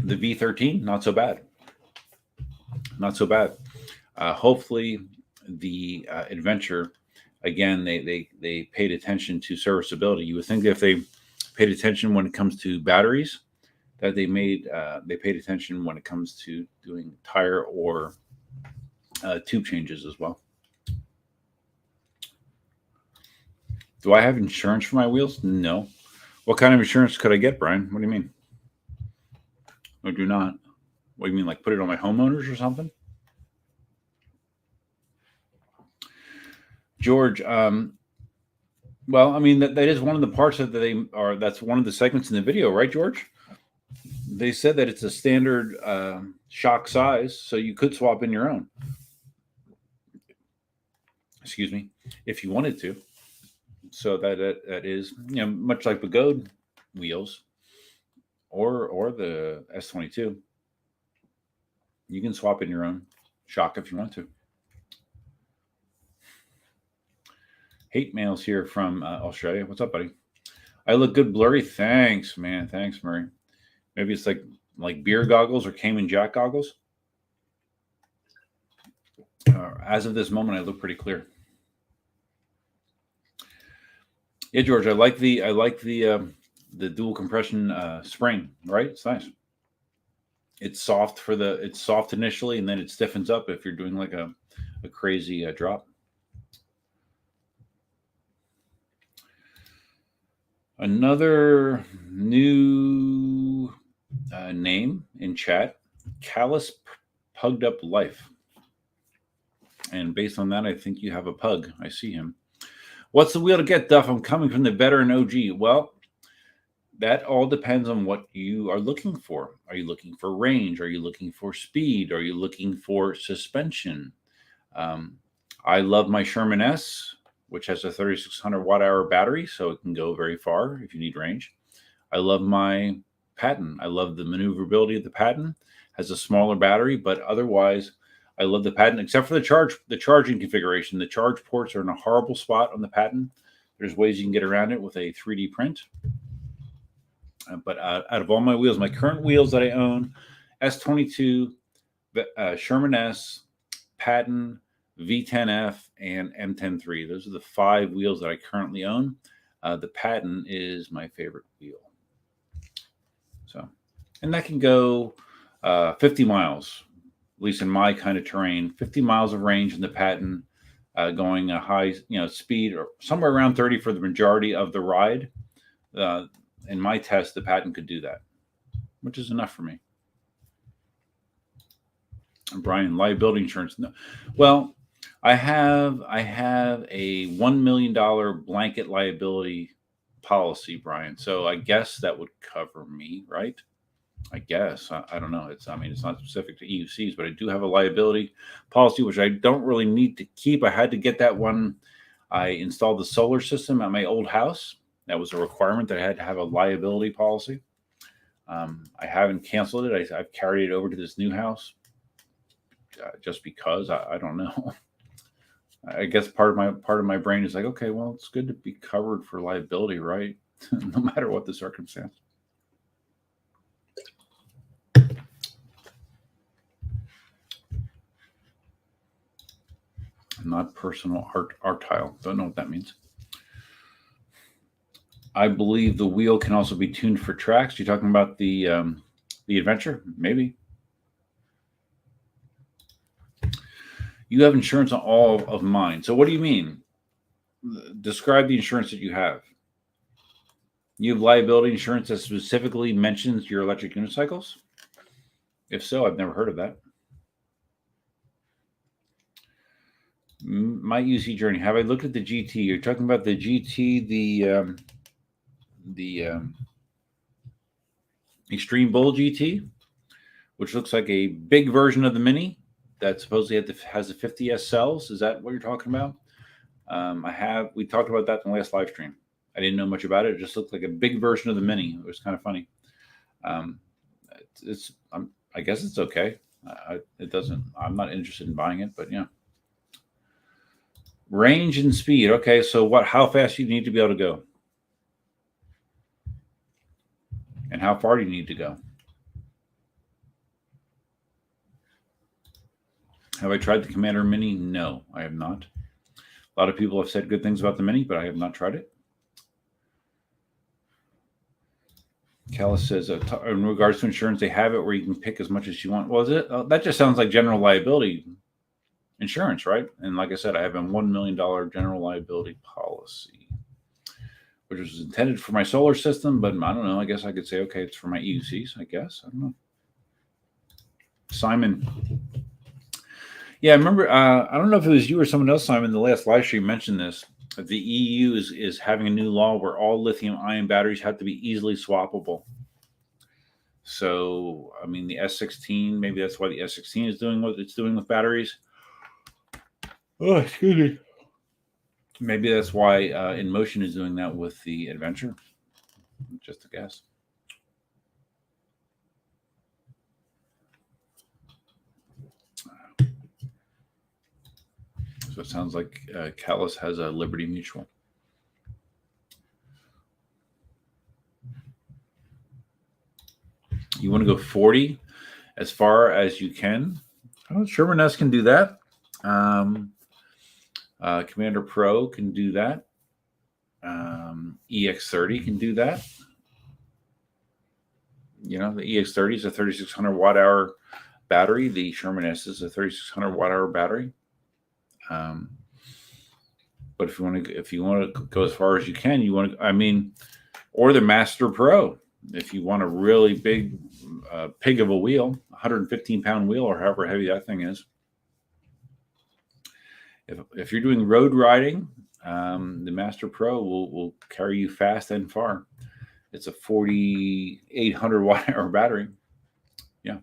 Speaker 1: The V13, not so bad. not so bad. Hopefully, the Adventure, again, they paid attention to serviceability. You would think that if they paid attention when it comes to batteries, that they paid attention when it comes to doing tire or tube changes as well. Do I have insurance for my wheels? No. What kind of insurance could I get, Brian? What do you mean? I do not. What do you mean, like put it on my homeowners or something? George, well, I mean, that is one of the parts that that's one of the segments in the video, right, George? They said that it's a standard shock size, so you could swap in your own. Excuse me, if you wanted to. So that is, much like Pagode wheels or the S22. You can swap in your own shock if you want to. Hate mails here from Australia. What's up, buddy? I look good blurry. Thanks, man. Thanks, Murray. Maybe it's like beer goggles or Cayman Jack goggles. As of this moment, I look pretty clear. Yeah, George, I like the dual compression spring. Right, it's nice. It's soft it's soft initially, and then it stiffens up if you're doing like a crazy drop. Another new name in chat, Callous Pugged Up Life. And based on that, I think you have a pug. I see him. What's the wheel to get, Duff? I'm coming from the veteran OG. Well, that all depends on what you are looking for. Are you looking for range? Are you looking for speed? Are you looking for suspension? I love my Sherman S, which has a 3,600 watt-hour battery, so it can go very far if you need range. I love my Patton. I love the maneuverability of the Patton. Has a smaller battery, but otherwise, I love the Patton, except for the charging configuration. The charge ports are in a horrible spot on the Patton. There's ways you can get around it with a 3D print. But out of all my wheels, my current wheels that I own, S22, Sherman S, Patton, V10F, and M103. Those are the 5 wheels that I currently own. The Patton is my favorite wheel. So, and that can go 50 miles, at least in my kind of terrain. 50 miles of range in the Patton, going a high, speed or somewhere around 30 for the majority of the ride. In my test, the Patton could do that, which is enough for me. And Brian, liability insurance. No. Well, I have a $1 million blanket liability policy, Brian. So I guess that would cover me, right? I guess. I don't know. It's not specific to EUCs, but I do have a liability policy, which I don't really need to keep. I had to get that one. I installed the solar system at my old house. That was a requirement that I had to have a liability policy. I haven't canceled it. I've carried it over to this new house just because. I don't know. I guess part of my brain is like, okay, well, it's good to be covered for liability, right? No matter what the circumstance. Not personal art tile. Don't know what that means. I believe the wheel can also be tuned for tracks. You're talking about the Adventure? Maybe. You have insurance on all of mine. So what do you mean? Describe the insurance that you have. You have liability insurance that specifically mentions your electric unicycles? If so, I've never heard of that. My UC journey. Have I looked at the GT? You're talking about the GT, the Extreme Bull GT, which looks like a big version of the Mini that supposedly has the 50S cells. Is that what you're talking about? We talked about that in the last live stream. I didn't know much about it. It just looked like a big version of the Mini. It was kind of funny. I guess it's okay. I'm not interested in buying it, but yeah. Range and speed. Okay, so how fast do you need to be able to go? And how far do you need to go? Have I tried the Commander Mini? No, I have not. A lot of people have said good things about the Mini, but I have not tried it. Callis says, in regards to insurance, they have it where you can pick as much as you want. Was it? That just sounds like general liability insurance, right? And like I said, I have a $1 million general liability policy, which was intended for my solar system, but I don't know. I guess I could say, okay, it's for my EUCs, I guess. I don't know. Simon. Yeah, I remember, I don't know if it was you or someone else, Simon, the last live stream mentioned this. The EU is having a new law where all lithium-ion batteries have to be easily swappable. So, I mean, the S16, maybe that's why the S16 is doing what it's doing with batteries. Oh, excuse me. Maybe that's why Inmotion is doing that with the Adventure. Just a guess. So it sounds like Callis has a Liberty Mutual. You want to go 40 as far as you can. Oh, Sherman S can do that. Commander Pro can do that. EX30 can do that. You know, the EX30 is a 3600 watt hour battery. The Sherman S is a 3600 watt hour battery. But if you want to go as far as you can, or the Master Pro, if you want a really big pig of a wheel, 115-pound wheel, or however heavy that thing is. If you're doing road riding, the Master Pro will carry you fast and far. It's a 4,800 watt hour battery. Yeah.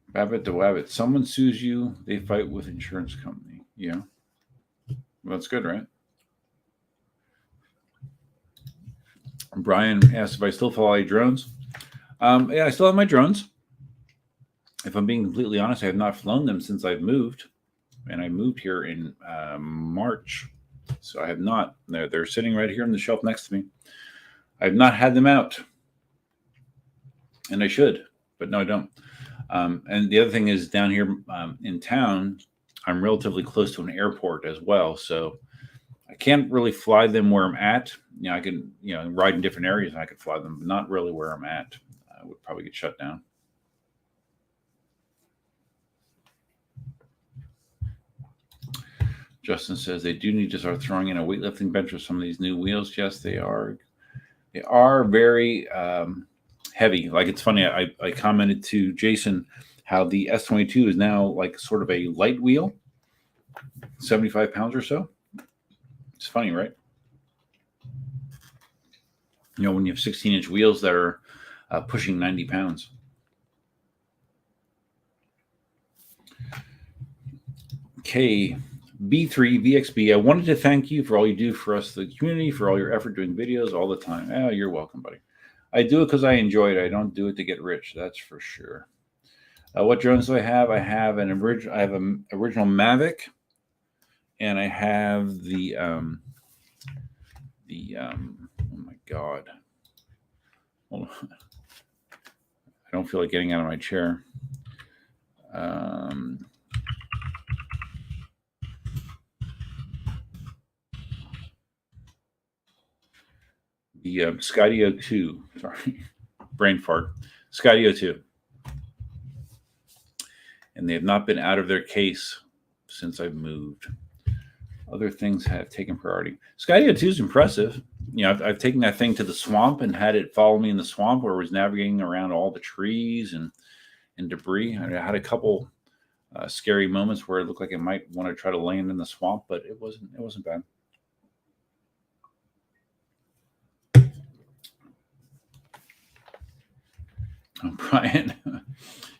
Speaker 1: Babbitt to Wabbit. Someone sues you, they fight with insurance company. Yeah. Well, that's good, right? Brian asked if I still fly drones. Yeah, I still have my drones. If I'm being completely honest, I have not flown them since I've moved. And I moved here in March. So I have not. They're sitting right here on the shelf next to me. I have not had them out. And I should, but no, I don't. And the other thing is down here in town, I'm relatively close to an airport as well. So I can't really fly them where I'm at. You know, I can, ride in different areas and I could fly them, but not really where I'm at. I would probably get shut down. Justin says they do need to start throwing in a weightlifting bench with some of these new wheels. Yes, they are. They are very heavy. Like, it's funny. I commented to Jason how the S22 is now like sort of a light wheel, 75 pounds or so. It's funny, right? You know, when you have 16-inch wheels that are pushing 90 pounds. Okay. B3VXB, I wanted to thank you for all you do for us, the community, for all your effort doing videos all the time. Oh, you're welcome, buddy. I do it because I enjoy it. I don't do it to get rich. That's for sure. What drones do I have? I have an original Mavic, and I have the oh my God. Hold on. I don't feel like getting out of my chair. The Skydio 2, sorry, brain fart, Skydio 2. And they have not been out of their case since I've moved. Other things have taken priority. Skydio 2 is impressive. You know, I've taken that thing to the swamp and had it follow me in the swamp where it was navigating around all the trees and debris. I had a couple scary moments where it looked like it might want to try to land in the swamp, but it wasn't bad. Brian,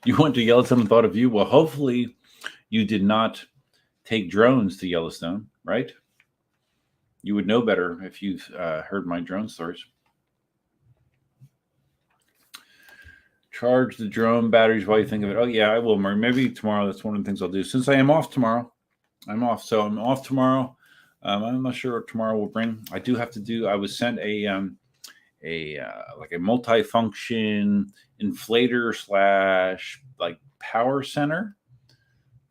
Speaker 1: you went to Yellowstone and thought of you. Well, hopefully you did not take drones to Yellowstone, right? You would know better if you've heard my drone stories. Charge the drone batteries while you think of it. Oh, yeah, I will, Murray. Maybe tomorrow. That's one of the things I'll do. Since I am off tomorrow, I'm off. So I'm off tomorrow. I'm not sure what tomorrow will bring. I do have to do. I was sent a like a multi-function inflator slash like power center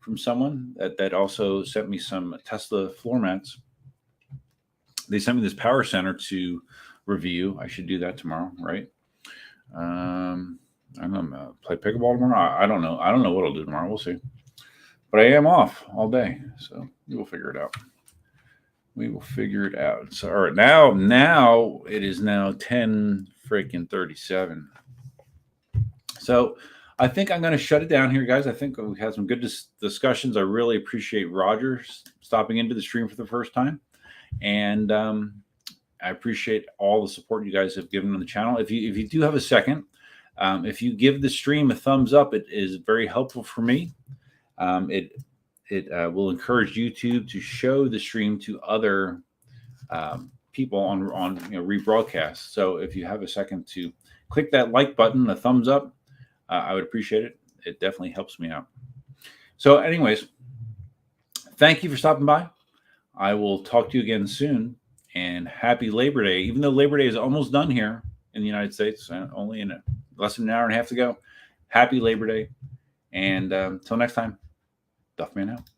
Speaker 1: from someone that also sent me some Tesla floor mats. They sent me this power center to review. I should do that tomorrow, right? I don't know. Play pickleball tomorrow. I don't know. I don't know what I'll do tomorrow. We'll see. But I am off all day, so we will figure it out. We will figure it out. So, all right, now it is now 10:37. So, I think I'm going to shut it down here, guys. I think we had some good discussions. I really appreciate Roger stopping into the stream for the first time, and I appreciate all the support you guys have given on the channel. If you do have a second, if you give the stream a thumbs up, it is very helpful for me. It will encourage YouTube to show the stream to other people on rebroadcast. So if you have a second to click that like button, a thumbs up, I would appreciate it. It definitely helps me out. So anyways, thank you for stopping by. I will talk to you again soon, and happy Labor Day. Even though Labor Day is almost done here in the United States, only in less than an hour and a half to go. Happy Labor Day. And until next time, Duffman out.